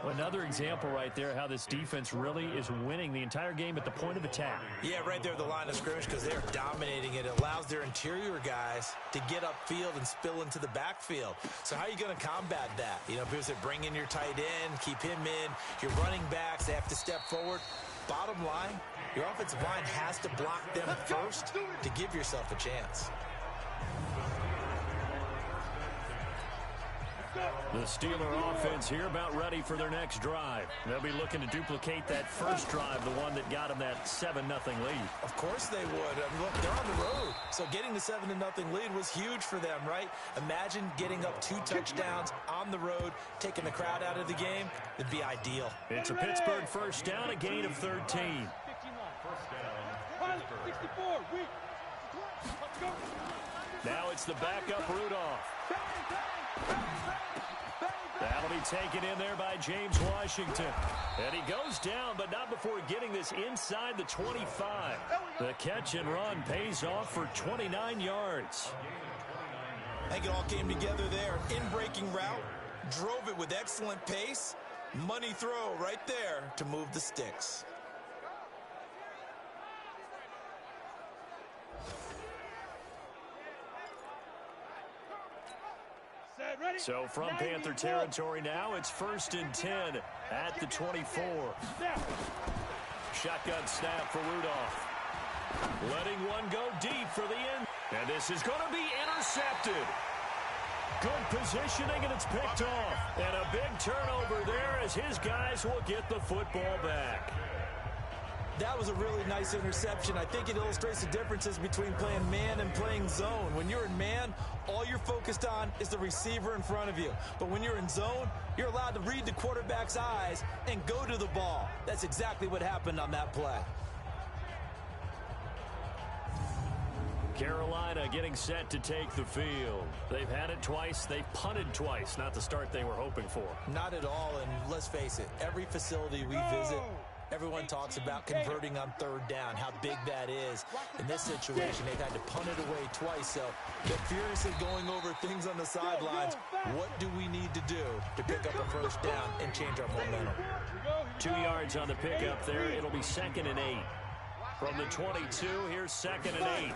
Another example right there how this defense really is winning the entire game at the point of attack. Yeah, right there at the line of scrimmage because they're dominating it. It allows their interior guys to get upfield and spill into the backfield. So how are you going to combat that? You know, people say bring in your tight end, keep him in. Your running backs, they have to step forward. Bottom line, your offensive line has to block them first to give yourself a chance. The Steeler offense here about ready for their next drive. They'll be looking to duplicate that first drive, the one that got them that 7-0 lead. Of course they would. I mean, look, they're on the road. So getting the 7-0 lead was huge for them, right? Imagine getting up 2 touchdowns on the road, taking the crowd out of the game. It'd be ideal. It's a Pittsburgh first down, a gain of 13. 64, weak. Let's go. Now it's the backup Rudolph. That'll be taken in there by James Washington. And he goes down, but not before getting this inside the 25. The catch and run pays off for 29 yards. I think it all came together there. In-breaking route, drove it with excellent pace. Money throw right there to move the sticks. So from Panther territory now, it's 1st and 10 at the 24. Shotgun snap for Rudolph. Letting one go deep for the end. And this is going to be intercepted. Good positioning, and it's picked off. And a big turnover there as his guys will get the football back. That was a really nice interception. I think it illustrates the differences between playing man and playing zone. When you're in man, all you're focused on is the receiver in front of you. But when you're in zone, you're allowed to read the quarterback's eyes and go to the ball. That's exactly what happened on that play. Carolina getting set to take the field. They've had it twice. They've punted twice. Not the start they were hoping for. Not at all, and let's face it, every facility we visit, everyone talks about converting on third down, how big that is. In this situation, they've had to punt it away twice, so they're furiously going over things on the sidelines. What do we need to do to pick up a first down and change our momentum? 2 yards on the pickup there. It'll be 2nd and 8. From the 22, here's 2nd and 8.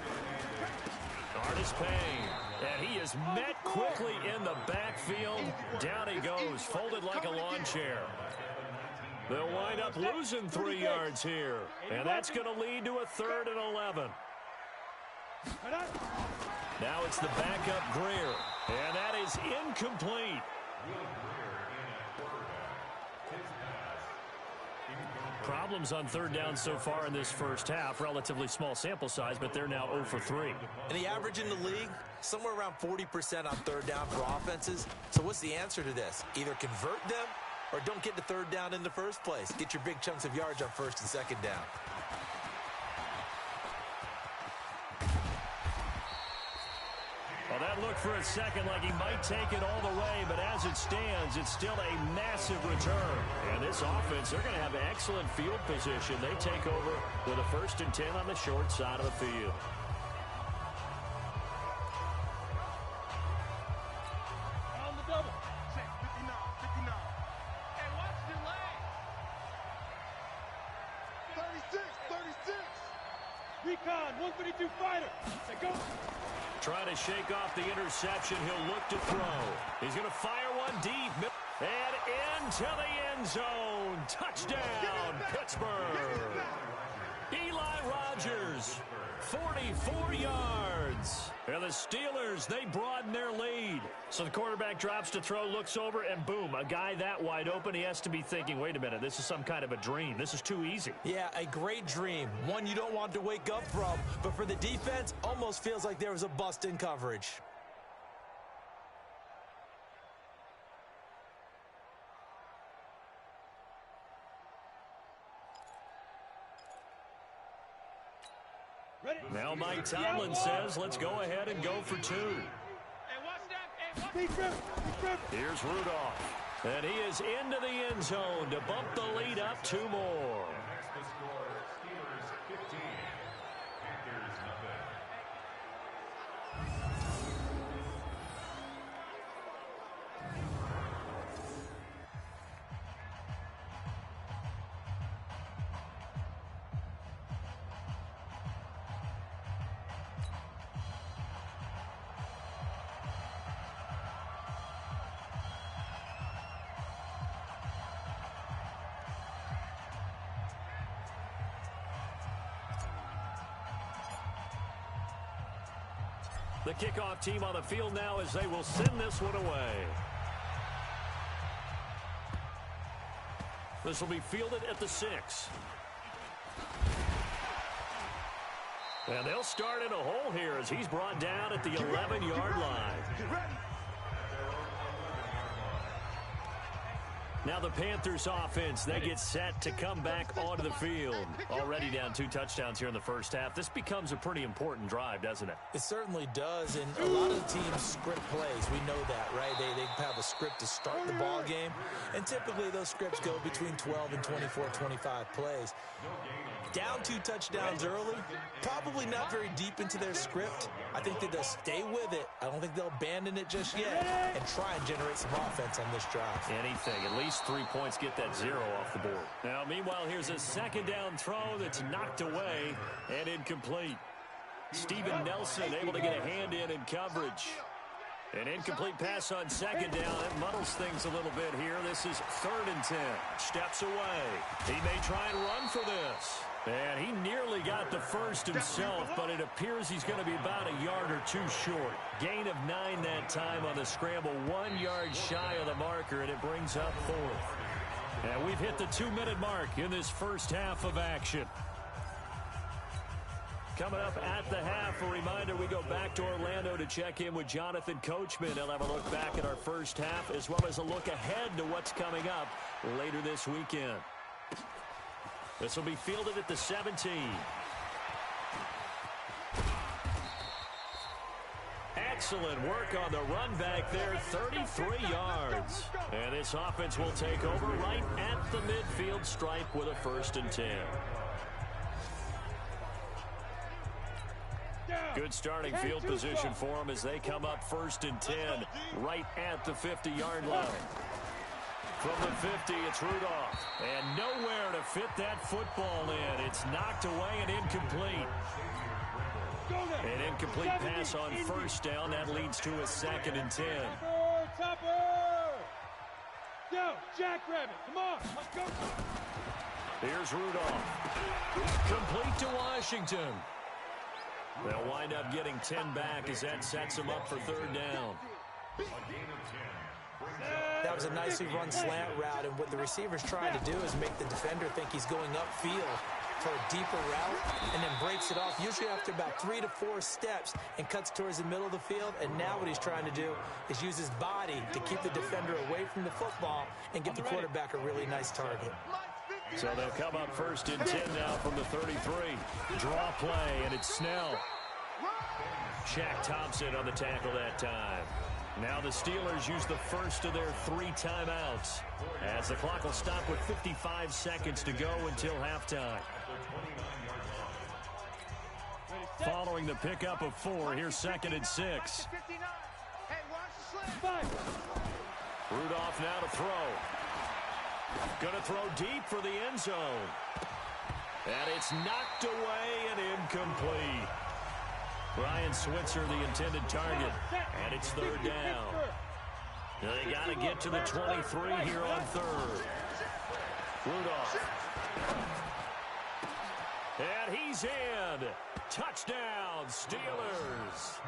Artis Payne, and he is met quickly in the backfield. Down he goes, folded like a lawn chair. They'll wind up losing 3 yards here, and that's going to lead to a 3rd and 11. Now it's the backup Greer, and that is incomplete. Problems on third down so far in this first half. Relatively small sample size, but they're now 0 for 3. And the average in the league, somewhere around 40% on third down for offenses. So what's the answer to this? Either convert them or don't get the third down in the first place. Get your big chunks of yards on first and second down. Well, that looked for a second like he might take it all the way, but as it stands, it's still a massive return. And this offense, they're going to have excellent field position. They take over with a 1st and 10 on the short side of the field. On the double. Check, 59, 59. Hey, watch your leg. 36, 36. Recon, 132 fighter. Say go. Trying to shake off the interception. He'll look to throw. He's going to fire one deep. And into the end zone. Touchdown, Pittsburgh. Eli Rogers, 44 yards. And the Steelers, they broaden their lead. So the quarterback drops to throw, looks over, and boom, a guy that wide open, he has to be thinking, wait a minute, this is some kind of a dream. This is too easy. Yeah, a great dream. One you don't want to wake up from. But for the defense, almost feels like there was a bust in coverage. Now Mike Tomlin says, let's go ahead and go for 2. Hey, watch that. Hey, watch. Here's Rudolph. And he is into the end zone to bump the lead up 2 more. Next the score, Steelers 15, Panthers nothing. The kickoff team on the field now as they will send this one away. This will be fielded at the 6. And they'll start in a hole here as he's brought down at the 11-yard line. Now the Panthers offense, they get set to come back onto the field. Already down 2 touchdowns here in the first half. This becomes a pretty important drive, doesn't it? It certainly does, and a lot of the teams script plays. We know that, right? They have a script to start the ball game, and typically those scripts go between 12 and 24, 25 plays. Down 2 touchdowns early, probably not very deep into their script. I think that they'll stay with it. I don't think they'll abandon it just yet and try and generate some offense on this drive. Anything, at least 3 points, get that 0 off the board. Now, meanwhile, here's a second down throw that's knocked away and incomplete. Steven Nelson able to get a hand in coverage. An incomplete pass on second down. It muddles things a little bit here. This is 3rd and 10. Steps away. He may try and run for this. And he nearly got the first himself, but it appears he's going to be about a yard or 2 short. Gain of 9 that time on the scramble. 1 yard shy of the marker, and it brings up 4th. And we've hit the 2-minute mark in this first half of action. Coming up at the half, a reminder, we go back to Orlando to check in with Jonathan Coachman. He'll have a look back at our first half as well as a look ahead to what's coming up later this weekend. This will be fielded at the 17. Excellent work on the run back there, 33 yards. And this offense will take over right at the midfield stripe with a 1st and 10. Good starting field position for them as they come up 1st and 10 right at the 50-yard line. From the 50, it's Rudolph. And nowhere to fit that football in. It's knocked away and incomplete. An incomplete pass on 1st down. That leads to a 2nd and 10. Topper! Go, Jackrabbit, come on, let's go. Here's Rudolph. Complete to Washington. They'll wind up getting 10 back as that sets them up for 3rd down. That was a nicely run slant route, and what the receiver's trying to do is make the defender think he's going upfield. for a deeper route and then breaks it off, usually after about 3 to 4 steps, and cuts towards the middle of the field. And now what he's trying to do is use his body to keep the defender away from the football and give the quarterback a really nice target. So they'll come up first and 10 now from the 33. Draw play, and it's Snell. Shaq Thompson on the tackle that time. Now the Steelers use the first of their 3 timeouts, as the clock will stop with 55 seconds to go until halftime. Following the pickup of 4, here's 2nd and 6. Rudolph now to throw. Gonna throw deep for the end zone. And it's knocked away and incomplete. Ryan Switzer, the intended target. And it's 3rd down. They got to get to the 23 here on 3rd. Rudolph. And he's in. Touchdown, Steelers.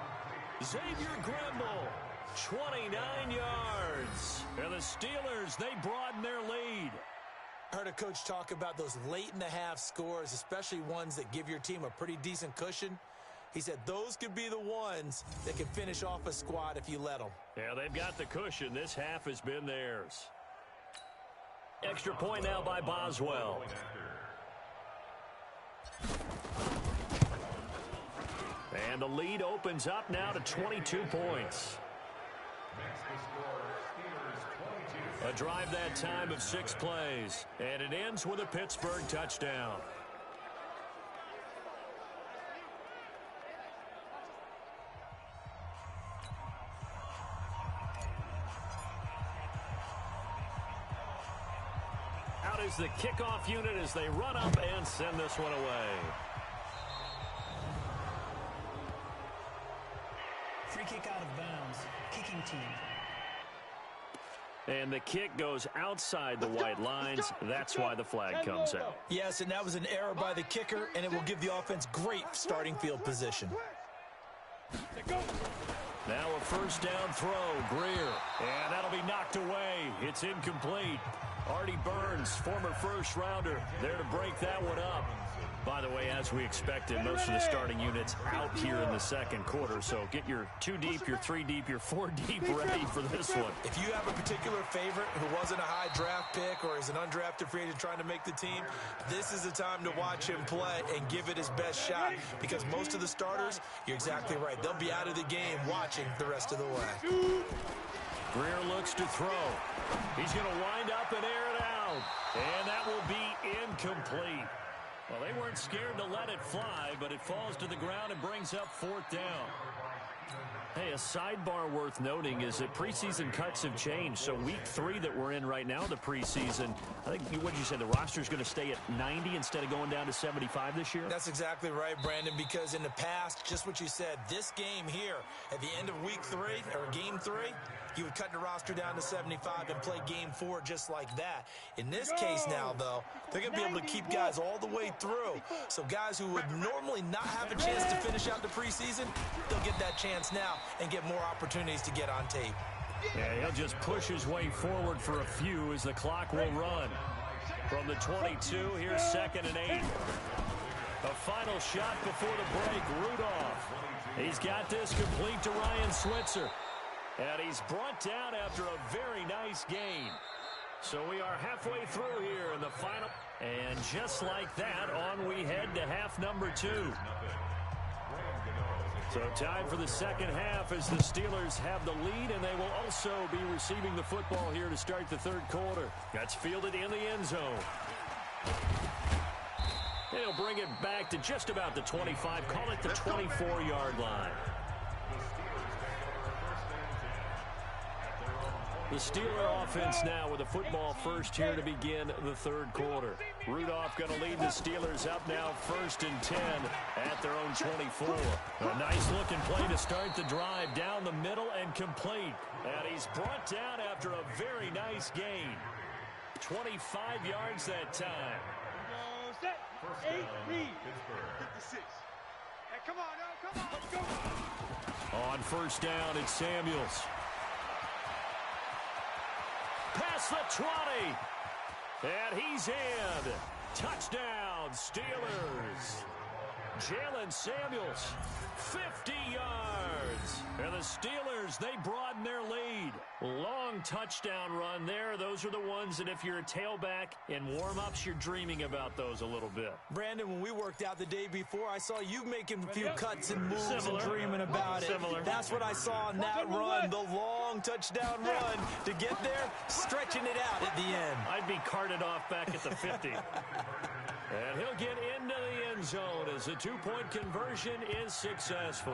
Xavier Grimble, 29 yards. And the Steelers, they broaden their lead. I heard a coach talk about those late-in-the-half scores, especially ones that give your team a pretty decent cushion. He said those could be the ones that can finish off a squad if you let them. Yeah, they've got the cushion. This half has been theirs. Extra point now by Boswell. And the lead opens up now to 22 points. A drive that time of 6 plays. And it ends with a Pittsburgh touchdown. Out is the kickoff unit as they run up and send this one away. Free kick out of bounds. Kicking team. And the kick goes outside the white lines. That's why the flag comes out. Yes, and that was an error by the kicker, and it will give the offense great starting field position. Now a 1st down throw, Greer. And that'll be knocked away. It's incomplete. Artie Burns, former 1st-rounder, there to break that one up. By the way, as we expected, most of the starting units out here in the 2nd quarter. So get your 2 deep, your 3 deep, your 4 deep ready for this one. If you have a particular favorite who wasn't a high draft pick or is an undrafted free agent trying to make the team, this is the time to watch him play and give it his best shot, because most of the starters, you're exactly right, they'll be out of the game watching the rest of the way. Greer looks to throw. He's going to wind up and air it out. And that will be incomplete. Well, they weren't scared to let it fly, but it falls to the ground and brings up 4th down. Hey, a sidebar worth noting is that preseason cuts have changed. So week 3 that we're in right now, the preseason, I think, what did you say, the roster's going to stay at 90 instead of going down to 75 this year? That's exactly right, Brandon, because in the past, just what you said, this game here, at the end of week 3, or game 3, you would cut the roster down to 75 and play game 4 just like that. In this case now, though, they're going to be able to keep guys all the way through. So guys who would normally not have a chance to finish out the preseason, they'll get that chance now and get more opportunities to get on tape. Yeah, he'll just push his way forward for a few as the clock will run. From the 22, here's 2nd and 8. A final shot before the break, Rudolph. He's got this complete to Ryan Switzer. And he's brought down after a very nice gain. So we are halfway through here in the final. And just like that, on we head to half number 2. So time for the 2nd half as the Steelers have the lead, and they will also be receiving the football here to start the 3rd quarter. That's fielded in the end zone. They'll bring it back to just about the 25, call it the 24-yard line. The Steeler offense now with the football first here to begin the 3rd quarter. Rudolph going to lead the Steelers up now 1st and 10 at their own 24. A nice looking play to start the drive down the middle and complete. And he's brought down after a very nice gain. 25 yards that time. Set. 8 lead. 56. Hey, come on now, come on, let's go. On 1st down, it's Samuels. Past the 20. And he's in. Touchdown, touchdown, Steelers. Jalen Samuels, 50 yards. And the Steelers, they broaden their lead. Long touchdown run there. Those are the ones that if you're a tailback in warm-ups, you're dreaming about those a little bit. Brandon, when we worked out the day before, I saw you making a few cuts and moves and dreaming about it. That's what I saw on that run, the long touchdown run. To get there, stretching it out at the end. I'd be carted off back at the 50. And he'll get into the end zone as the two-point conversion is successful.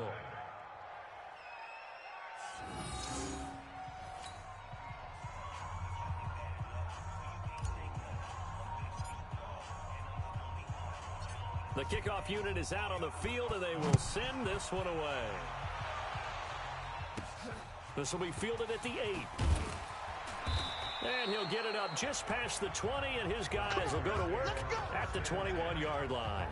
The kickoff unit is out on the field, and they will send this one away. This will be fielded at the 8. And he'll get it up just past the 20, and his guys will go to work at the 21-yard line.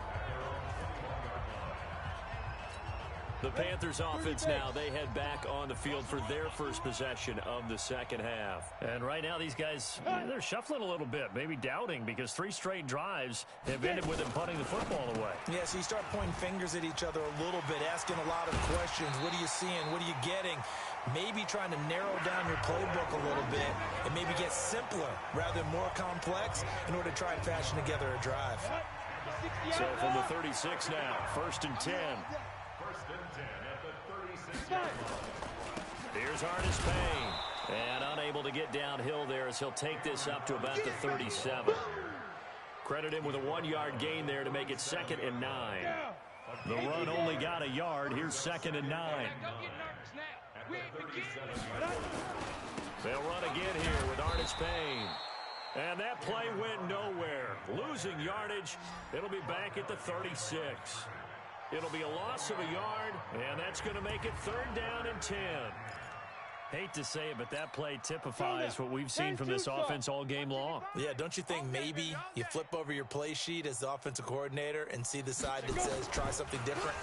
The Panthers offense now, they head back on the field for their first possession of the second half. And right now these guys, they're shuffling a little bit, maybe doubting, because 3 straight drives have ended with them punting the football away. Yeah, so you start pointing fingers at each other a little bit, asking a lot of questions. What are you seeing? What are you getting? Maybe trying to narrow down your playbook a little bit and maybe get simpler rather than more complex in order to try and fashion together a drive. So from the 36 now, 1st and 10. 1st and 10 at the 36-yard line. Here's Artis Payne. And unable to get downhill there as he'll take this up to about the 37. Credit him with a 1-yard gain there to make it 2nd and 9. The run only got a yard. Here's 2nd and 9. They'll run again here with Artis Payne. And that play went nowhere. Losing yardage. It'll be back at the 36. It'll be a loss of a yard, and that's going to make it 3rd down and 10. Hate to say it, but that play typifies what we've seen from this offense all game long. Yeah, don't you think maybe you flip over your play sheet as the offensive coordinator and see the side that says try something different?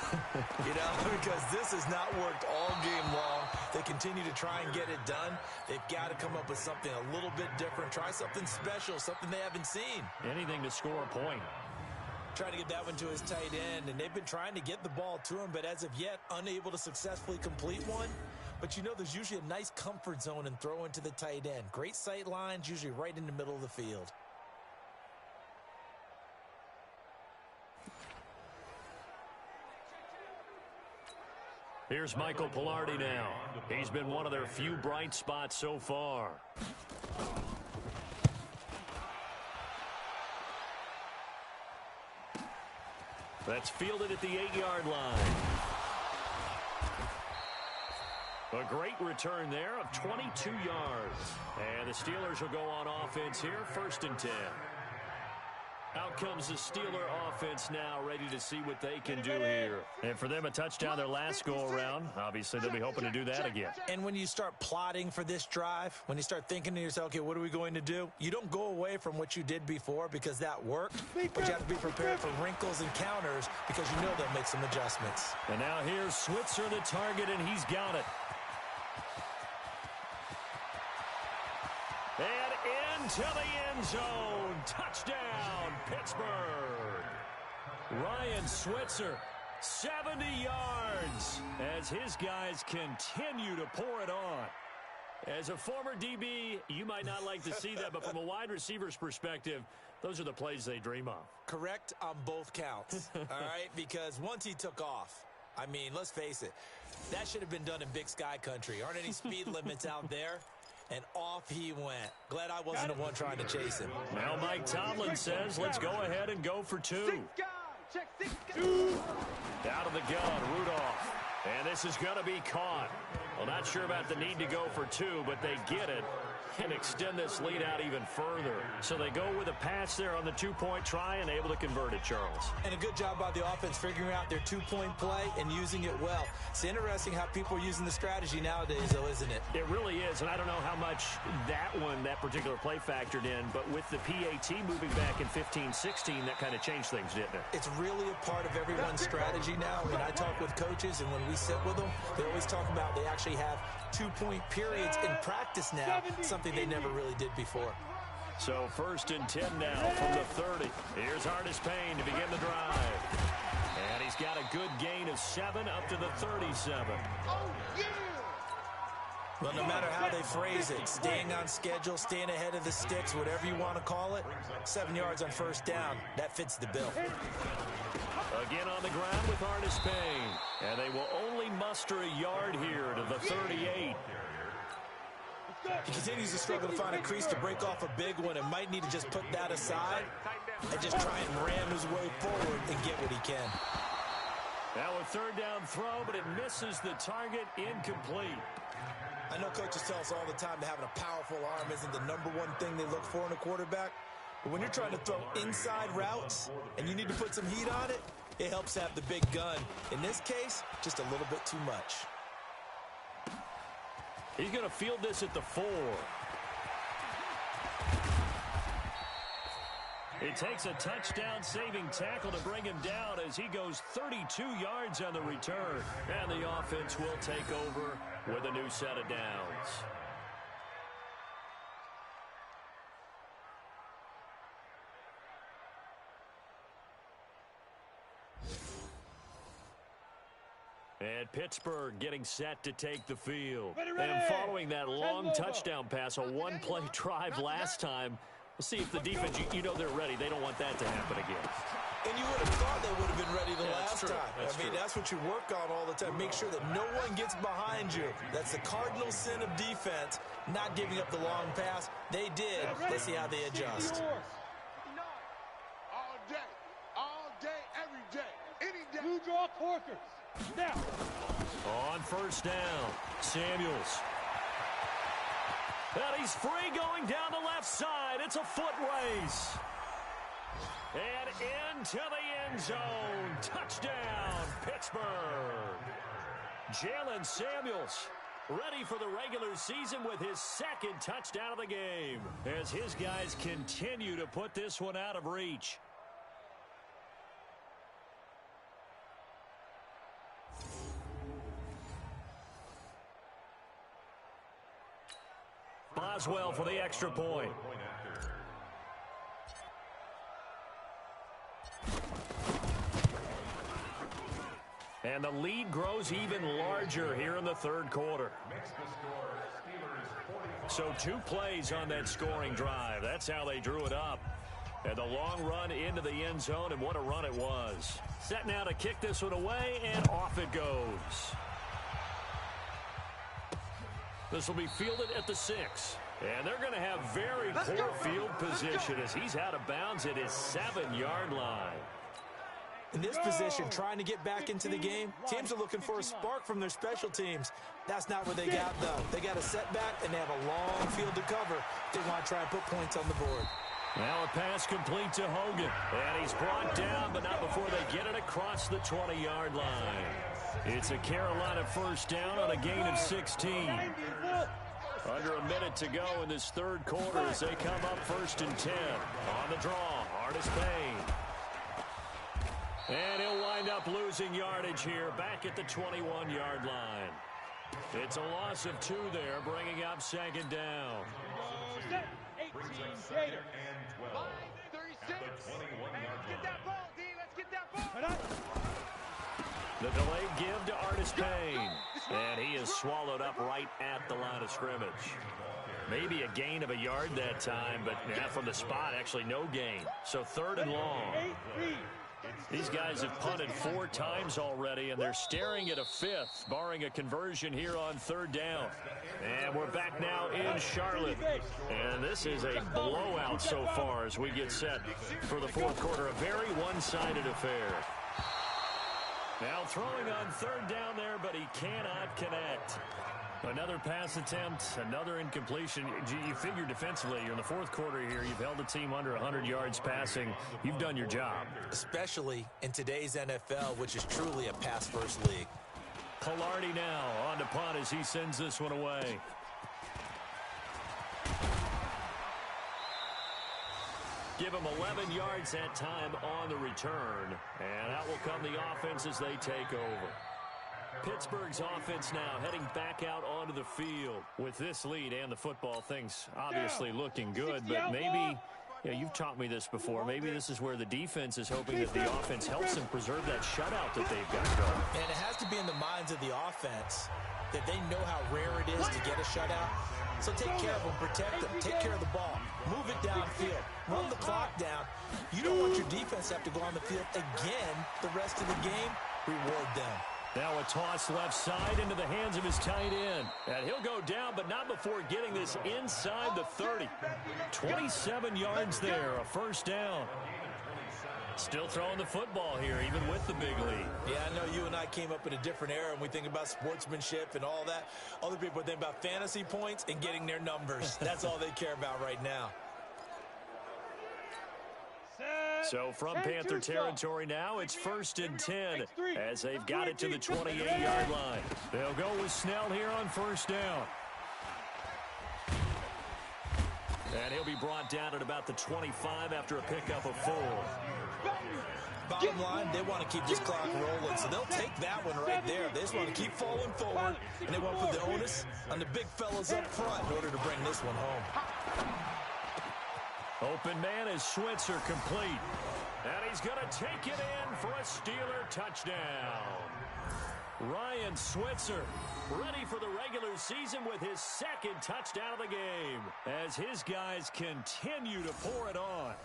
You know, because this has not worked all game long. They continue to try and get it done. They've got to come up with something a little bit different. Try something special, something they haven't seen. Anything to score a point. Trying to get that one to his tight end, and they've been trying to get the ball to him, but as of yet, unable to successfully complete one. But you know, there's usually a nice comfort zone in throwing to the tight end. Great sight lines, usually right in the middle of the field. Here's Michael Pilardi now. He's been one of their few bright spots so far. That's fielded at the 8-yard line. A great return there of 22 yards. And the Steelers will go on offense here, 1st and 10. Out comes the Steeler offense now, ready to see what they can do here. And for them, a touchdown their last go-around. Obviously, they'll be hoping to do that again. And when you start plotting for this drive, when you start thinking to yourself, okay, what are we going to do? You don't go away from what you did before because that worked, but you have to be prepared for wrinkles and counters because you know they'll make some adjustments. And now here's Switzer, the target, and he's got it. And into the end zone. Touchdown, Pittsburgh. Ryan Switzer, 70 yards as his guys continue to pour it on. As a former DB, you might not like to see that, but from a wide receiver's perspective, those are the plays they dream of. Correct on both counts, all right? Because once he took off, I mean, let's face it, that should have been done in Big Sky country. Aren't any speed limits out there? And off he went. Glad I wasn't the one trying to chase him. Now Mike Tomlin says, let's go ahead and go for 2. Out of the gun, Rudolph. And this is going to be caught. Well, not sure about the need to go for 2, but they get it and extend this lead out even further. So they go with a pass there on the 2-point try and able to convert it, Charles. And a good job by the offense figuring out their 2-point play and using it well. It's interesting how people are using the strategy nowadays, though, isn't it? It really is, and I don't know how much that particular play factored in, but with the PAT moving back in 15-16, that kind of changed things, didn't it? It's really a part of everyone's strategy now. When I talk with coaches and when we sit with them, they always talk about they actually have 2-point periods in practice now, something they never really did before. So 1st and 10 now from the 30. Here's Artis Payne to begin the drive. And he's got a good gain of 7 up to the 37. Well, no matter how they phrase it, staying on schedule, staying ahead of the sticks, whatever you want to call it, 7 yards on 1st down, that fits the bill. Again on the ground with Artis Payne. And they will only muster a yard here to the 38. He continues to struggle to find a crease to break off a big one and might need to just put that aside and just try and ram his way forward and get what he can. Now a 3rd down throw, but it misses the target, incomplete. I know coaches tell us all the time that having a powerful arm isn't the #1 thing they look for in a quarterback. But when you're trying to throw inside routes and you need to put some heat on it, it helps have the big gun. In this case, just a little bit too much. He's going to field this at the 4. It takes a touchdown-saving tackle to bring him down as he goes 32 yards on the return. And the offense will take over with a new set of downs. And Pittsburgh getting set to take the field. And following that long touchdown pass, a one-play drive last time, we'll see if the defense, you know they're ready. They don't want that to happen again. And you would have thought they would have been ready the last time. That's what you work on all the time. Make sure that no one gets behind you. That's the cardinal sin of defense, not giving up the long pass. They did. Let's see how they adjust. All day, every day, any day. Blue draw Corkers. Now. On 1st down, Samuels. And he's free going down the left side. It's a foot race. And into the end zone. Touchdown, Pittsburgh. Jalen Samuels ready for the regular season with his 2nd touchdown of the game as his guys continue to put this one out of reach. Boswell for the extra point. And the lead grows even larger here in the 3rd quarter. So 2 plays on that scoring drive. That's how they drew it up. And the long run into the end zone, and what a run it was. Set now to kick this one away, and off it goes. This will be fielded at the 6. And they're going to have very poor field position as he's out of bounds at his 7-yard line. In this position, trying to get back into the game, teams are looking for a spark from their special teams. That's not what they got, though. They got a setback, and they have a long field to cover. They want to try and put points on the board. Now a pass complete to Hogan. And he's brought down, but not before they get it across the 20-yard line. It's a Carolina 1st down on a gain of 16. Under a minute to go in this 3rd quarter as they come up 1st and 10. On the draw, Artis Payne. And he'll wind up losing yardage here back at the 21-yard line. It's a loss of 2 there, bringing up 2nd down. 18 Gator. 36. Let's get that ball, D. Let's get that ball. The delayed give to Artis Payne. And he is swallowed up right at the line of scrimmage. Maybe a gain of a yard that time, but from the spot, actually no gain. So 3rd and long. These guys have punted 4 times already, and they're staring at a 5th, barring a conversion here on 3rd down. And we're back now in Charlotte. And this is a blowout so far as we get set for the 4th quarter. A very one-sided affair. Now throwing on 3rd down there, but he cannot connect. Another pass attempt, another incompletion. You figure defensively, you're in the 4th quarter here. You've held the team under 100 yards passing. You've done your job. Especially in today's NFL, which is truly a pass-first league. Pilardi now on to punt as he sends this one away. Give him 11 yards that time on the return. And out will come the offense as they take over. Pittsburgh's offense now heading back out onto the field. With this lead and the football, things obviously looking good, but maybe, you've taught me this before, maybe this is where the defense is hoping that the offense helps them preserve that shutout that they've got going. And it has to be in the minds of the offense that they know how rare it is to get a shutout. So take care of them, protect them, take care of the ball, move it downfield, run the clock down. You don't want your defense to have to go on the field again the rest of the game. Reward them. Now a toss left side into the hands of his tight end. And he'll go down, but not before getting this inside the 30. 27 yards there, a first down. Still throwing the football here, even with the big lead. Yeah, I know you and I came up in a different era, and we think about sportsmanship and all that. Other people think about fantasy points and getting their numbers. That's all they care about right now. So from Panther territory now, it's 1st and 10 as they've got it to the 28-yard line. They'll go with Snell here on first down. And he'll be brought down at about the 25 after a pickup of 4. Bottom line, they want to keep this clock rolling, so they'll take that one right there. They just want to keep falling forward, and they want to put the onus on the big fellas up front in order to bring this one home. Open man is Switzer, complete. And he's going to take it in for a Steeler touchdown. Ryan Switzer ready for the regular season with his second touchdown of the game as his guys continue to pour it on.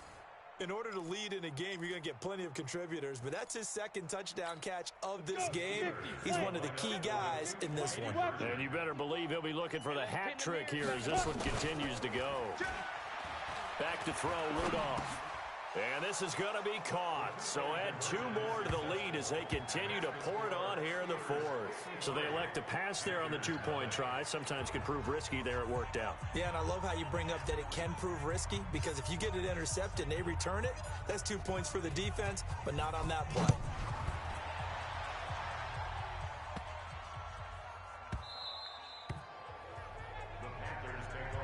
In order to lead in a game, you're going to get plenty of contributors, but that's his second touchdown catch of this game. He's one of the key guys in this one. And you better believe he'll be looking for the hat trick here as this one continues to go. Back to throw, Rudolph. And this is going to be caught. So add 2 more to the lead as they continue to pour it on here in the 4th. So they elect to pass there on the 2-point try. Sometimes could prove risky there. It worked out. Yeah, and I love how you bring up that it can prove risky, because if you get it intercepted and they return it, that's 2 points for the defense, but not on that play.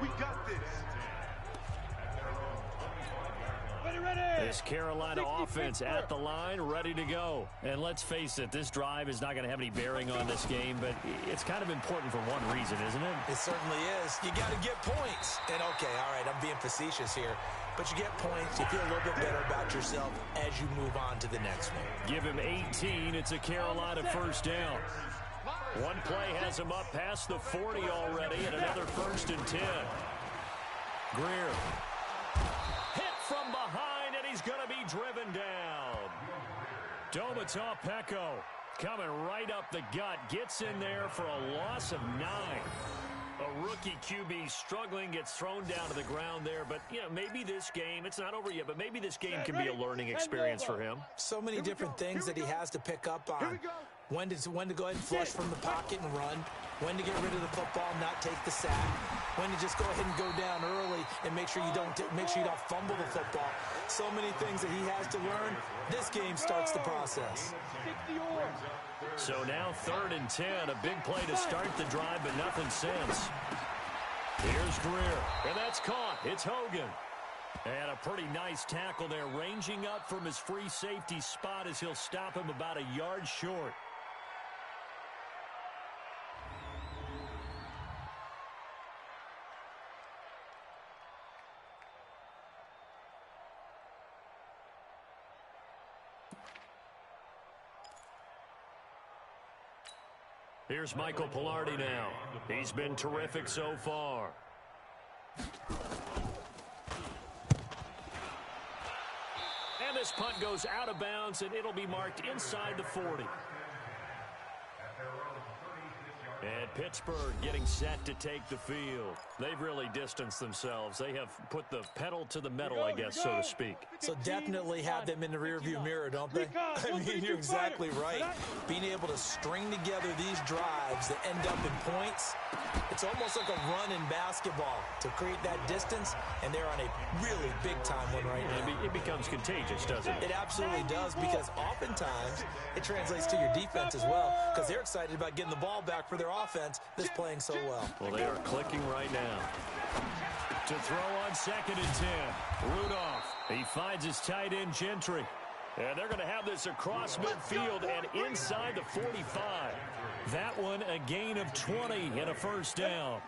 We got this. This Carolina offense at the line, ready to go. And let's face it, this drive is not going to have any bearing on this game, but it's kind of important for one reason, isn't it? It certainly is. You got to get points. And okay, all right, I'm being facetious here, but you get points, you feel a little bit better about yourself as you move on to the next one. Give him 18. It's a Carolina first down. One play has him up past the 40 already, and another 1st and 10. Greer. Hit from behind, and he's going to be driven down. Domata Peko coming right up the gut. Gets in there for a loss of 9. A rookie QB struggling, gets thrown down to the ground there. But, maybe this game, it's not over yet, but maybe this game can be a learning experience for him. So many different things that he has to pick up on. When to go ahead and flush from the pocket and run. When to get rid of the football and not take the sack. When to just go ahead and go down early and make sure you don't fumble the football. So many things that he has to learn. This game starts the process. So now 3rd and 10, a big play to start the drive, but nothing since. Here's Greer, and that's caught. It's Hogan. And a pretty nice tackle there, ranging up from his free safety spot as he'll stop him about a yard short. Here's Michael Pilardi now. He's been terrific so far. And this punt goes out of bounds, and it'll be marked inside the 40. And Pittsburgh getting set to take the field. They've really distanced themselves. They have put the pedal to the metal, I guess, so to speak. So definitely have them in the rearview mirror, don't they? I mean, you're exactly right. Being able to string together these drives that end up in points, it's almost like a run in basketball to create that distance, and they're on a really big-time one right now. It becomes contagious, doesn't it? It absolutely does, because oftentimes it translates to your defense as well, because they're excited about getting the ball back for their offense that's playing so well. Well, they are clicking right now. To throw on 2nd and 10. Rudolph. He finds his tight end, Gentry. And they're going to have this across midfield and inside the 45. That one a gain of 20 and a first down.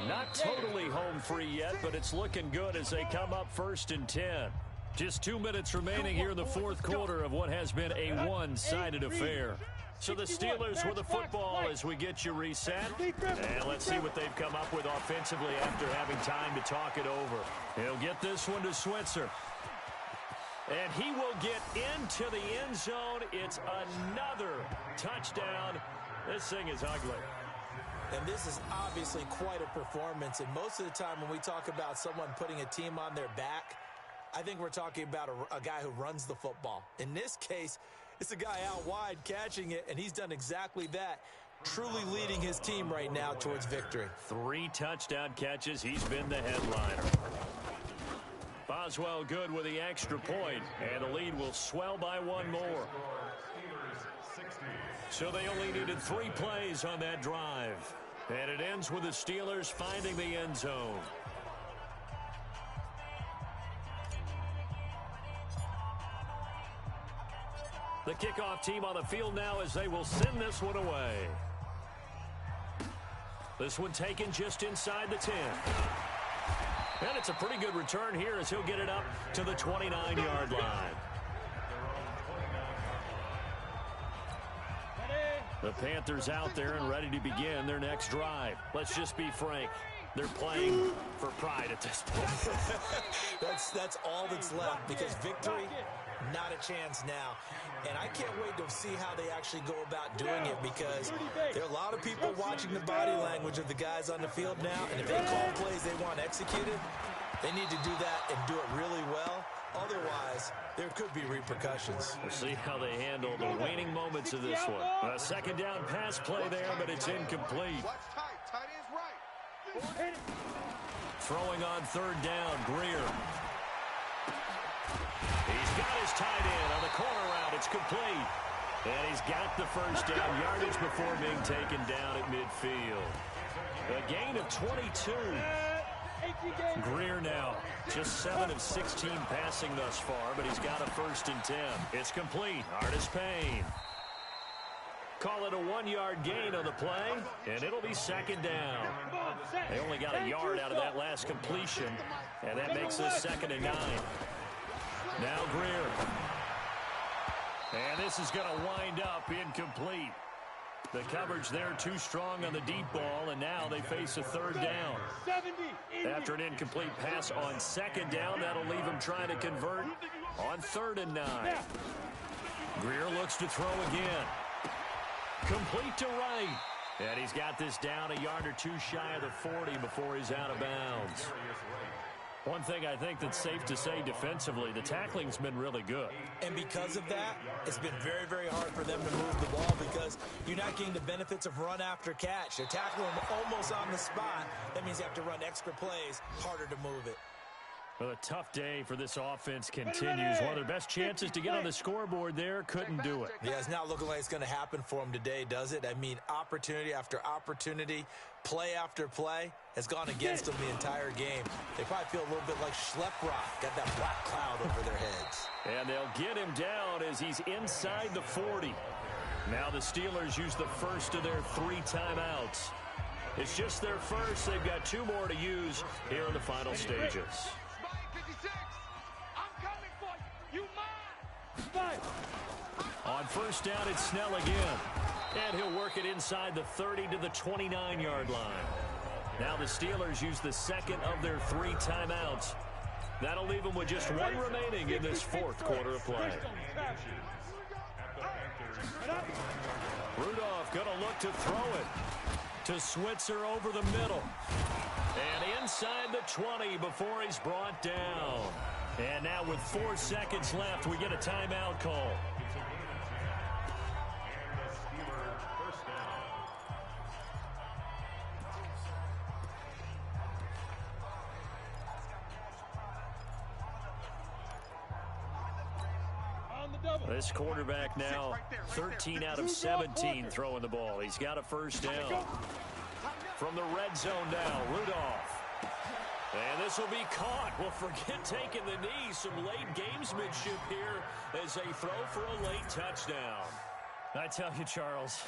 Not totally home free yet, but it's looking good as they come up 1st and 10. Just 2 minutes remaining here in the fourth quarter of what has been a one-sided affair. So the Steelers with the football as we get you reset. And let's see what they've come up with offensively after having time to talk it over. He'll get this one to Switzer. And he will get into the end zone. It's another touchdown. This thing is ugly. And this is obviously quite a performance. And most of the time when we talk about someone putting a team on their back, I think we're talking about a guy who runs the football. In this case, it's a guy out wide catching it, and he's done exactly that, truly leading his team right now towards victory. 3 touchdown catches. He's been the headliner. Boswell good with the extra point, and the lead will swell by 1 more. So they only needed 3 plays on that drive. And it ends with the Steelers finding the end zone. The kickoff team on the field now as they will send this one away. This one taken just inside the 10. And it's a pretty good return here as he'll get it up to the 29-yard line. The Panthers out there and ready to begin their next drive. Let's just be frank. They're playing for pride at this point. That's all that's left because victory, not a chance now. And I can't wait to see how they actually go about doing it because there are a lot of people watching the body language of the guys on the field now. And if they call plays they want executed, they need to do that and do it really well. Otherwise, there could be repercussions. We'll see how they handle the waning moments of this one. A second down pass play there, but it's incomplete. Throwing on 3rd down, Greer. He's got his tight end on the corner route. It's complete. And he's got the first down yardage before being taken down at midfield. A gain of 22. Greer now just 7 of 16 passing thus far, but he's got a 1st and 10. It's complete. Artis Payne. Call it a 1-yard gain on the play, and it'll be 2nd down. They only got a yard out of that last completion, and that makes this 2nd and 9. Now Greer. And this is going to wind up incomplete. The coverage there too strong on the deep ball, and now they face a 3rd down. After an incomplete pass on 2nd down, that'll leave him trying to convert on 3rd and 9. Greer looks to throw again. Complete to right. And he's got this down a yard or 2 shy of the 40 before he's out of bounds. One thing I think that's safe to say defensively, the tackling's been really good. And because of that, it's been very, very hard for them to move the ball because you're not getting the benefits of run after catch. They're tackling almost on the spot. That means you have to run extra plays, harder to move it. Well, a tough day for this offense continues. One of their best chances to get on the scoreboard there, couldn't do it. Yeah, it's not looking like it's going to happen for them today, does it? I mean, opportunity after opportunity, play after play has gone against them the entire game. They probably feel a little bit like Schleprock, got that black cloud over their heads. And they'll get him down as he's inside the 40. Now the Steelers use the first of their 3 timeouts. It's just their first. They've got 2 more to use here in the final stages. On 1st down, it's Snell again. And he'll work it inside the 30 to the 29-yard line. Now the Steelers use the 2nd of their 3 timeouts. That'll leave them with just 1 remaining in this 4th quarter of play. Rudolph going to look to throw it to Switzer over the middle. And inside the 20 before he's brought down. And now with 4 seconds left, we get a timeout call. This quarterback now 13 out of 17 throwing the ball. He's got a 1st down. From the red zone now, Rudolph. And this will be caught. Well, forget taking the knee. Some late gamesmanship here as they throw for a late touchdown. I tell you, Charles,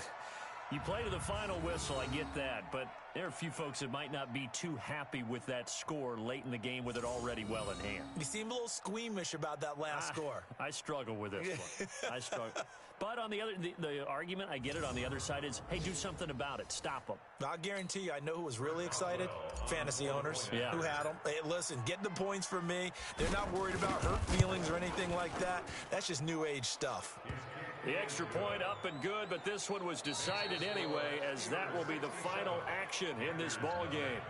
You play to the final whistle, I get that, but there are a few folks that might not be too happy with that score late in the game with it already well in hand. You seem a little squeamish about that last score. I struggle with this one. I struggle. But on the other, the argument, I get it, on the other side is, hey, do something about it. Stop them. I'll guarantee you, I know who was really excited. Fantasy owners who had them. Hey, listen, get the points from me. They're not worried about hurt feelings or anything like that. That's just new age stuff. The extra point up and good, but this one was decided anyway, as that will be the final action in this ball game.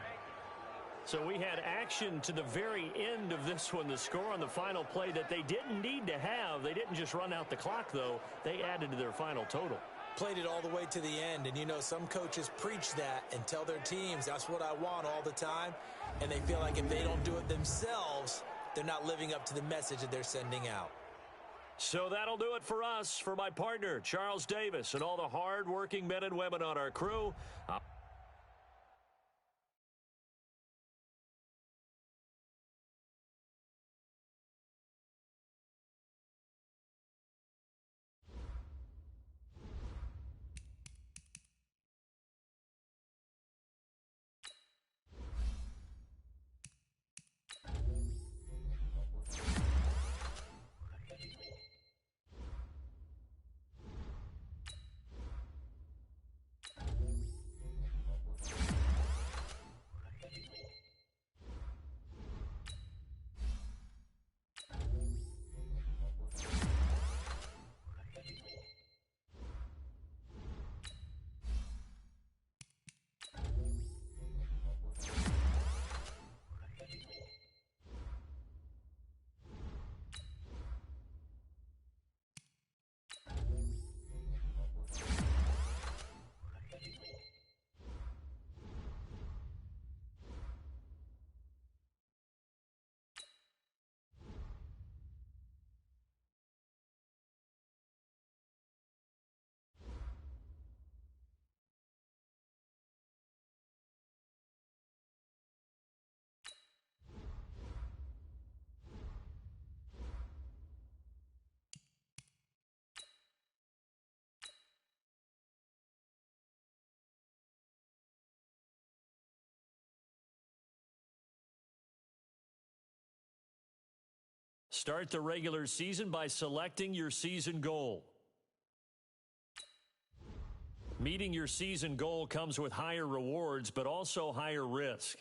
So we had action to the very end of this one, the score on the final play that they didn't need to have. They didn't just run out the clock, though. They added to their final total. Played it all the way to the end, and you know some coaches preach that and tell their teams that's what I want all the time, and they feel like if they don't do it themselves, they're not living up to the message that they're sending out. So that'll do it for us, for my partner, Charles Davis, and all the hard-working men and women on our crew. Start the regular season by selecting your season goal. Meeting your season goal comes with higher rewards, but also higher risk.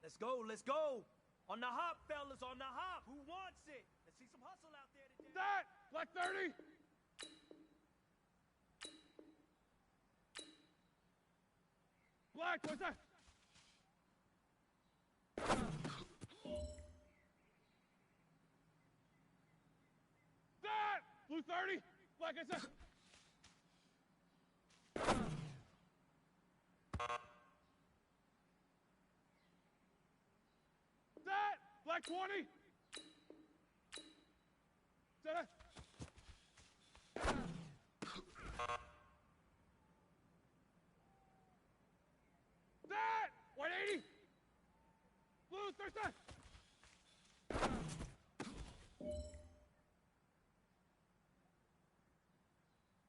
Let's go, let's go. On the hop, fellas, on the hop. Who wants it? Let's see some hustle out there today. That! Black 30! Black, what's that? That! Blue 30! Black, I said. That! Black 20! That! That! White 80! Blue 30!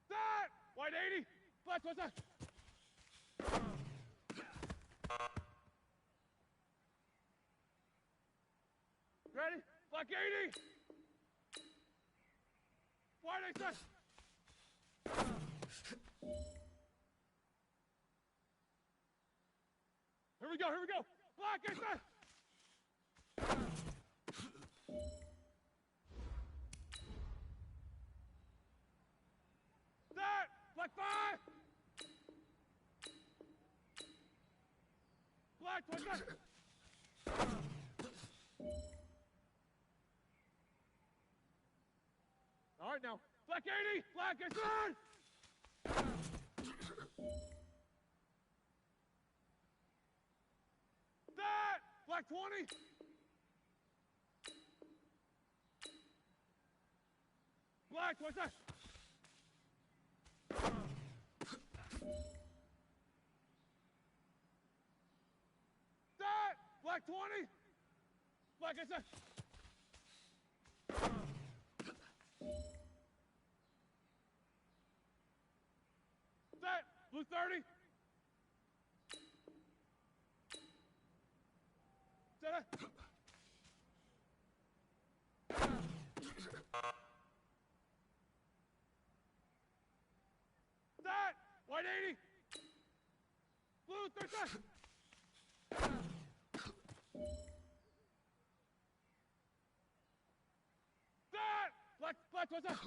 That! White 80! Black, what's that? Ready? Black 80! White 80! Here we go, here we go! Black 80! That! Black 5! Black 20! All right now, Black 80! Black is on! That! Black 20! Black, what's that? That! Black 20! Black is that? That! Blue 30! That! That! White 80! Blue 30! That! Black, what's that?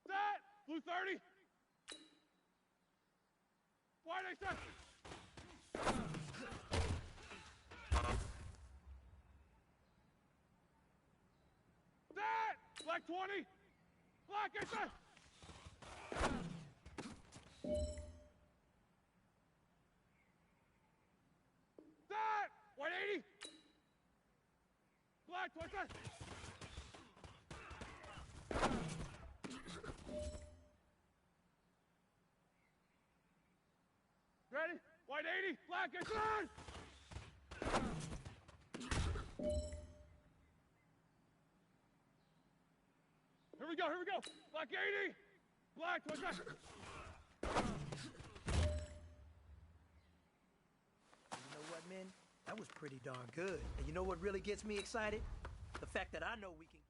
That! Blue 30! White 80! That! Black 20! Black 80! That! White 80! Black 20! Ready? White 80! Black is on! Here we go, here we go! Black 80! Black 20! You know what, man? That was pretty darn good. And you know what really gets me excited? The fact that I know we can